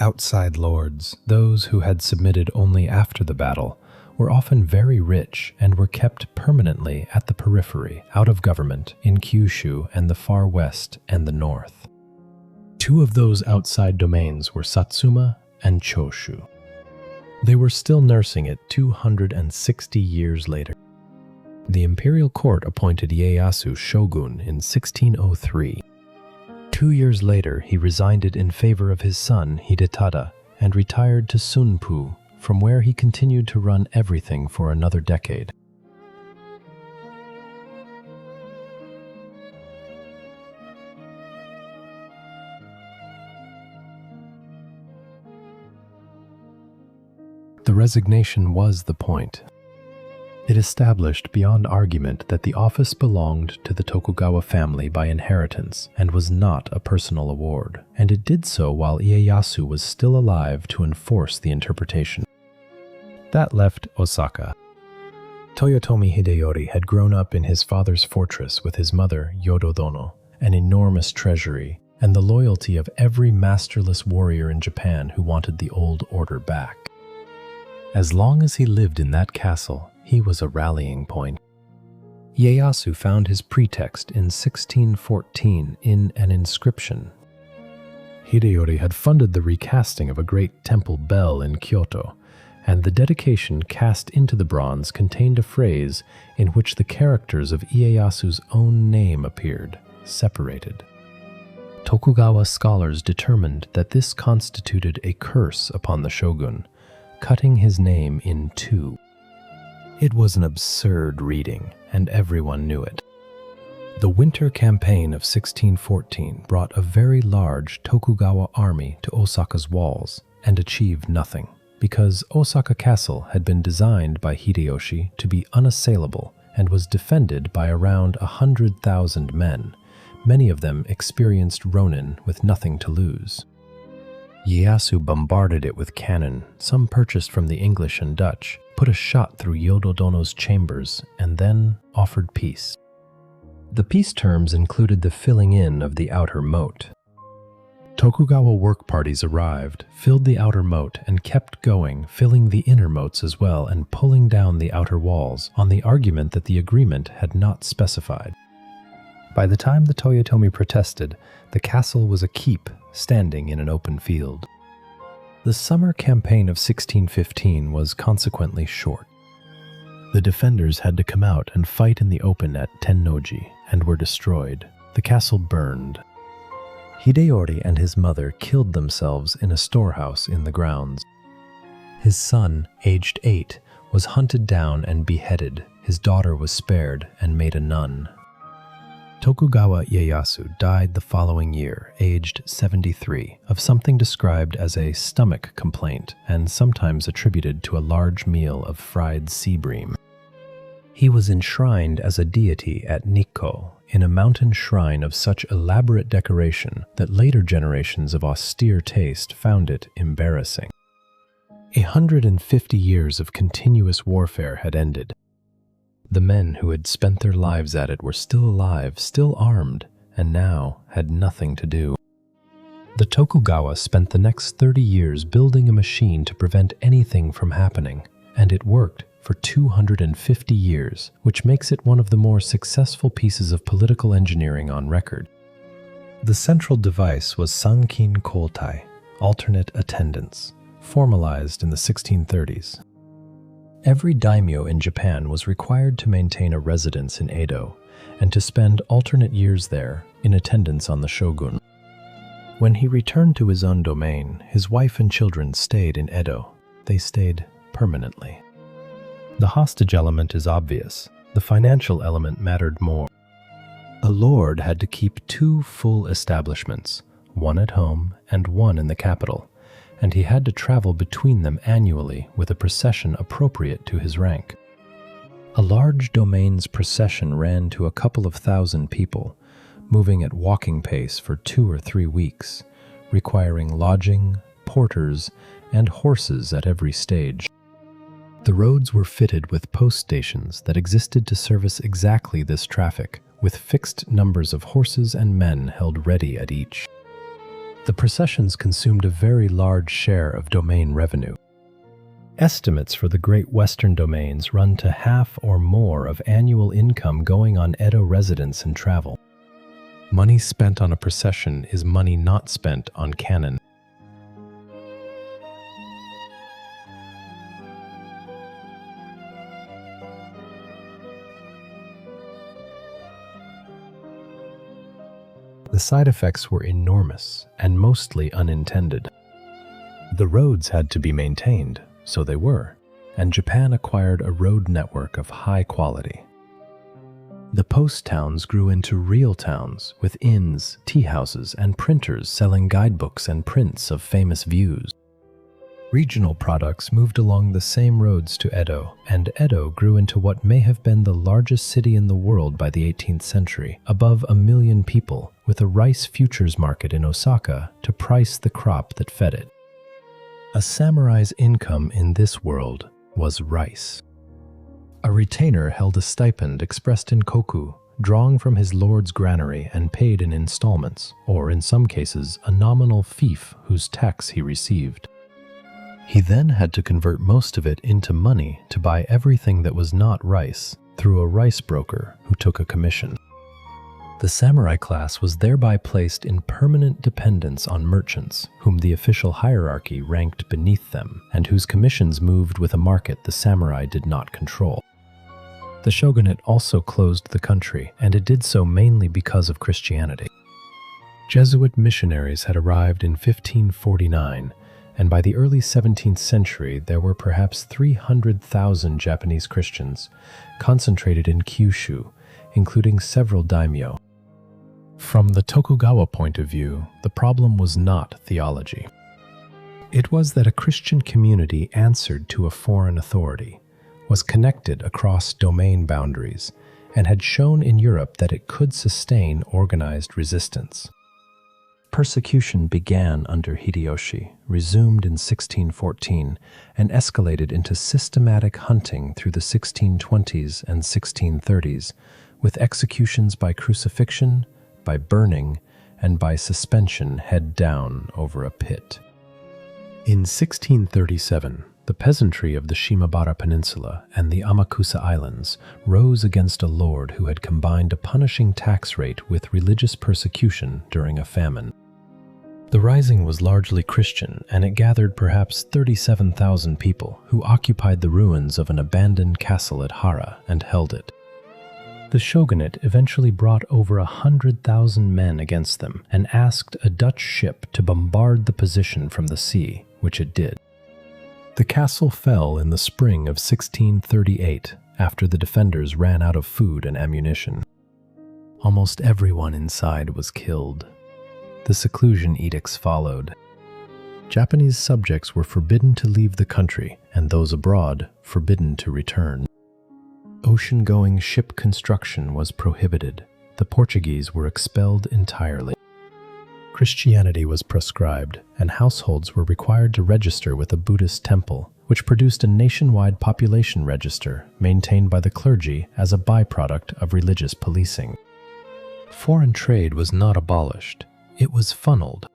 Outside lords, those who had submitted only after the battle, were often very rich and were kept permanently at the periphery, out of government, in Kyushu and the far west and the north. Two of those outside domains were Satsuma and Choshu. They were still nursing it 260 years later. The imperial court appointed Ieyasu shogun in 1603. 2 years later, he resigned it in favor of his son Hidetada and retired to Sunpu, from where he continued to run everything for another decade. The resignation was the point. It established beyond argument that the office belonged to the Tokugawa family by inheritance and was not a personal award, and it did so while Ieyasu was still alive to enforce the interpretation. That left Osaka. Toyotomi Hideyori had grown up in his father's fortress with his mother, Yodo-dono, an enormous treasury, and the loyalty of every masterless warrior in Japan who wanted the old order back. As long as he lived in that castle, he was a rallying point. Ieyasu found his pretext in 1614 in an inscription. Hideyori had funded the recasting of a great temple bell in Kyoto, and the dedication cast into the bronze contained a phrase in which the characters of Ieyasu's own name appeared, separated. Tokugawa scholars determined that this constituted a curse upon the shogun, cutting his name in two. It was an absurd reading, and everyone knew it. The winter campaign of 1614 brought a very large Tokugawa army to Osaka's walls and achieved nothing, because Osaka Castle had been designed by Hideyoshi to be unassailable and was defended by around 100,000 men, many of them experienced ronin with nothing to lose. Ieyasu bombarded it with cannon, some purchased from the English and Dutch, put a shot through Yodo-dono's chambers, and then offered peace. The peace terms included the filling in of the outer moat. Tokugawa work parties arrived, filled the outer moat, and kept going, filling the inner moats as well and pulling down the outer walls on the argument that the agreement had not specified. By the time the Toyotomi protested, the castle was a keep, standing in an open field. The summer campaign of 1615 was consequently short. The defenders had to come out and fight in the open at Tennoji and were destroyed. The castle burned. Hideyori and his mother killed themselves in a storehouse in the grounds. His son, aged 8, was hunted down and beheaded. His daughter was spared and made a nun. Tokugawa Ieyasu died the following year, aged 73, of something described as a stomach complaint and sometimes attributed to a large meal of fried sea bream. He was enshrined as a deity at Nikko, in a mountain shrine of such elaborate decoration that later generations of austere taste found it embarrassing. 150 years of continuous warfare had ended. The men who had spent their lives at it were still alive, still armed, and now had nothing to do. The Tokugawa spent the next 30 years building a machine to prevent anything from happening, and it worked for 250 years, which makes it one of the more successful pieces of political engineering on record. The central device was Sankin Kotai, alternate attendance, formalized in the 1630s. Every daimyo in Japan was required to maintain a residence in Edo and to spend alternate years there in attendance on the shogun. When he returned to his own domain, his wife and children stayed in Edo. They stayed permanently. The hostage element is obvious. The financial element mattered more. A lord had to keep 2 full establishments, one at home and one in the capital, and he had to travel between them annually with a procession appropriate to his rank. A large domain's procession ran to a couple of thousand people, moving at walking pace for 2 or 3 weeks, requiring lodging, porters, and horses at every stage. The roads were fitted with post stations that existed to service exactly this traffic, with fixed numbers of horses and men held ready at each. The processions consumed a very large share of domain revenue. Estimates for the great western domains run to half or more of annual income going on Edo residence and travel. Money spent on a procession is money not spent on cannon. The side effects were enormous and mostly unintended. The roads had to be maintained, so they were, and Japan acquired a road network of high quality. The post towns grew into real towns with inns, tea houses, and printers selling guidebooks and prints of famous views. Regional products moved along the same roads to Edo, and Edo grew into what may have been the largest city in the world by the 18th century, above 1 million people, with a rice futures market in Osaka to price the crop that fed it. A samurai's income in this world was rice. A retainer held a stipend expressed in koku, drawn from his lord's granary and paid in installments, or in some cases a nominal fief whose tax he received. He then had to convert most of it into money to buy everything that was not rice through a rice broker who took a commission. The samurai class was thereby placed in permanent dependence on merchants, whom the official hierarchy ranked beneath them, and whose commissions moved with a market the samurai did not control. The shogunate also closed the country, and it did so mainly because of Christianity. Jesuit missionaries had arrived in 1549, and by the early 17th century there were perhaps 300,000 Japanese Christians, concentrated in Kyushu, including several daimyo. From the Tokugawa point of view, the problem was not theology. It was that a Christian community answered to a foreign authority, was connected across domain boundaries, and had shown in Europe that it could sustain organized resistance. Persecution began under Hideyoshi, resumed in 1614, and escalated into systematic hunting through the 1620s and 1630s, with executions by crucifixion, by burning, and by suspension head down over a pit. In 1637, the peasantry of the Shimabara Peninsula and the Amakusa Islands rose against a lord who had combined a punishing tax rate with religious persecution during a famine. The rising was largely Christian, and it gathered perhaps 37,000 people who occupied the ruins of an abandoned castle at Hara and held it. The shogunate eventually brought over 100,000 men against them and asked a Dutch ship to bombard the position from the sea, which it did. The castle fell in the spring of 1638 after the defenders ran out of food and ammunition. Almost everyone inside was killed. The seclusion edicts followed. Japanese subjects were forbidden to leave the country, and those abroad forbidden to return. Ocean-going ship construction was prohibited. The Portuguese were expelled entirely. Christianity was proscribed, and households were required to register with a Buddhist temple, which produced a nationwide population register maintained by the clergy as a byproduct of religious policing. Foreign trade was not abolished. It was funneled.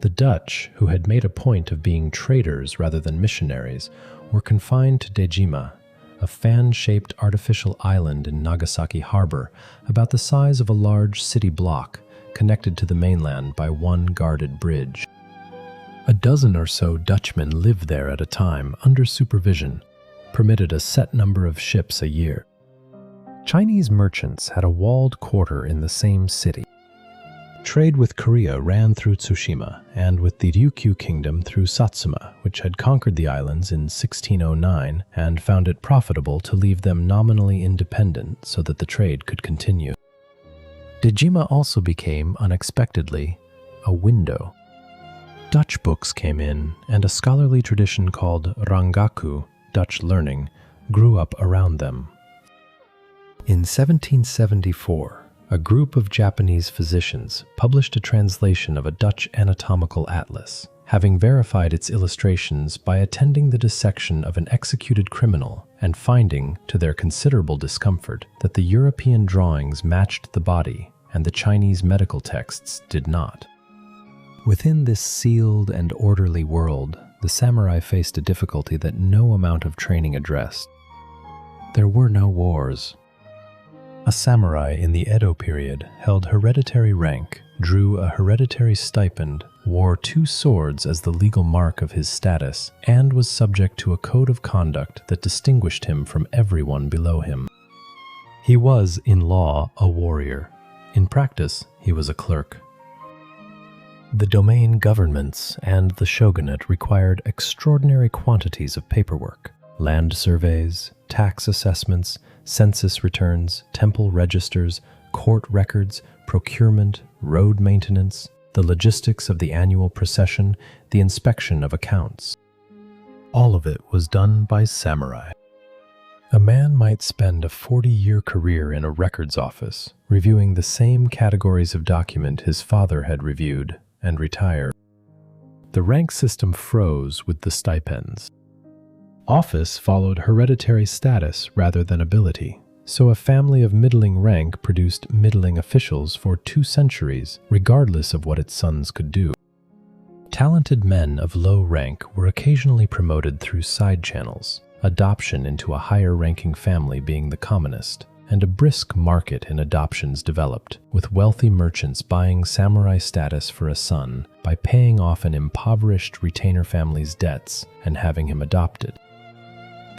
The Dutch, who had made a point of being traders rather than missionaries, were confined to Dejima, a fan-shaped artificial island in Nagasaki harbor about the size of a large city block, connected to the mainland by one guarded bridge. A dozen or so Dutchmen lived there at a time under supervision, permitted a set number of ships a year. Chinese merchants had a walled quarter in the same city. Trade with Korea ran through Tsushima, and with the Ryukyu kingdom through Satsuma, which had conquered the islands in 1609 and found it profitable to leave them nominally independent so that the trade could continue. Dejima also became, unexpectedly, a window. Dutch books came in, and a scholarly tradition called Rangaku, Dutch learning, grew up around them. In 1774, a group of Japanese physicians published a translation of a Dutch anatomical atlas, having verified its illustrations by attending the dissection of an executed criminal and finding, to their considerable discomfort, that the European drawings matched the body and the Chinese medical texts did not. Within this sealed and orderly world, the samurai faced a difficulty that no amount of training addressed. There were no wars. A samurai in the Edo period held hereditary rank, drew a hereditary stipend, wore 2 swords as the legal mark of his status, and was subject to a code of conduct that distinguished him from everyone below him. He was, in law, a warrior. In practice, he was a clerk. The domain governments and the shogunate required extraordinary quantities of paperwork: land surveys, tax assessments, census returns, temple registers, court records, procurement, road maintenance, the logistics of the annual procession, the inspection of accounts. All of it was done by samurai. A man might spend a 40-year career in a records office, reviewing the same categories of document his father had reviewed, and retire. The rank system froze with the stipends. Office followed hereditary status rather than ability, so a family of middling rank produced middling officials for 2 centuries, regardless of what its sons could do. Talented men of low rank were occasionally promoted through side channels, adoption into a higher-ranking family being the commonest, and a brisk market in adoptions developed, with wealthy merchants buying samurai status for a son by paying off an impoverished retainer family's debts and having him adopted.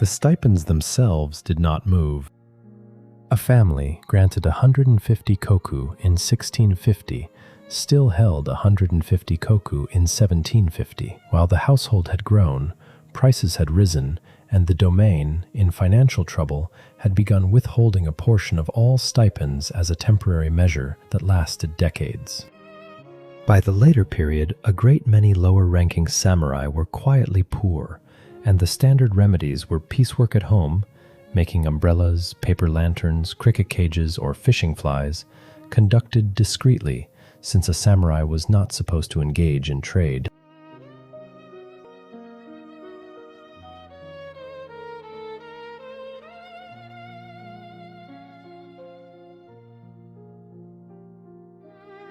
The stipends themselves did not move. A family granted 150 koku in 1650 still held 150 koku in 1750. While the household had grown, prices had risen, and the domain, in financial trouble, had begun withholding a portion of all stipends as a temporary measure that lasted decades. By the later period, a great many lower-ranking samurai were quietly poor, and the standard remedies were piecework at home, making umbrellas, paper lanterns, cricket cages, or fishing flies, conducted discreetly, since a samurai was not supposed to engage in trade.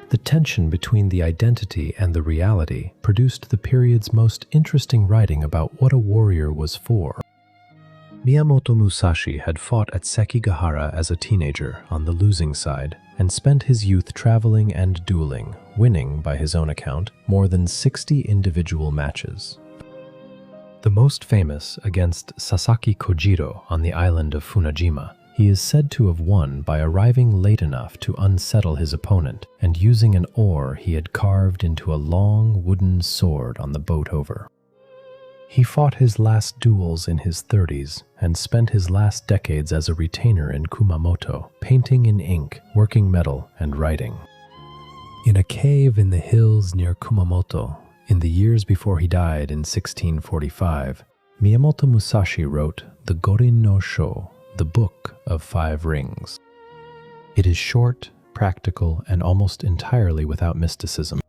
The tension between the identity and the reality produced the period's most interesting writing about what a warrior was for. Miyamoto Musashi had fought at Sekigahara as a teenager on the losing side and spent his youth traveling and dueling, winning, by his own account, more than 60 individual matches. The most famous against Sasaki Kojiro on the island of Funajima, he is said to have won by arriving late enough to unsettle his opponent and using an oar he had carved into a long wooden sword on the boat over. He fought his last duels in his 30s and spent his last decades as a retainer in Kumamoto, painting in ink, working metal, and writing. In a cave in the hills near Kumamoto, in the years before he died in 1645, Miyamoto Musashi wrote the Gorin no Sho, the Book of 5 Rings. It is short, practical, and almost entirely without mysticism.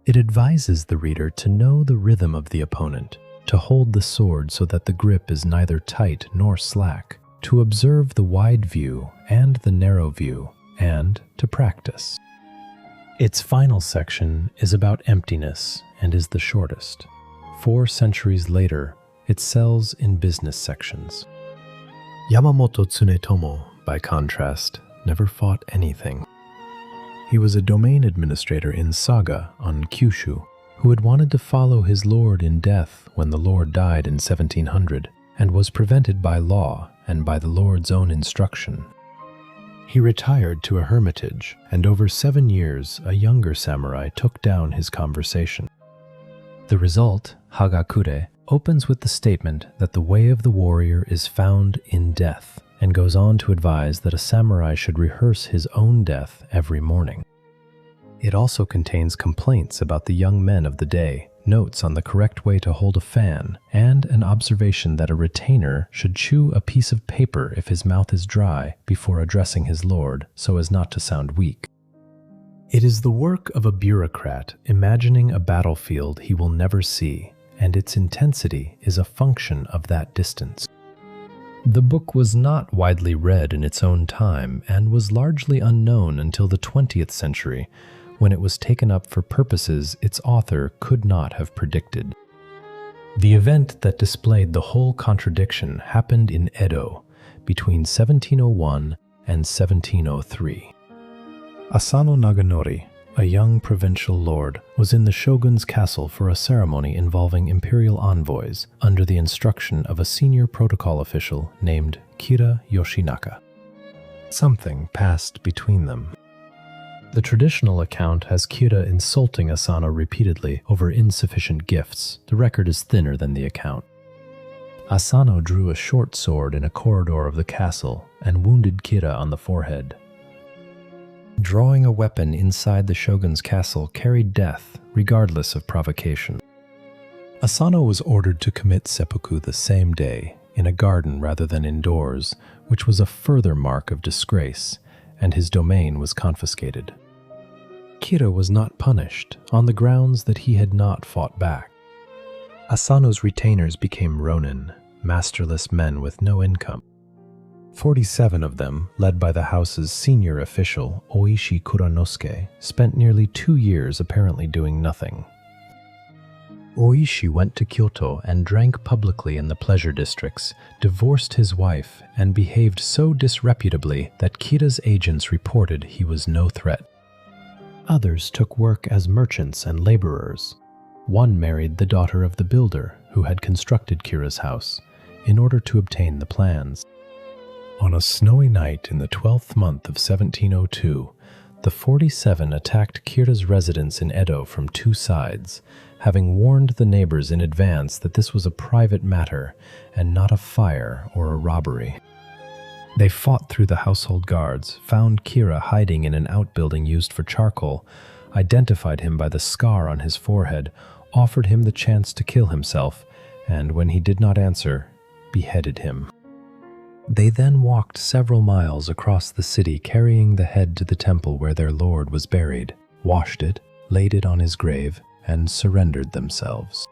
It advises the reader to know the rhythm of the opponent, to hold the sword so that the grip is neither tight nor slack, to observe the wide view and the narrow view, and to practice. Its final section is about emptiness and is the shortest. 4 centuries later, it sells in business sections. Yamamoto Tsunetomo, by contrast, never fought anything. He was a domain administrator in Saga on Kyushu, who had wanted to follow his lord in death when the lord died in 1700, and was prevented by law and by the lord's own instruction. He retired to a hermitage, and over 7 years a younger samurai took down his conversation. The result, Hagakure, opens with the statement that the way of the warrior is found in death, and goes on to advise that a samurai should rehearse his own death every morning. It also contains complaints about the young men of the day, notes on the correct way to hold a fan, and an observation that a retainer should chew a piece of paper if his mouth is dry before addressing his lord so as not to sound weak. It is the work of a bureaucrat imagining a battlefield he will never see, and its intensity is a function of that distance. The book was not widely read in its own time and was largely unknown until the 20th century, when it was taken up for purposes its author could not have predicted. The event that displayed the whole contradiction happened in Edo between 1701 and 1703. Asano Naganori, a young provincial lord, was in the shogun's castle for a ceremony involving imperial envoys under the instruction of a senior protocol official named Kira Yoshinaka. Something passed between them. The traditional account has Kira insulting Asano repeatedly over insufficient gifts. The record is thinner than the account. Asano drew a short sword in a corridor of the castle and wounded Kira on the forehead. Drawing a weapon inside the shogun's castle carried death, regardless of provocation. Asano was ordered to commit seppuku the same day, in a garden rather than indoors, which was a further mark of disgrace, and his domain was confiscated. Kira was not punished, on the grounds that he had not fought back. Asano's retainers became ronin, masterless men with no income. 47 of them, led by the house's senior official, Oishi Kuranosuke, spent nearly 2 years apparently doing nothing. Oishi went to Kyoto and drank publicly in the pleasure districts, divorced his wife, and behaved so disreputably that Kira's agents reported he was no threat. Others took work as merchants and laborers. One married the daughter of the builder who had constructed Kira's house, in order to obtain the plans. On a snowy night in the 12th month of 1702, the 47 attacked Kira's residence in Edo from 2 sides, having warned the neighbors in advance that this was a private matter and not a fire or a robbery. They fought through the household guards, found Kira hiding in an outbuilding used for charcoal, identified him by the scar on his forehead, offered him the chance to kill himself, and when he did not answer, beheaded him. They then walked several miles across the city carrying the head to the temple where their lord was buried, washed it, laid it on his grave, and surrendered themselves.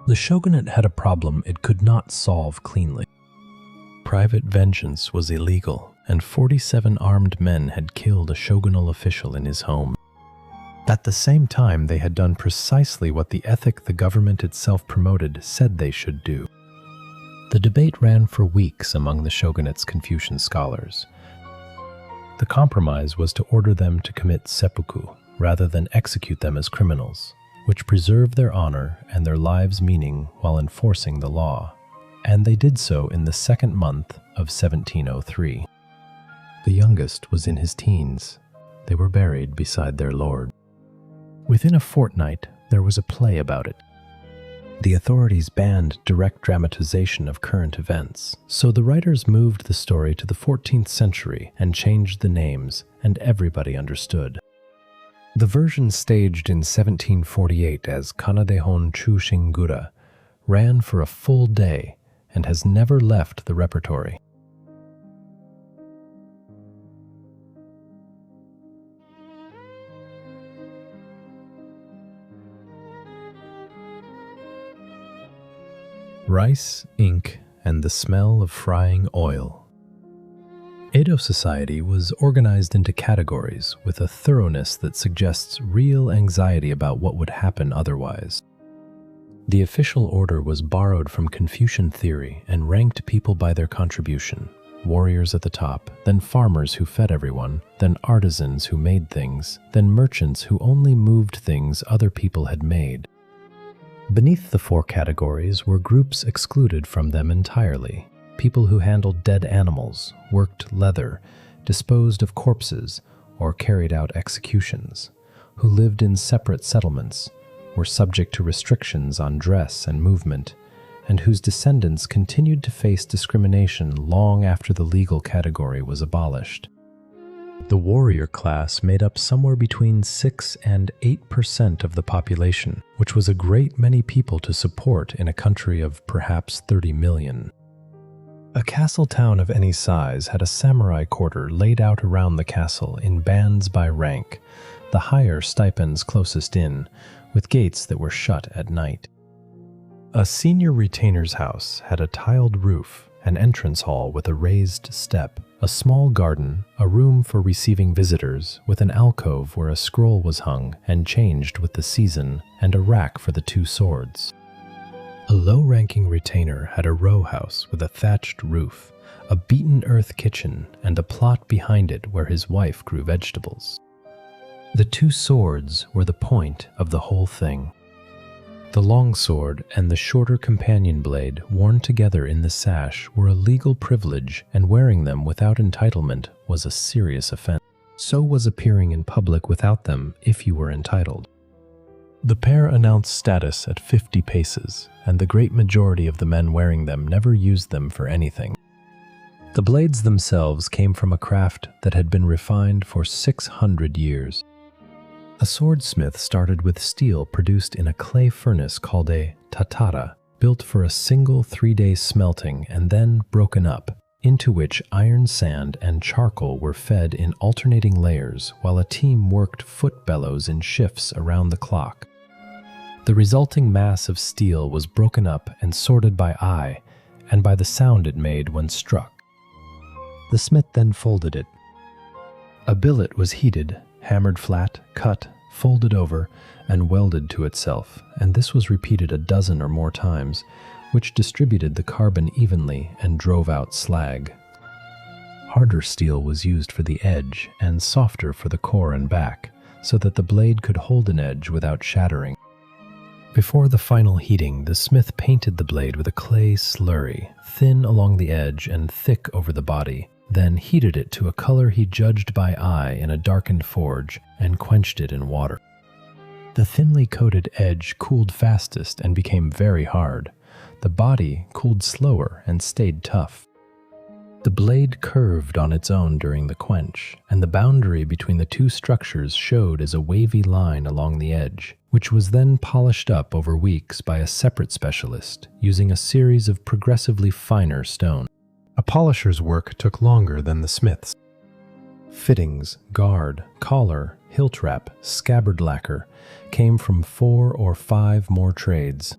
The shogunate had a problem it could not solve cleanly. Private vengeance was illegal, and 47 armed men had killed a shogunal official in his home. At the same time, they had done precisely what the ethic the government itself promoted said they should do. The debate ran for weeks among the shogunate's Confucian scholars. The compromise was to order them to commit seppuku rather than execute them as criminals, which preserved their honor and their lives' meaning while enforcing the law. And they did so in the 2nd month of 1703. The youngest was in his teens. They were buried beside their lord. Within a fortnight, there was a play about it. The authorities banned direct dramatization of current events, so the writers moved the story to the 14th century and changed the names, and everybody understood. The version staged in 1748 as Kanadehon Chushingura ran for a full day and has never left the repertory. Rice, ink, and the smell of frying oil. Edo society was organized into categories with a thoroughness that suggests real anxiety about what would happen otherwise. The official order was borrowed from Confucian theory and ranked people by their contribution. Warriors at the top, then farmers who fed everyone, then artisans who made things, then merchants who only moved things other people had made. Beneath the 4 categories were groups excluded from them entirely. People who handled dead animals, worked leather, disposed of corpses, or carried out executions, who lived in separate settlements, were subject to restrictions on dress and movement, and whose descendants continued to face discrimination long after the legal category was abolished. The warrior class made up somewhere between 6 and 8% of the population, which was a great many people to support in a country of perhaps 30 million. A castle town of any size had a samurai quarter laid out around the castle in bands by rank, the higher stipends closest in, with gates that were shut at night. A senior retainer's house had a tiled roof, an entrance hall with a raised step, a small garden, a room for receiving visitors with an alcove where a scroll was hung and changed with the season, and a rack for the 2 swords. A low-ranking retainer had a row house with a thatched roof, a beaten earth kitchen, and a plot behind it where his wife grew vegetables. The 2 swords were the point of the whole thing. The long sword and the shorter companion blade worn together in the sash were a legal privilege, and wearing them without entitlement was a serious offense. So was appearing in public without them if you were entitled. The pair announced status at 50 paces, and the great majority of the men wearing them never used them for anything. The blades themselves came from a craft that had been refined for 600 years. A swordsmith started with steel produced in a clay furnace called a tatara, built for a single 3-day smelting and then broken up, into which iron sand and charcoal were fed in alternating layers while a team worked foot bellows in shifts around the clock. The resulting mass of steel was broken up and sorted by eye and by the sound it made when struck. The smith then folded it. A billet was heated, hammered flat, cut, folded over, and welded to itself, and this was repeated a dozen or more times, which distributed the carbon evenly and drove out slag. Harder steel was used for the edge and softer for the core and back, so that the blade could hold an edge without shattering. Before the final heating, the smith painted the blade with a clay slurry, thin along the edge and thick over the body, then heated it to a color he judged by eye in a darkened forge and quenched it in water. The thinly coated edge cooled fastest and became very hard. The body cooled slower and stayed tough. The blade curved on its own during the quench, and the boundary between the two structures showed as a wavy line along the edge, which was then polished up over weeks by a separate specialist, using a series of progressively finer stones. A polisher's work took longer than the smith's. Fittings, guard, collar, hilt wrap, scabbard lacquer came from 4 or 5 more trades.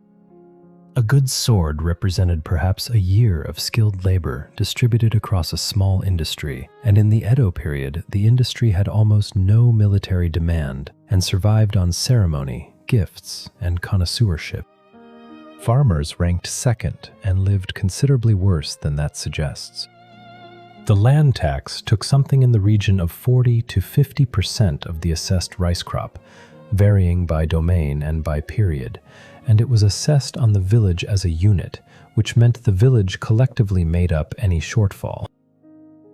A good sword represented perhaps a year of skilled labor distributed across a small industry, and in the Edo period, the industry had almost no military demand and survived on ceremony, gifts, and connoisseurship. Farmers ranked second and lived considerably worse than that suggests. The land tax took something in the region of 40 to 50% of the assessed rice crop, varying by domain and by period, and it was assessed on the village as a unit, which meant the village collectively made up any shortfall.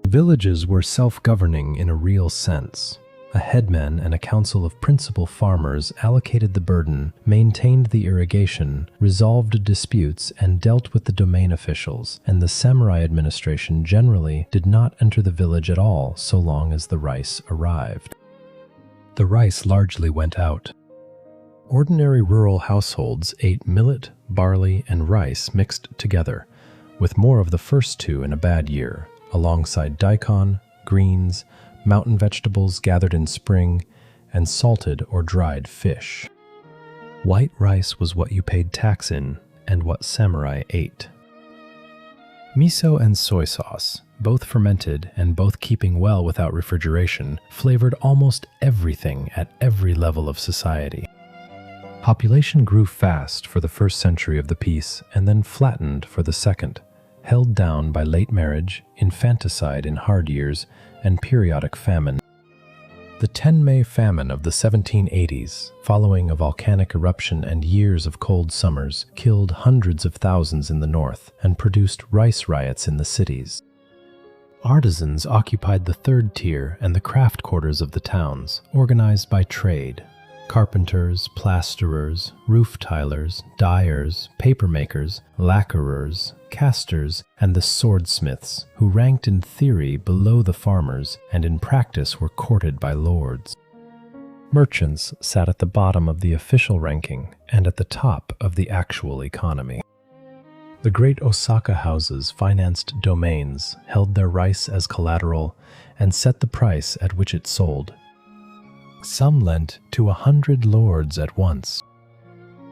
Villages were self-governing in a real sense. A headman and a council of principal farmers allocated the burden, maintained the irrigation, resolved disputes, and dealt with the domain officials, and the samurai administration generally did not enter the village at all so long as the rice arrived. The rice largely went out. Ordinary rural households ate millet, barley, and rice mixed together, with more of the first two in a bad year, alongside daikon, greens, mountain vegetables gathered in spring, and salted or dried fish. White rice was what you paid tax in and what samurai ate. Miso and soy sauce, both fermented and both keeping well without refrigeration, flavored almost everything at every level of society. Population grew fast for the first century of the peace and then flattened for the second, held down by late marriage, infanticide in hard years, and periodic famine. The Tenmei famine of the 1780s, following a volcanic eruption and years of cold summers, killed hundreds of thousands in the north and produced rice riots in the cities. Artisans occupied the third tier and the craft quarters of the towns, organized by trade. Carpenters, plasterers, roof tilers, dyers, papermakers, lacquerers, casters, and the swordsmiths, who ranked in theory below the farmers and in practice were courted by lords. Merchants sat at the bottom of the official ranking and at the top of the actual economy. The great Osaka houses financed domains, held their rice as collateral, and set the price at which it sold. Some lent to 100 lords at once.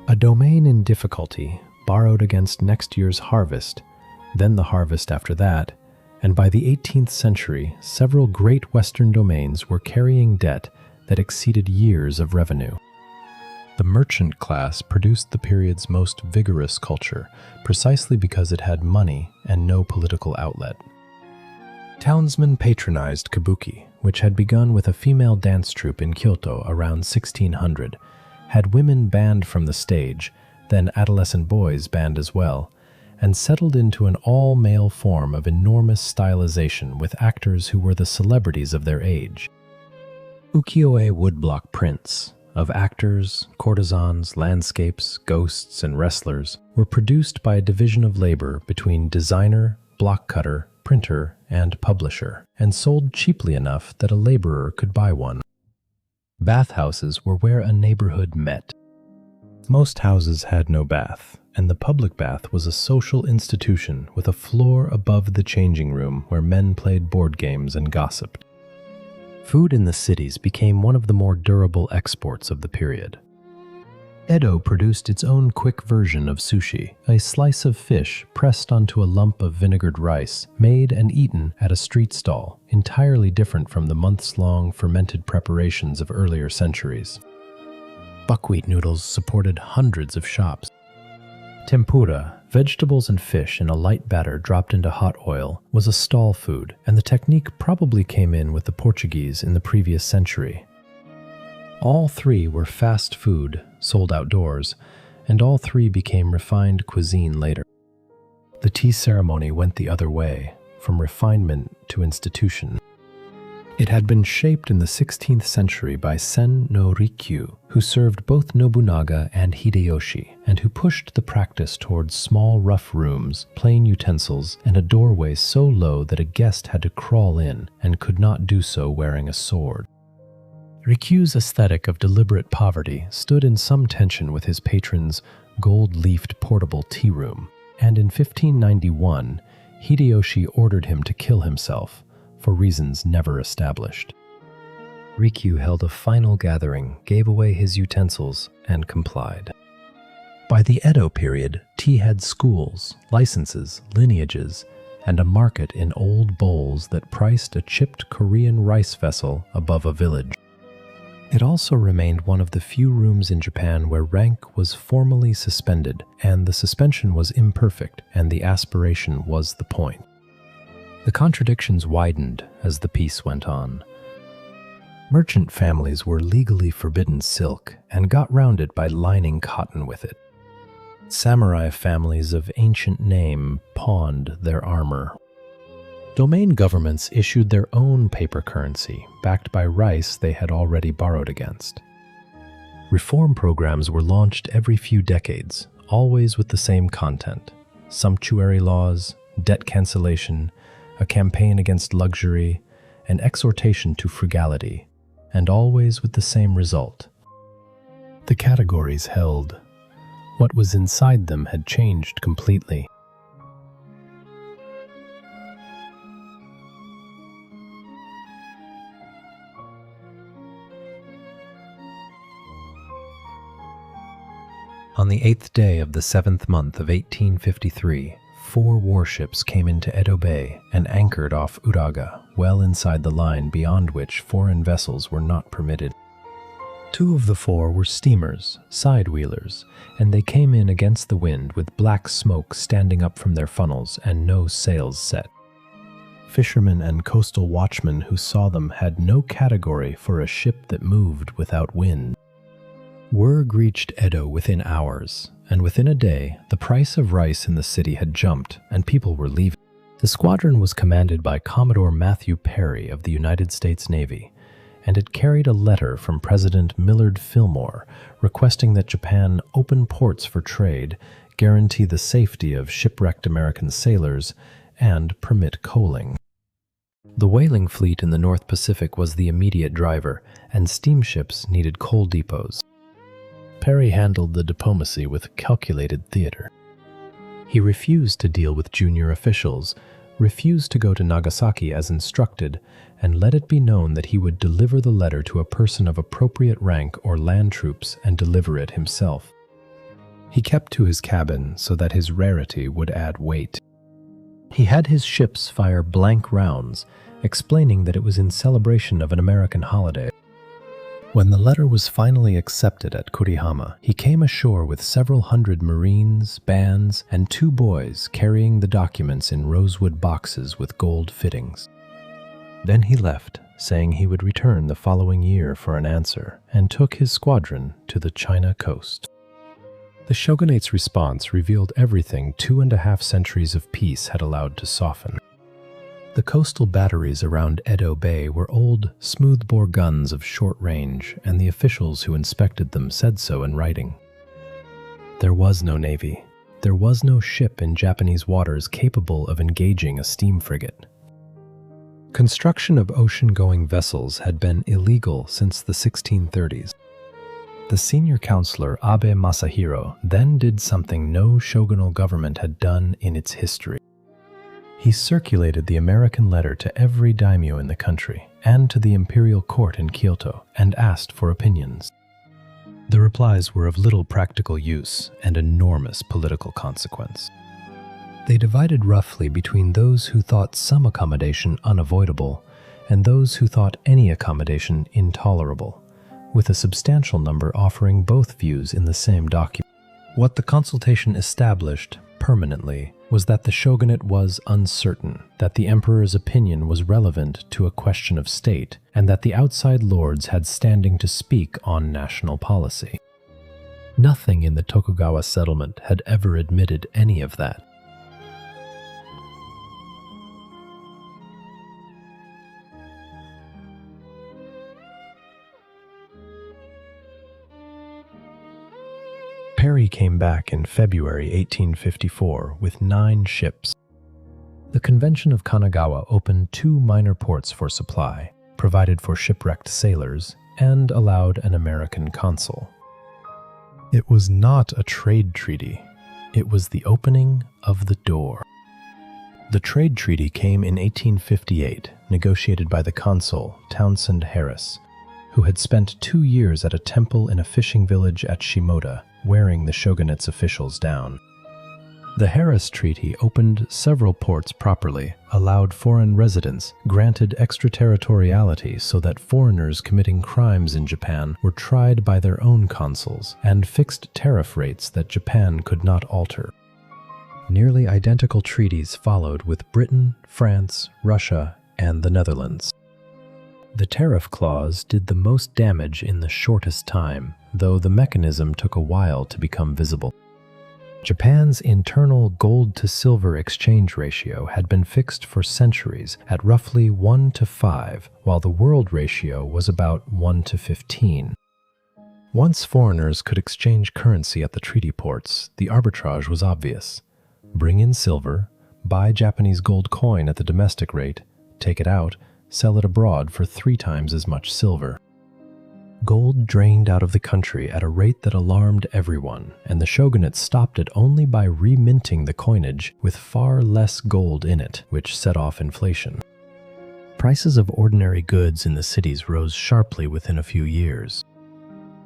A domain in difficulty borrowed against next year's harvest, then the harvest after that, and by the 18th century, several great Western domains were carrying debt that exceeded years of revenue. The merchant class produced the period's most vigorous culture, precisely because it had money and no political outlet. Townsmen patronized kabuki, which had begun with a female dance troupe in Kyoto around 1600, had women banned from the stage, then adolescent boys banned as well, and settled into an all-male form of enormous stylization with actors who were the celebrities of their age. Ukiyo-e woodblock prints of actors, courtesans, landscapes, ghosts, and wrestlers were produced by a division of labor between designer, block cutter, printer, and publisher, and sold cheaply enough that a laborer could buy one. Bathhouses were where a neighborhood met. Most houses had no bath, and the public bath was a social institution with a floor above the changing room where men played board games and gossiped. Food in the cities became one of the more durable exports of the period. Edo produced its own quick version of sushi, a slice of fish pressed onto a lump of vinegared rice, made and eaten at a street stall, entirely different from the months-long fermented preparations of earlier centuries. Buckwheat noodles supported hundreds of shops. Tempura, vegetables and fish in a light batter dropped into hot oil, was a stall food, and the technique probably came in with the Portuguese in the previous century. All three were fast food, sold outdoors, and all three became refined cuisine later. The tea ceremony went the other way, from refinement to institution. It had been shaped in the 16th century by Sen no Rikyu, who served both Nobunaga and Hideyoshi, and who pushed the practice towards small rough rooms, plain utensils, and a doorway so low that a guest had to crawl in and could not do so wearing a sword. Rikyu's aesthetic of deliberate poverty stood in some tension with his patron's gold-leafed portable tea room, and in 1591, Hideyoshi ordered him to kill himself, for reasons never established. Rikyu held a final gathering, gave away his utensils, and complied. By the Edo period, tea had schools, licenses, lineages, and a market in old bowls that priced a chipped Korean rice vessel above a village. It also remained one of the few rooms in Japan where rank was formally suspended, and the suspension was imperfect, and the aspiration was the point. The contradictions widened as the peace went on. Merchant families were legally forbidden silk and got round it by lining cotton with it. Samurai families of ancient name pawned their armor. Domain governments issued their own paper currency, backed by rice they had already borrowed against. Reform programs were launched every few decades, always with the same content: sumptuary laws, debt cancellation, a campaign against luxury, an exhortation to frugality, and always with the same result. The categories held. What was inside them had changed completely. On the 8th day of the 7th month of 1853, 4 warships came into Edo Bay and anchored off Uraga, well inside the line beyond which foreign vessels were not permitted. 2 of the 4 were steamers, side-wheelers, and they came in against the wind with black smoke standing up from their funnels and no sails set. Fishermen and coastal watchmen who saw them had no category for a ship that moved without wind. Word reached Edo within hours, and within a day, the price of rice in the city had jumped, and people were leaving. The squadron was commanded by Commodore Matthew Perry of the United States Navy, and it carried a letter from President Millard Fillmore requesting that Japan open ports for trade, guarantee the safety of shipwrecked American sailors, and permit coaling. The whaling fleet in the North Pacific was the immediate driver, and steamships needed coal depots. Perry handled the diplomacy with calculated theater. He refused to deal with junior officials, refused to go to Nagasaki as instructed, and let it be known that he would deliver the letter to a person of appropriate rank or land troops and deliver it himself. He kept to his cabin so that his rarity would add weight. He had his ships fire blank rounds, explaining that it was in celebration of an American holiday. When the letter was finally accepted at Kurihama, he came ashore with several hundred Marines, bands, and 2 boys carrying the documents in rosewood boxes with gold fittings. Then he left, saying he would return the following year for an answer, and took his squadron to the China coast. The shogunate's response revealed everything 2.5 centuries of peace had allowed to soften. The coastal batteries around Edo Bay were old, smoothbore guns of short range, and the officials who inspected them said so in writing. There was no navy. There was no ship in Japanese waters capable of engaging a steam frigate. Construction of ocean-going vessels had been illegal since the 1630s. The senior counselor Abe Masahiro then did something no shogunal government had done in its history. He circulated the American letter to every daimyo in the country and to the imperial court in Kyoto and asked for opinions. The replies were of little practical use and enormous political consequence. They divided roughly between those who thought some accommodation unavoidable and those who thought any accommodation intolerable, with a substantial number offering both views in the same document. What the consultation established permanently was that the shogunate was uncertain, that the emperor's opinion was relevant to a question of state, and that the outside lords had standing to speak on national policy. Nothing in the Tokugawa settlement had ever admitted any of that. Perry came back in February 1854 with 9 ships. The Convention of Kanagawa opened 2 minor ports for supply, provided for shipwrecked sailors, and allowed an American consul. It was not a trade treaty. It was the opening of the door. The trade treaty came in 1858, negotiated by the consul, Townsend Harris, who had spent 2 years at a temple in a fishing village at Shimoda, wearing the shogunate's officials down. The Harris Treaty opened several ports properly, allowed foreign residents, granted extraterritoriality so that foreigners committing crimes in Japan were tried by their own consuls, and fixed tariff rates that Japan could not alter. Nearly identical treaties followed with Britain, France, Russia, and the Netherlands. The tariff clause did the most damage in the shortest time, though the mechanism took a while to become visible. Japan's internal gold-to-silver exchange ratio had been fixed for centuries at roughly 1:5, while the world ratio was about 1:15. Once foreigners could exchange currency at the treaty ports, the arbitrage was obvious. Bring in silver, buy Japanese gold coin at the domestic rate, take it out, sell it abroad for 3 times as much silver. Gold drained out of the country at a rate that alarmed everyone, and the shogunate stopped it only by reminting the coinage with far less gold in it, which set off inflation. Prices of ordinary goods in the cities rose sharply within a few years.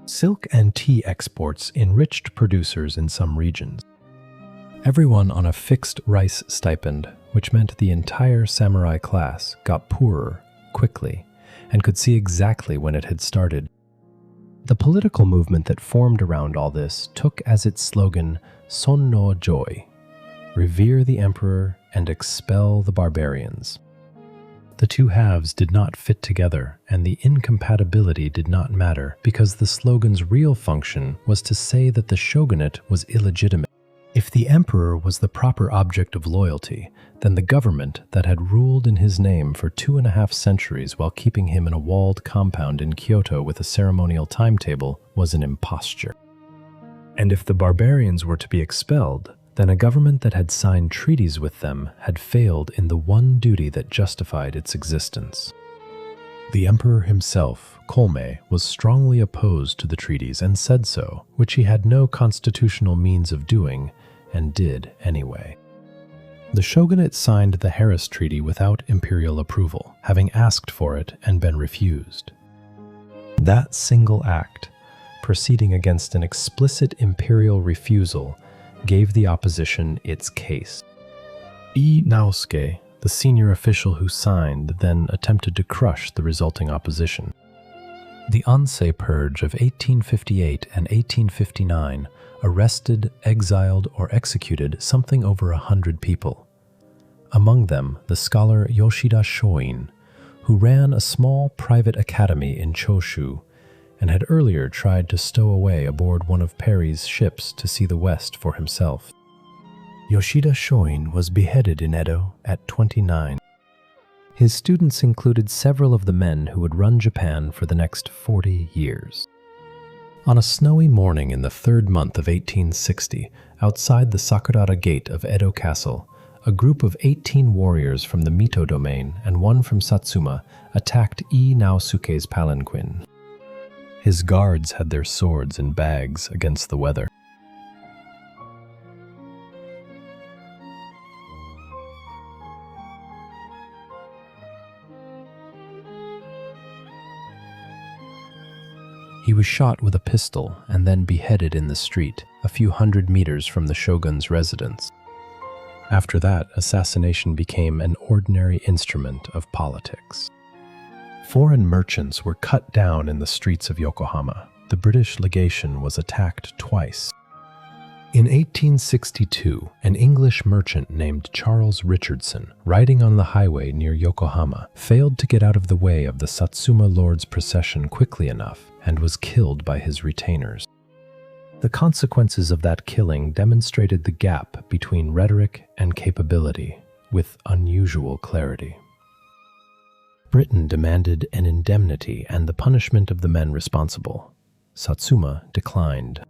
Silk and tea exports enriched producers in some regions. Everyone on a fixed rice stipend, which meant the entire samurai class, got poorer quickly and could see exactly when it had started. The political movement that formed around all this took as its slogan Son no Joy, revere the emperor and expel the barbarians. The two halves did not fit together, and the incompatibility did not matter because the slogan's real function was to say that the shogunate was illegitimate. If the emperor was the proper object of loyalty, then the government that had ruled in his name for 2.5 centuries while keeping him in a walled compound in Kyoto with a ceremonial timetable was an imposture. And if the barbarians were to be expelled, then a government that had signed treaties with them had failed in the one duty that justified its existence. The emperor himself, Kolmei, was strongly opposed to the treaties and said so, which he had no constitutional means of doing, and did anyway. The shogunate signed the Harris Treaty without imperial approval, having asked for it and been refused. That single act, proceeding against an explicit imperial refusal, gave the opposition its case. Ii Naosuke, the senior official who signed, then attempted to crush the resulting opposition. The Ansei Purge of 1858 and 1859 arrested, exiled, or executed something over 100 people. Among them, the scholar Yoshida Shoin, who ran a small private academy in Choshu and had earlier tried to stow away aboard one of Perry's ships to see the West for himself. Yoshida Shoin was beheaded in Edo at 29. His students included several of the men who would run Japan for the next 40 years. On a snowy morning in the 3rd month of 1860, outside the Sakurada Gate of Edo Castle, a group of 18 warriors from the Mito domain and one from Satsuma attacked Naosuke's palanquin. His guards had their swords in bags against the weather. He was shot with a pistol and then beheaded in the street, a few hundred meters from the shogun's residence. After that, assassination became an ordinary instrument of politics. Foreign merchants were cut down in the streets of Yokohama. The British legation was attacked twice. In 1862, an English merchant named Charles Richardson, riding on the highway near Yokohama, failed to get out of the way of the Satsuma Lord's procession quickly enough and was killed by his retainers. The consequences of that killing demonstrated the gap between rhetoric and capability with unusual clarity. Britain demanded an indemnity and the punishment of the men responsible. Satsuma declined.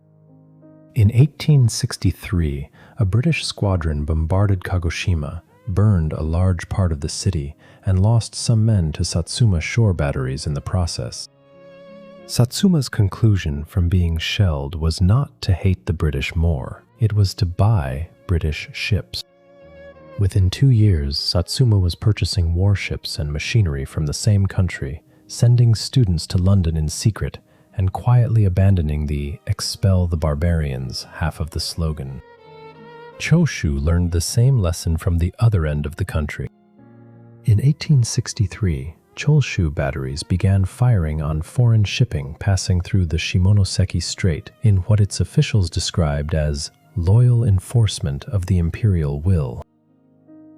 In 1863, a British squadron bombarded Kagoshima, burned a large part of the city, and lost some men to Satsuma shore batteries in the process. Satsuma's conclusion from being shelled was not to hate the British more, it was to buy British ships. Within 2 years, Satsuma was purchasing warships and machinery from the same country, sending students to London in secret, and quietly abandoning the "expel the barbarians" half of the slogan. Choshu learned the same lesson from the other end of the country. In 1863, Choshu batteries began firing on foreign shipping passing through the Shimonoseki Strait in what its officials described as loyal enforcement of the imperial will.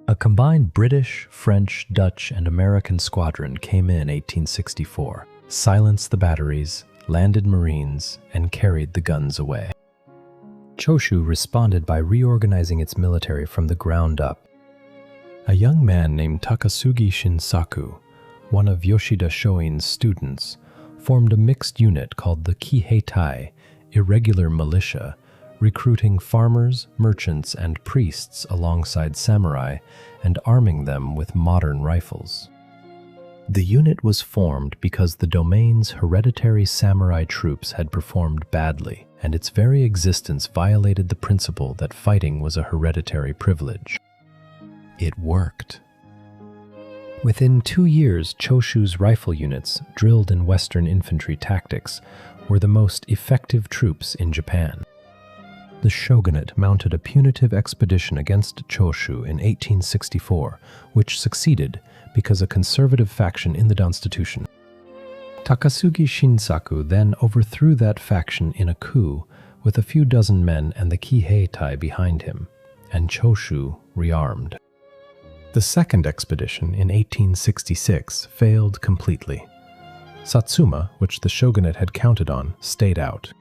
A combined British, French, Dutch, and American squadron came in 1864, silenced the batteries, landed Marines, and carried the guns away. Choshu responded by reorganizing its military from the ground up. A young man named Takasugi Shinsaku, one of Yoshida Shoin's students, formed a mixed unit called the Kiheitai, irregular militia, recruiting farmers, merchants, and priests alongside samurai and arming them with modern rifles. The unit was formed because the domain's hereditary samurai troops had performed badly, and its very existence violated the principle that fighting was a hereditary privilege. It worked. Within 2 years, Choshu's rifle units, drilled in Western infantry tactics, were the most effective troops in Japan. The shogunate mounted a punitive expedition against Choshu in 1864, which succeeded because a conservative faction in the Constitution. Takasugi Shinsaku then overthrew that faction in a coup with a few dozen men and the Kiheitai behind him, and Choshu rearmed. The second expedition in 1866 failed completely. Satsuma, which the shogunate had counted on, stayed out.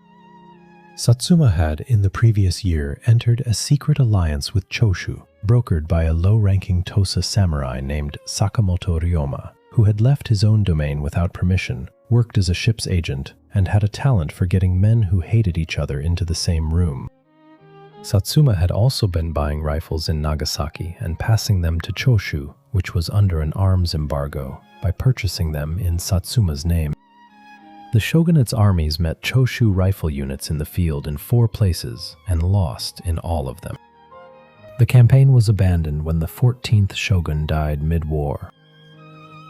Satsuma had, in the previous year, entered a secret alliance with Choshu, brokered by a low-ranking Tosa samurai named Sakamoto Ryoma, who had left his own domain without permission, worked as a ship's agent, and had a talent for getting men who hated each other into the same room. Satsuma had also been buying rifles in Nagasaki and passing them to Choshu, which was under an arms embargo, by purchasing them in Satsuma's name. The shogunate's armies met Choshu rifle units in the field in 4 places and lost in all of them. The campaign was abandoned when the 14th shogun died mid-war.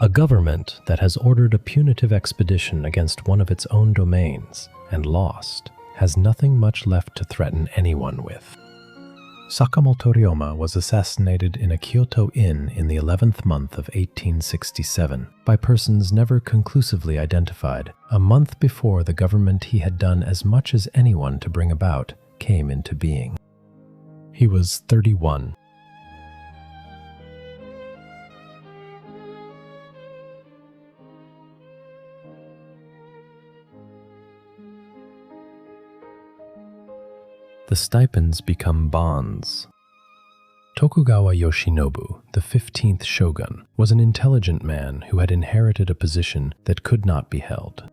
A government that has ordered a punitive expedition against one of its own domains and lost has nothing much left to threaten anyone with. Sakamoto Ryoma was assassinated in a Kyoto inn in the 11th month of 1867 by persons never conclusively identified, a month before the government he had done as much as anyone to bring about came into being. He was 31. The stipends become bonds. Tokugawa Yoshinobu, the 15th shogun, was an intelligent man who had inherited a position that could not be held.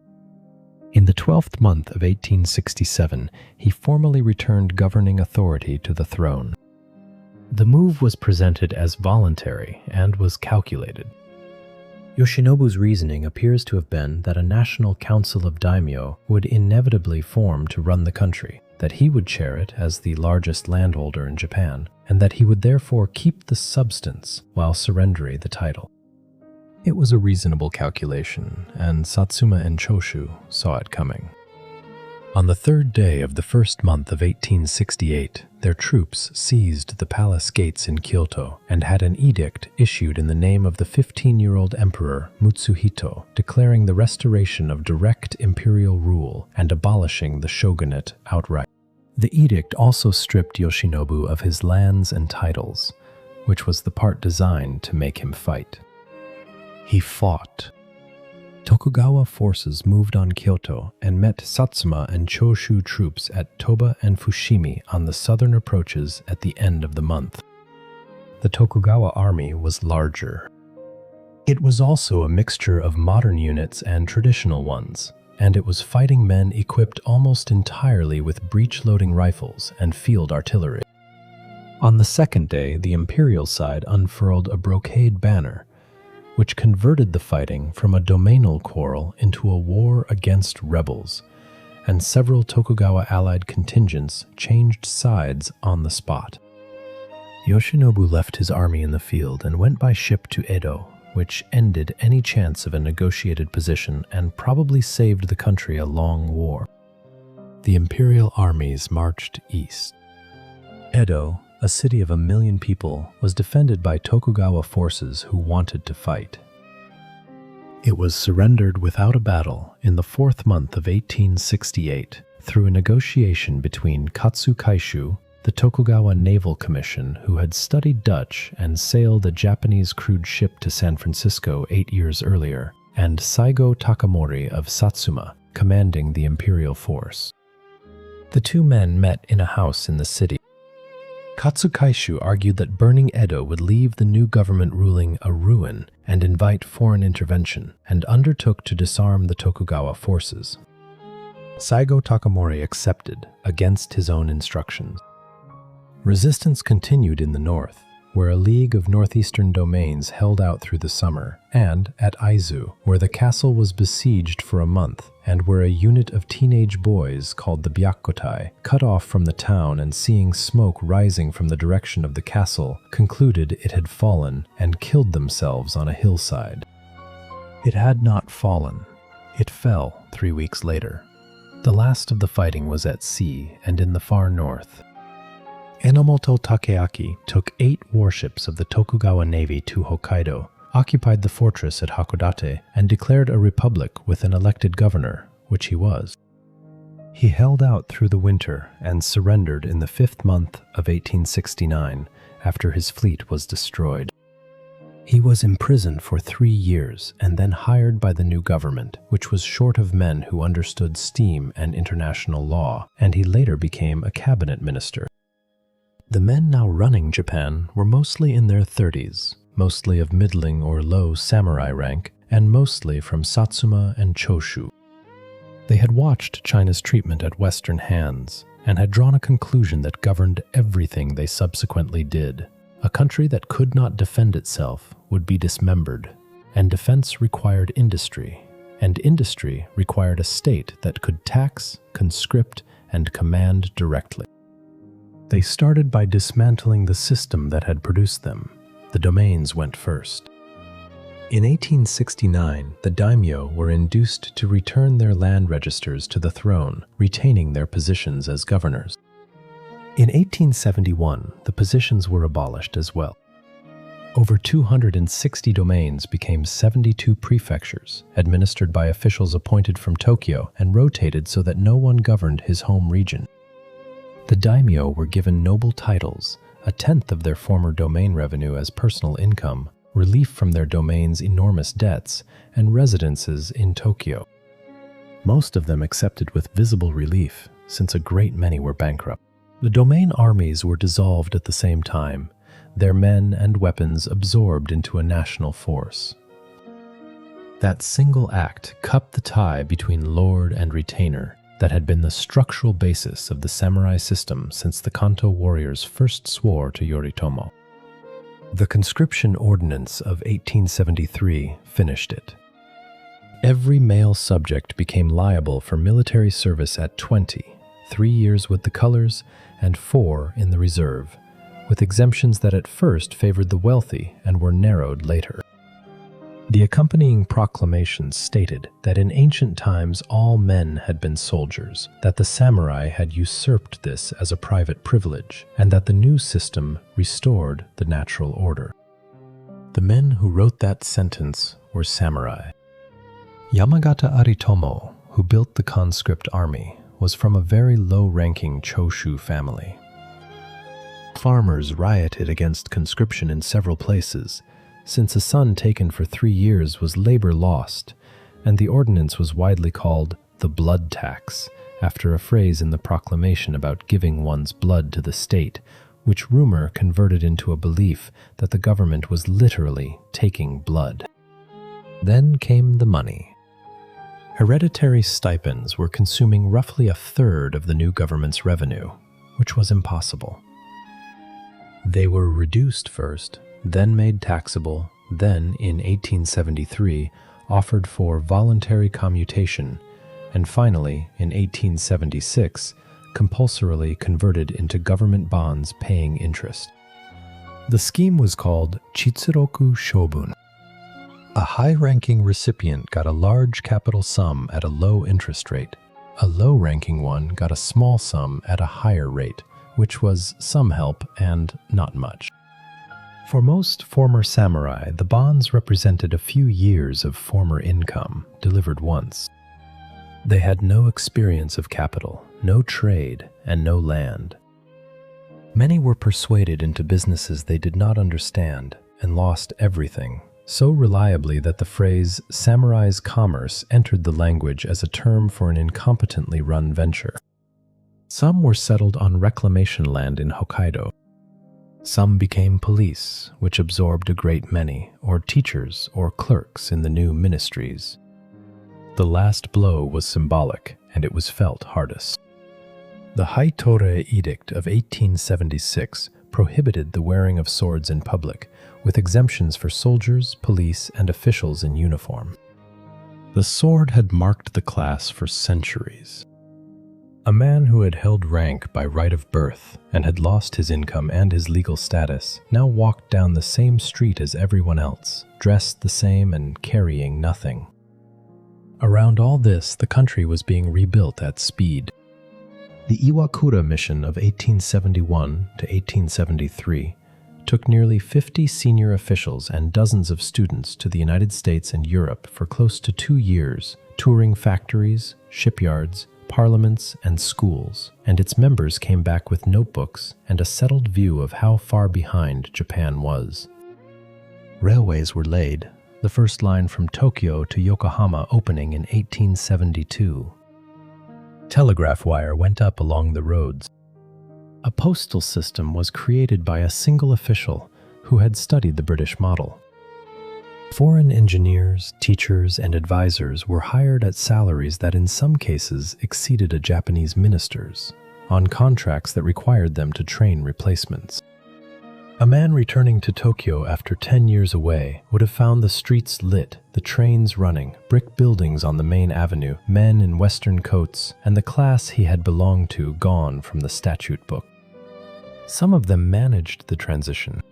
In the 12th month of 1867, he formally returned governing authority to the throne. The move was presented as voluntary and was calculated. Yoshinobu's reasoning appears to have been that a national council of daimyo would inevitably form to run the country, that he would chair it as the largest landholder in Japan, and that he would therefore keep the substance while surrendering the title. It was a reasonable calculation, and Satsuma and Choshu saw it coming. On the third day of the first month of 1868, their troops seized the palace gates in Kyoto and had an edict issued in the name of the 15-year-old emperor Mutsuhito, declaring the restoration of direct imperial rule and abolishing the shogunate outright. The edict also stripped Yoshinobu of his lands and titles, which was the part designed to make him fight. He fought. Tokugawa forces moved on Kyoto and met Satsuma and Choshu troops at Toba and Fushimi on the southern approaches at the end of the month. The Tokugawa army was larger. It was also a mixture of modern units and traditional ones, and it was fighting men equipped almost entirely with breech-loading rifles and field artillery. On the second day, the imperial side unfurled a brocade banner, which converted the fighting from a domainal quarrel into a war against rebels, and several Tokugawa allied contingents changed sides on the spot. Yoshinobu left his army in the field and went by ship to Edo, which ended any chance of a negotiated position and probably saved the country a long war. The imperial armies marched east. Edo, a city of 1 million people, was defended by Tokugawa forces who wanted to fight. It was surrendered without a battle in the 4th month of 1868 through a negotiation between Katsu Kaishu, the Tokugawa Naval Commission who had studied Dutch and sailed a Japanese crewed ship to San Francisco 8 years earlier, and Saigo Takamori of Satsuma, commanding the imperial force. The two men met in a house in the city. Katsu Kaishu argued that burning Edo would leave the new government ruling a ruin and invite foreign intervention, and undertook to disarm the Tokugawa forces. Saigo Takamori accepted, against his own instructions. Resistance continued in the north, where a league of northeastern domains held out through the summer, and at Aizu, where the castle was besieged for a month, and where a unit of teenage boys called the Byakutai, cut off from the town and seeing smoke rising from the direction of the castle, concluded it had fallen and killed themselves on a hillside. It had not fallen. It fell 3 weeks later. The last of the fighting was at sea and in the far north. Enomoto Takeaki took 8 warships of the Tokugawa Navy to Hokkaido, occupied the fortress at Hakodate, and declared a republic with an elected governor, which he was. He held out through the winter and surrendered in the 5th month of 1869 after his fleet was destroyed. He was imprisoned for 3 years and then hired by the new government, which was short of men who understood steam and international law, and he later became a cabinet minister. The men now running Japan were mostly in their 30s, mostly of middling or low samurai rank, and mostly from Satsuma and Choshu. They had watched China's treatment at Western hands, and had drawn a conclusion that governed everything they subsequently did. A country that could not defend itself would be dismembered, and defense required industry, and industry required a state that could tax, conscript, and command directly. They started by dismantling the system that had produced them. The domains went first. In 1869, the daimyo were induced to return their land registers to the throne, retaining their positions as governors. In 1871, the positions were abolished as well. Over 260 domains became 72 prefectures, administered by officials appointed from Tokyo and rotated so that no one governed his home region. The daimyo were given noble titles, a tenth of their former domain revenue as personal income, relief from their domain's enormous debts, and residences in Tokyo. Most of them accepted with visible relief, since a great many were bankrupt. The domain armies were dissolved at the same time, their men and weapons absorbed into a national force. That single act cut the tie between lord and retainer, that had been the structural basis of the samurai system since the Kanto warriors first swore to Yoritomo. The conscription ordinance of 1873 finished it. Every male subject became liable for military service at 20, 3 years with the colors, and 4 in the reserve, with exemptions that at first favored the wealthy and were narrowed later. The accompanying proclamations stated that in ancient times all men had been soldiers, that the samurai had usurped this as a private privilege, and that the new system restored the natural order. The men who wrote that sentence were samurai. Yamagata Aritomo, who built the conscript army, was from a very low-ranking Choshu family. Farmers rioted against conscription in several places, since a son taken for 3 years was labor lost, and the ordinance was widely called the blood tax, after a phrase in the proclamation about giving one's blood to the state, which rumor converted into a belief that the government was literally taking blood. Then came the money. Hereditary stipends were consuming roughly a third of the new government's revenue, which was impossible. They were reduced first, then made taxable, then, in 1873, offered for voluntary commutation, and finally, in 1876, compulsorily converted into government bonds paying interest. The scheme was called Chitsuroku Shobun. A high-ranking recipient got a large capital sum at a low interest rate. A low-ranking one got a small sum at a higher rate, which was some help and not much. For most former samurai, the bonds represented a few years of former income, delivered once. They had no experience of capital, no trade, and no land. Many were persuaded into businesses they did not understand and lost everything, so reliably that the phrase samurai's commerce entered the language as a term for an incompetently run venture. Some were settled on reclamation land in Hokkaido. Some became police, which absorbed a great many, or teachers or clerks in the new ministries. The last blow was symbolic, and it was felt hardest. The Haitore Edict of 1876 prohibited the wearing of swords in public, with exemptions for soldiers, police, and officials in uniform. The sword had marked the class for centuries. A man who had held rank by right of birth and had lost his income and his legal status now walked down the same street as everyone else, dressed the same and carrying nothing. Around all this, the country was being rebuilt at speed. The Iwakura mission of 1871 to 1873 took nearly 50 senior officials and dozens of students to the United States and Europe for close to 2 years, touring factories, shipyards, parliaments, and schools, and its members came back with notebooks and a settled view of how far behind Japan was. Railways were laid, the first line from Tokyo to Yokohama opening in 1872. Telegraph wire went up along the roads. A postal system was created by a single official who had studied the British model. Foreign engineers, teachers, and advisors were hired at salaries that in some cases exceeded a Japanese minister's, on contracts that required them to train replacements. A man returning to Tokyo after 10 years away would have found the streets lit, the trains running, brick buildings on the main avenue, men in western coats, and the class he had belonged to gone from the statute book. Some of them managed the transition.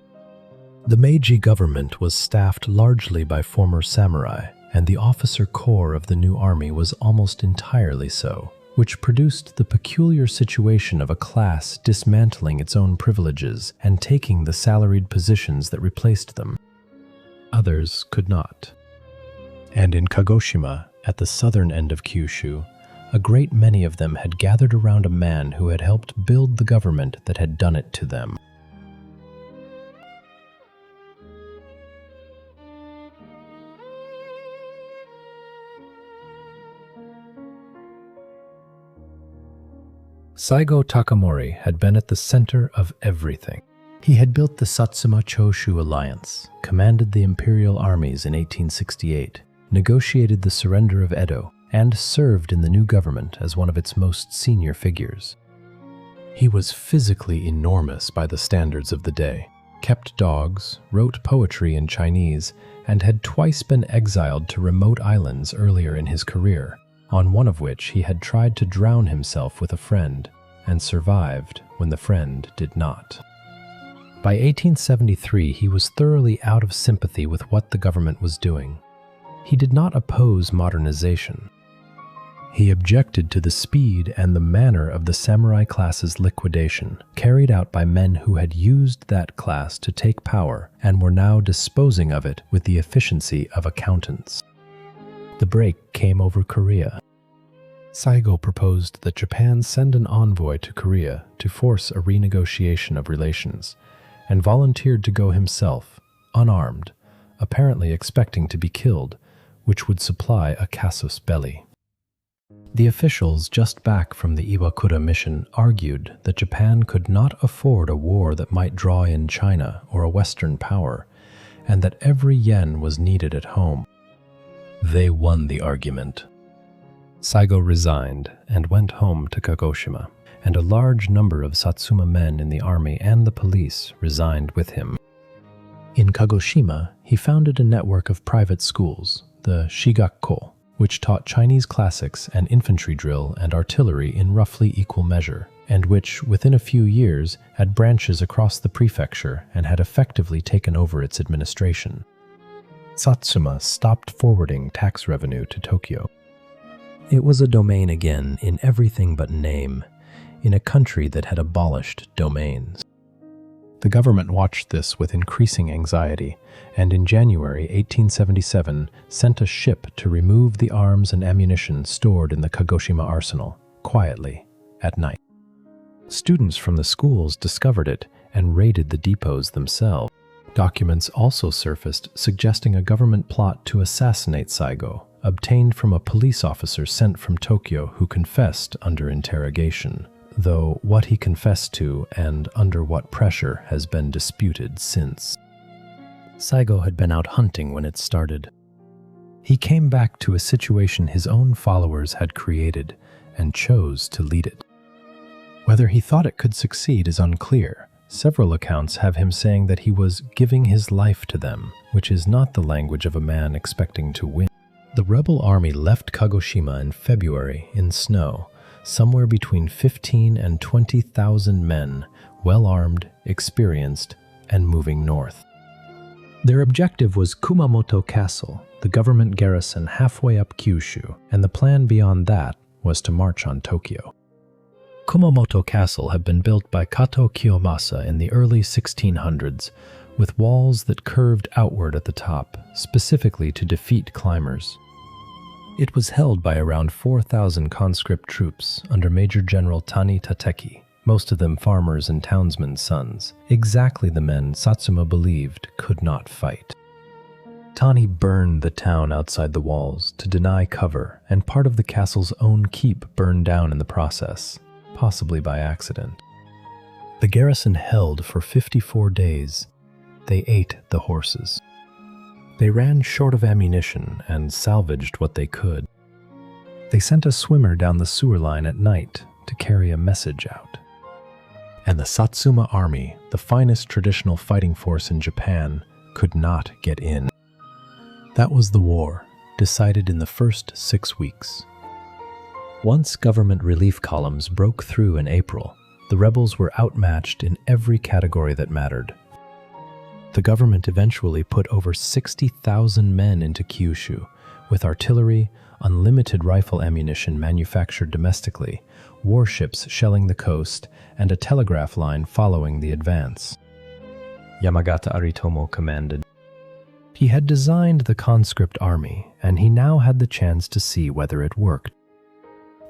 The Meiji government was staffed largely by former samurai, and the officer corps of the new army was almost entirely so, which produced the peculiar situation of a class dismantling its own privileges and taking the salaried positions that replaced them. Others could not. And in Kagoshima, at the southern end of Kyushu, a great many of them had gathered around a man who had helped build the government that had done it to them. Saigo Takamori had been at the center of everything. He had built the Satsuma Choshu alliance, commanded the imperial armies in 1868, negotiated the surrender of Edo, and served in the new government as one of its most senior figures. He was physically enormous by the standards of the day, kept dogs, wrote poetry in Chinese, and had twice been exiled to remote islands earlier in his career, on one of which he had tried to drown himself with a friend, and survived when the friend did not. By 1873, he was thoroughly out of sympathy with what the government was doing. He did not oppose modernization. He objected to the speed and the manner of the samurai class's liquidation, carried out by men who had used that class to take power and were now disposing of it with the efficiency of accountants. The break came over Korea. Saigo proposed that Japan send an envoy to Korea to force a renegotiation of relations, and volunteered to go himself, unarmed, apparently expecting to be killed, which would supply a casus belli. The officials just back from the Iwakura mission argued that Japan could not afford a war that might draw in China or a Western power, and that every yen was needed at home. They won the argument. Saigo resigned and went home to Kagoshima, and a large number of Satsuma men in the army and the police resigned with him. In Kagoshima, he founded a network of private schools, the Shigakko, which taught Chinese classics and infantry drill and artillery in roughly equal measure, and which, within a few years, had branches across the prefecture and had effectively taken over its administration. Satsuma stopped forwarding tax revenue to Tokyo. It was a domain again in everything but name, in a country that had abolished domains. The government watched this with increasing anxiety, and in January 1877 sent a ship to remove the arms and ammunition stored in the Kagoshima arsenal, quietly, at night. Students from the schools discovered it and raided the depots themselves. Documents also surfaced suggesting a government plot to assassinate Saigo, obtained from a police officer sent from Tokyo who confessed under interrogation, though what he confessed to and under what pressure has been disputed since. Saigo had been out hunting when it started. He came back to a situation his own followers had created and chose to lead it. Whether he thought it could succeed is unclear. Several accounts have him saying that he was giving his life to them, which is not the language of a man expecting to win. The rebel army left Kagoshima in February in snow, somewhere between 15 and 20,000 men, well-armed, experienced, and moving north. Their objective was Kumamoto Castle, the government garrison halfway up Kyushu, and the plan beyond that was to march on Tokyo. Kumamoto Castle had been built by Kato Kiyomasa in the early 1600s, with walls that curved outward at the top, specifically to defeat climbers. It was held by around 4,000 conscript troops under Major General Tani Tateki, most of them farmers and townsmen's sons, exactly the men Satsuma believed could not fight. Tani burned the town outside the walls to deny cover, and part of the castle's own keep burned down in the process, possibly by accident. The garrison held for 54 days. They ate the horses. They ran short of ammunition and salvaged what they could. They sent a swimmer down the sewer line at night to carry a message out. And the Satsuma army, the finest traditional fighting force in Japan, could not get in. That was the war, decided in the first 6 weeks. Once government relief columns broke through in April, the rebels were outmatched in every category that mattered. The government eventually put over 60,000 men into Kyushu, with artillery, unlimited rifle ammunition manufactured domestically, warships shelling the coast, and a telegraph line following the advance. Yamagata Aritomo commanded. He had designed the conscript army, and he now had the chance to see whether it worked.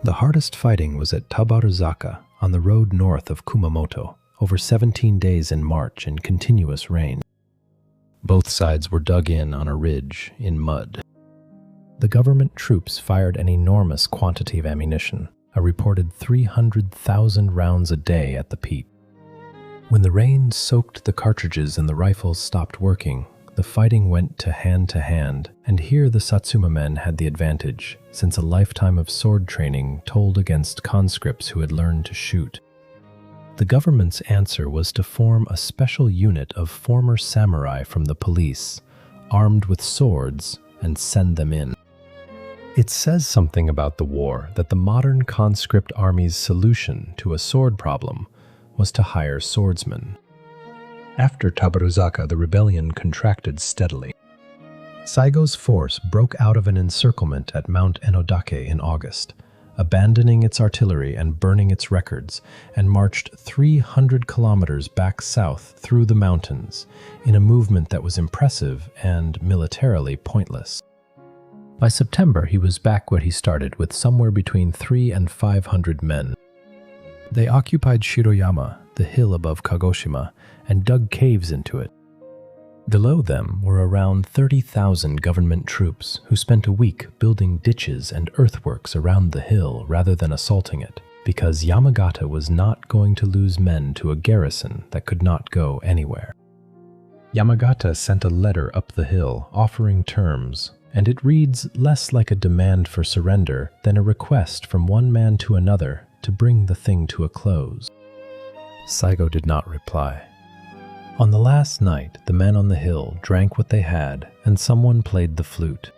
The hardest fighting was at Tabaruzaka, on the road north of Kumamoto, over 17 days in March in continuous rain. Both sides were dug in on a ridge in mud. The government troops fired an enormous quantity of ammunition, a reported 300,000 rounds a day at the peak. When the rain soaked the cartridges and the rifles stopped working, the fighting went to hand, and here the Satsuma men had the advantage, since a lifetime of sword training told against conscripts who had learned to shoot. The government's answer was to form a special unit of former samurai from the police, armed with swords, and send them in. It says something about the war that the modern conscript army's solution to a sword problem was to hire swordsmen. After Tabaruzaka, the rebellion contracted steadily. Saigo's force broke out of an encirclement at Mount Enodake in August, abandoning its artillery and burning its records, and marched 300 kilometers back south through the mountains in a movement that was impressive and militarily pointless. By September, he was back where he started with somewhere between 300 and 500 men. They occupied Shiroyama, the hill above Kagoshima, and dug caves into it. Below them were around 30,000 government troops who spent a week building ditches and earthworks around the hill rather than assaulting it, because Yamagata was not going to lose men to a garrison that could not go anywhere. Yamagata sent a letter up the hill offering terms, and it reads less like a demand for surrender than a request from one man to another to bring the thing to a close. Saigo did not reply. On the last night, the men on the hill drank what they had, and someone played the flute.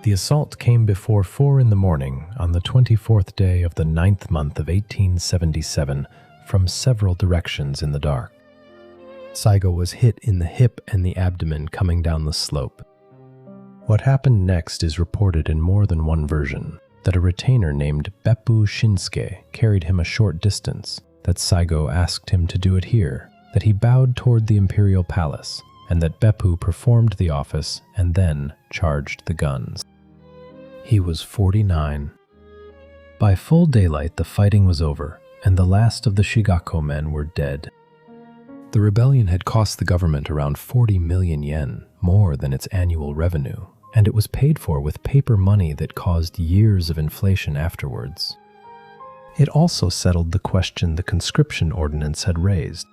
The assault came before 4 in the morning on the 24th day of the 9th month of 1877 from several directions in the dark. Saigo was hit in the hip and the abdomen coming down the slope. What happened next is reported in more than one version: that a retainer named Beppu Shinsuke carried him a short distance, that Saigo asked him to do it here, that he bowed toward the imperial palace, and that Beppu performed the office and then charged the guns. He was 49. By full daylight, the fighting was over, and the last of the Shigako men were dead. The rebellion had cost the government around 40 million yen, more than its annual revenue, and it was paid for with paper money that caused years of inflation afterwards. It also settled the question the conscription ordinance had raised.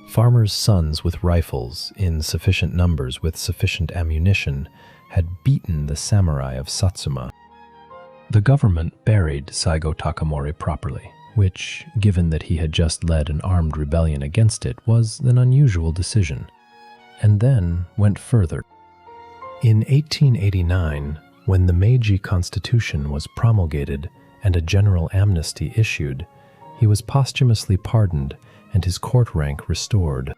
Farmers' sons with rifles, in sufficient numbers with sufficient ammunition, had beaten the samurai of Satsuma. The government buried Saigo Takamori properly, which, given that he had just led an armed rebellion against it, was an unusual decision, and then went further. In 1889, when the Meiji Constitution was promulgated and a general amnesty issued, he was posthumously pardoned and his court rank restored.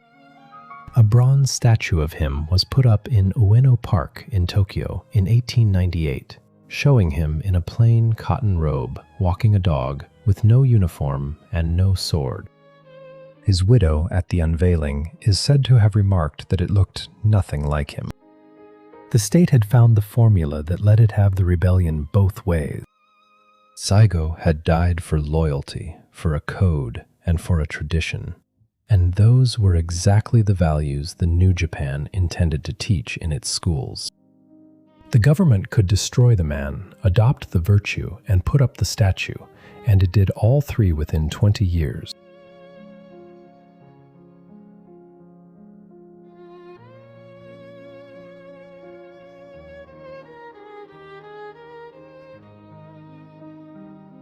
A bronze statue of him was put up in Ueno Park in Tokyo in 1898, showing him in a plain cotton robe, walking a dog, with no uniform and no sword. His widow, at the unveiling, is said to have remarked that it looked nothing like him. The state had found the formula that let it have the rebellion both ways. Saigo had died for loyalty, for a code, and for a tradition, and those were exactly the values the New Japan intended to teach in its schools. The government could destroy the man, adopt the virtue, and put up the statue, and it did all three within 20 years.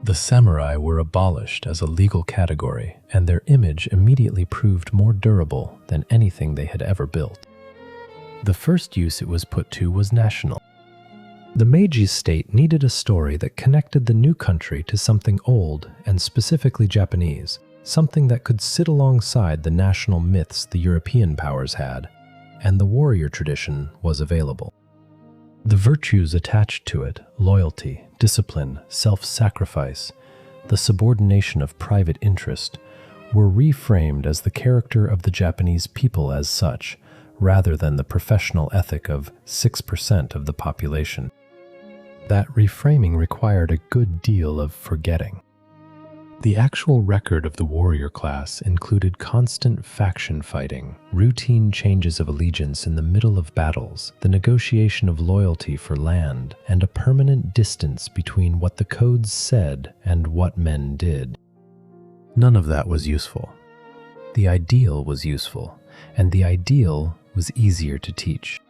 The samurai were abolished as a legal category, and their image immediately proved more durable than anything they had ever built. The first use it was put to was national. The Meiji state needed a story that connected the new country to something old and specifically Japanese, something that could sit alongside the national myths the European powers had, and the warrior tradition was available. The virtues attached to it, loyalty, discipline, self-sacrifice, the subordination of private interest, were reframed as the character of the Japanese people as such, rather than the professional ethic of 6% of the population. That reframing required a good deal of forgetting. The actual record of the warrior class included constant faction fighting, routine changes of allegiance in the middle of battles, the negotiation of loyalty for land, and a permanent distance between what the codes said and what men did. None of that was useful. The ideal was useful, and the ideal was easier to teach.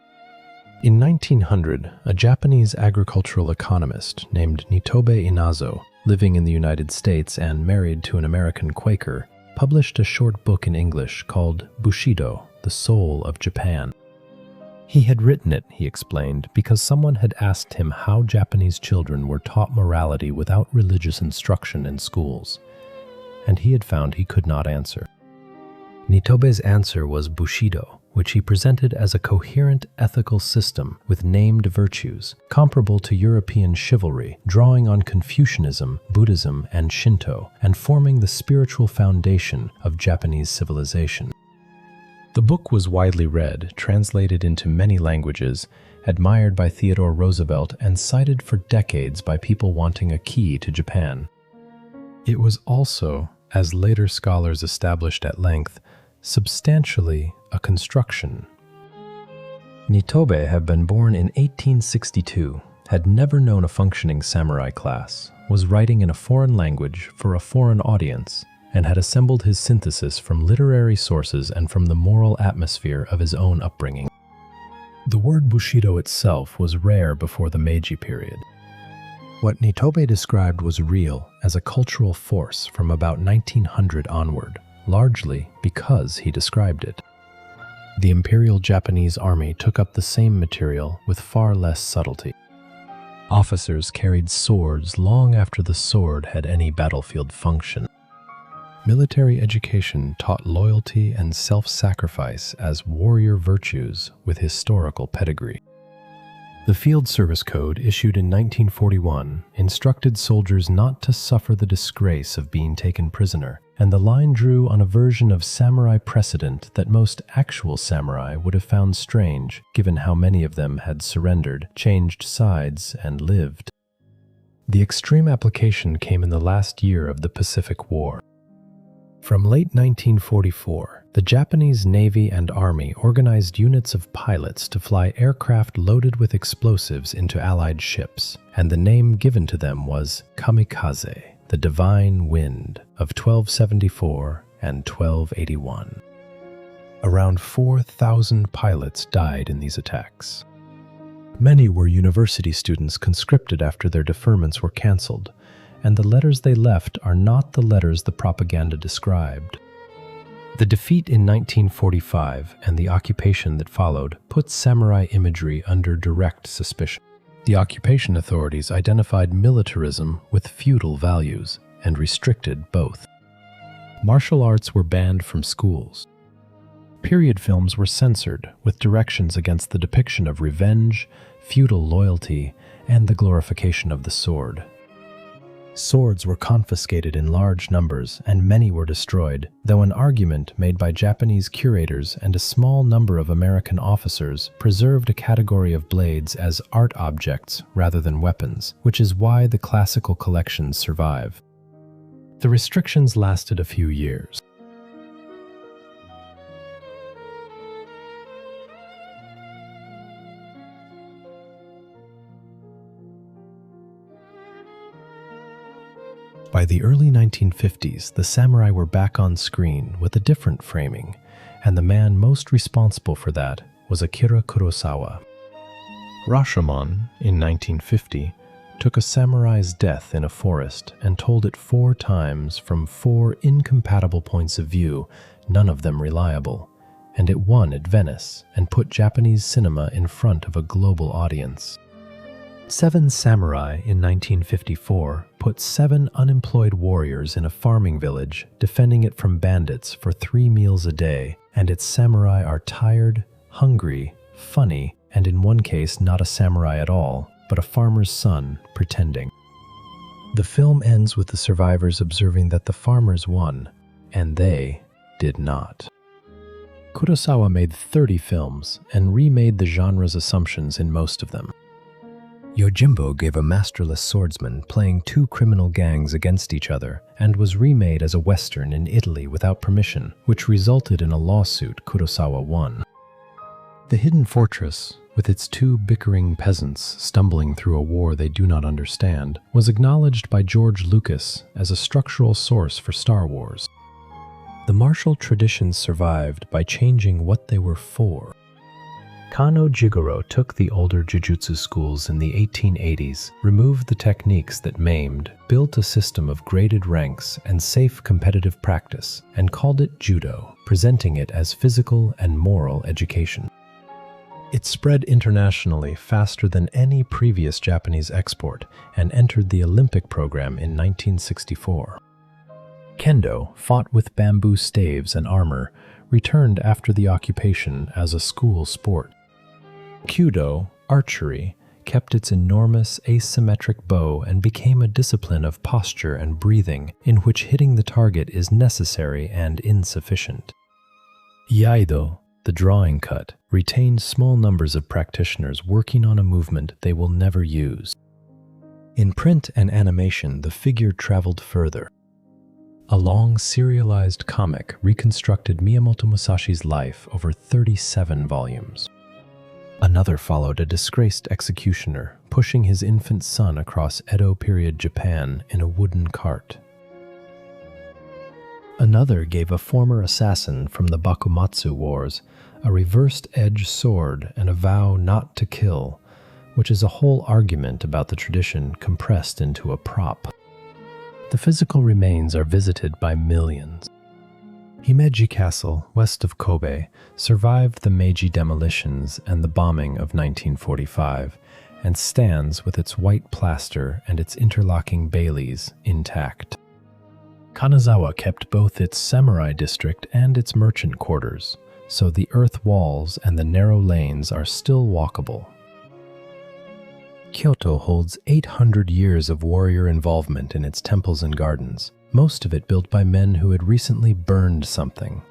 In 1900, a Japanese agricultural economist named Nitobe Inazo, living in the United States and married to an American Quaker, published a short book in English called Bushido, the Soul of Japan. He had written it, he explained, because someone had asked him how Japanese children were taught morality without religious instruction in schools, and he had found he could not answer. Nitobe's answer was Bushido, which he presented as a coherent ethical system with named virtues, comparable to European chivalry, drawing on Confucianism, Buddhism, and Shinto, and forming the spiritual foundation of Japanese civilization. The book was widely read, translated into many languages, admired by Theodore Roosevelt, and cited for decades by people wanting a key to Japan. It was also, as later scholars established at length, substantially a construction. Nitobe had been born in 1862, had never known a functioning samurai class, was writing in a foreign language for a foreign audience, and had assembled his synthesis from literary sources and from the moral atmosphere of his own upbringing. The word Bushido itself was rare before the Meiji period. What Nitobe described was real as a cultural force from about 1900 onward, largely because he described it. The Imperial Japanese Army took up the same material with far less subtlety. Officers carried swords long after the sword had any battlefield function. Military education taught loyalty and self-sacrifice as warrior virtues with historical pedigree. The Field Service Code, issued in 1941, instructed soldiers not to suffer the disgrace of being taken prisoner, and the line drew on a version of samurai precedent that most actual samurai would have found strange, given how many of them had surrendered, changed sides, and lived. The extreme application came in the last year of the Pacific War. From late 1944, the Japanese Navy and Army organized units of pilots to fly aircraft loaded with explosives into Allied ships, and the name given to them was Kamikaze, the Divine Wind, of 1274 and 1281. Around 4,000 pilots died in these attacks. Many were university students conscripted after their deferments were canceled, and the letters they left are not the letters the propaganda described. The defeat in 1945 and the occupation that followed put samurai imagery under direct suspicion. The occupation authorities identified militarism with feudal values and restricted both. Martial arts were banned from schools. Period films were censored with directions against the depiction of revenge, feudal loyalty, and the glorification of the sword. Swords were confiscated in large numbers, and many were destroyed, though an argument made by Japanese curators and a small number of American officers preserved a category of blades as art objects rather than weapons, which is why the classical collections survive. The restrictions lasted a few years. By the early 1950s, the samurai were back on screen with a different framing, and the man most responsible for that was Akira Kurosawa. Rashomon, in 1950, took a samurai's death in a forest and told it 4 times from 4 incompatible points of view, none of them reliable, and it won at Venice and put Japanese cinema in front of a global audience. 7 Samurai in 1954 put 7 unemployed warriors in a farming village, defending it from bandits for 3 meals a day, and its samurai are tired, hungry, funny, and in one case not a samurai at all, but a farmer's son pretending. The film ends with the survivors observing that the farmers won, and they did not. Kurosawa made 30 films and remade the genre's assumptions in most of them. Yojimbo gave a masterless swordsman playing 2 criminal gangs against each other and was remade as a western in Italy without permission, which resulted in a lawsuit Kurosawa won. The Hidden Fortress, with its 2 bickering peasants stumbling through a war they do not understand, was acknowledged by George Lucas as a structural source for Star Wars. The martial traditions survived by changing what they were for. Kano Jigoro took the older jujutsu schools in the 1880s, removed the techniques that maimed, built a system of graded ranks and safe competitive practice, and called it judo, presenting it as physical and moral education. It spread internationally faster than any previous Japanese export and entered the Olympic program in 1964. Kendo, fought with bamboo staves and armor, returned after the occupation as a school sport. Kyudo, archery, kept its enormous asymmetric bow and became a discipline of posture and breathing in which hitting the target is necessary and insufficient. Iaido, the drawing cut, retained small numbers of practitioners working on a movement they will never use. In print and animation, the figure traveled further. A long serialized comic reconstructed Miyamoto Musashi's life over 37 volumes. Another followed a disgraced executioner pushing his infant son across Edo period Japan in a wooden cart. Another gave a former assassin from the Bakumatsu Wars a reversed edge sword and a vow not to kill, which is a whole argument about the tradition compressed into a prop. The physical remains are visited by millions. Himeji Castle, west of Kobe, survived the Meiji demolitions and the bombing of 1945, and stands with its white plaster and its interlocking baileys intact. Kanazawa kept both its samurai district and its merchant quarters, so the earth walls and the narrow lanes are still walkable. Kyoto holds 800 years of warrior involvement in its temples and gardens, most of it built by men who had recently burned something.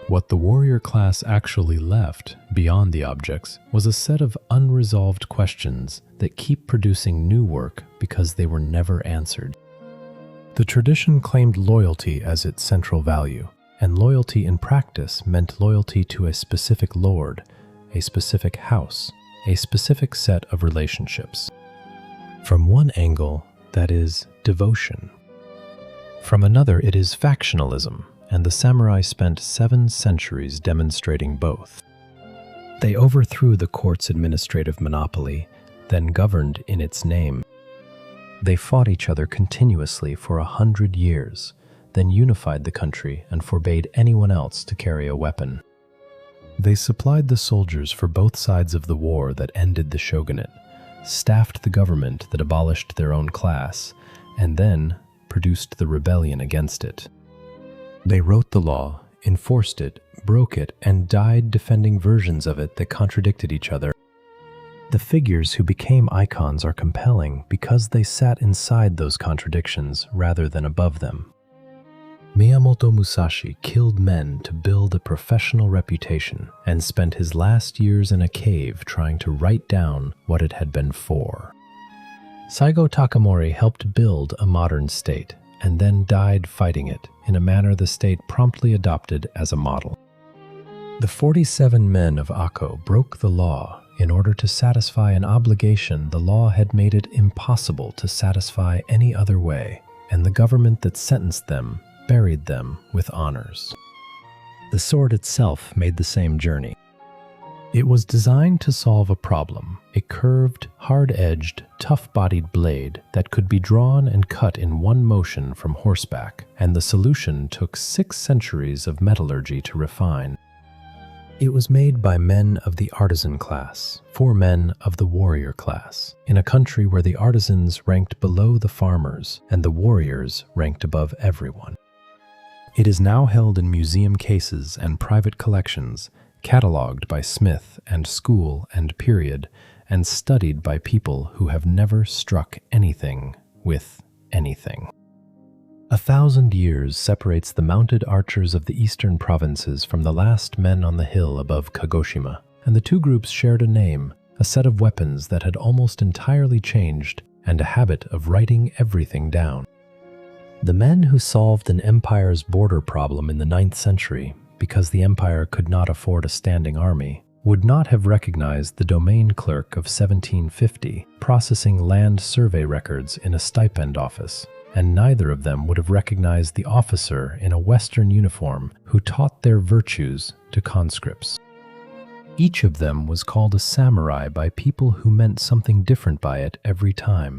What the warrior class actually left, beyond the objects, was a set of unresolved questions that keep producing new work because they were never answered. The tradition claimed loyalty as its central value, and loyalty in practice meant loyalty to a specific lord, a specific house, a specific set of relationships. From one angle, that is devotion. From another, it is factionalism, and the samurai spent 7 centuries demonstrating both. They overthrew the court's administrative monopoly, then governed in its name. They fought each other continuously for 100 years, then unified the country and forbade anyone else to carry a weapon. They supplied the soldiers for both sides of the war that ended the shogunate, staffed the government that abolished their own class, and then produced the rebellion against it. They wrote the law, enforced it, broke it, and died defending versions of it that contradicted each other. The figures who became icons are compelling because they sat inside those contradictions rather than above them. Miyamoto Musashi killed men to build a professional reputation and spent his last years in a cave trying to write down what it had been for. Saigo Takamori helped build a modern state and then died fighting it in a manner the state promptly adopted as a model. The 47 men of Akko broke the law in order to satisfy an obligation the law had made it impossible to satisfy any other way, and the government that sentenced them buried them with honors. The sword itself made the same journey. It was designed to solve a problem, a curved, hard-edged, tough-bodied blade that could be drawn and cut in one motion from horseback, and the solution took 6 centuries of metallurgy to refine. It was made by men of the artisan class, for men of the warrior class, in a country where the artisans ranked below the farmers and the warriors ranked above everyone. It is now held in museum cases and private collections, catalogued by Smith and School and Period, and studied by people who have never struck anything with anything. 1,000 years separates the mounted archers of the eastern provinces from the last men on the hill above Kagoshima, and the two groups shared a name, a set of weapons that had almost entirely changed, and a habit of writing everything down. The men who solved an empire's border problem in the 9th century, because the empire could not afford a standing army, would not have recognized the domain clerk of 1750 processing land survey records in a stipend office, and neither of them would have recognized the officer in a Western uniform who taught their virtues to conscripts. Each of them was called a samurai by people who meant something different by it every time.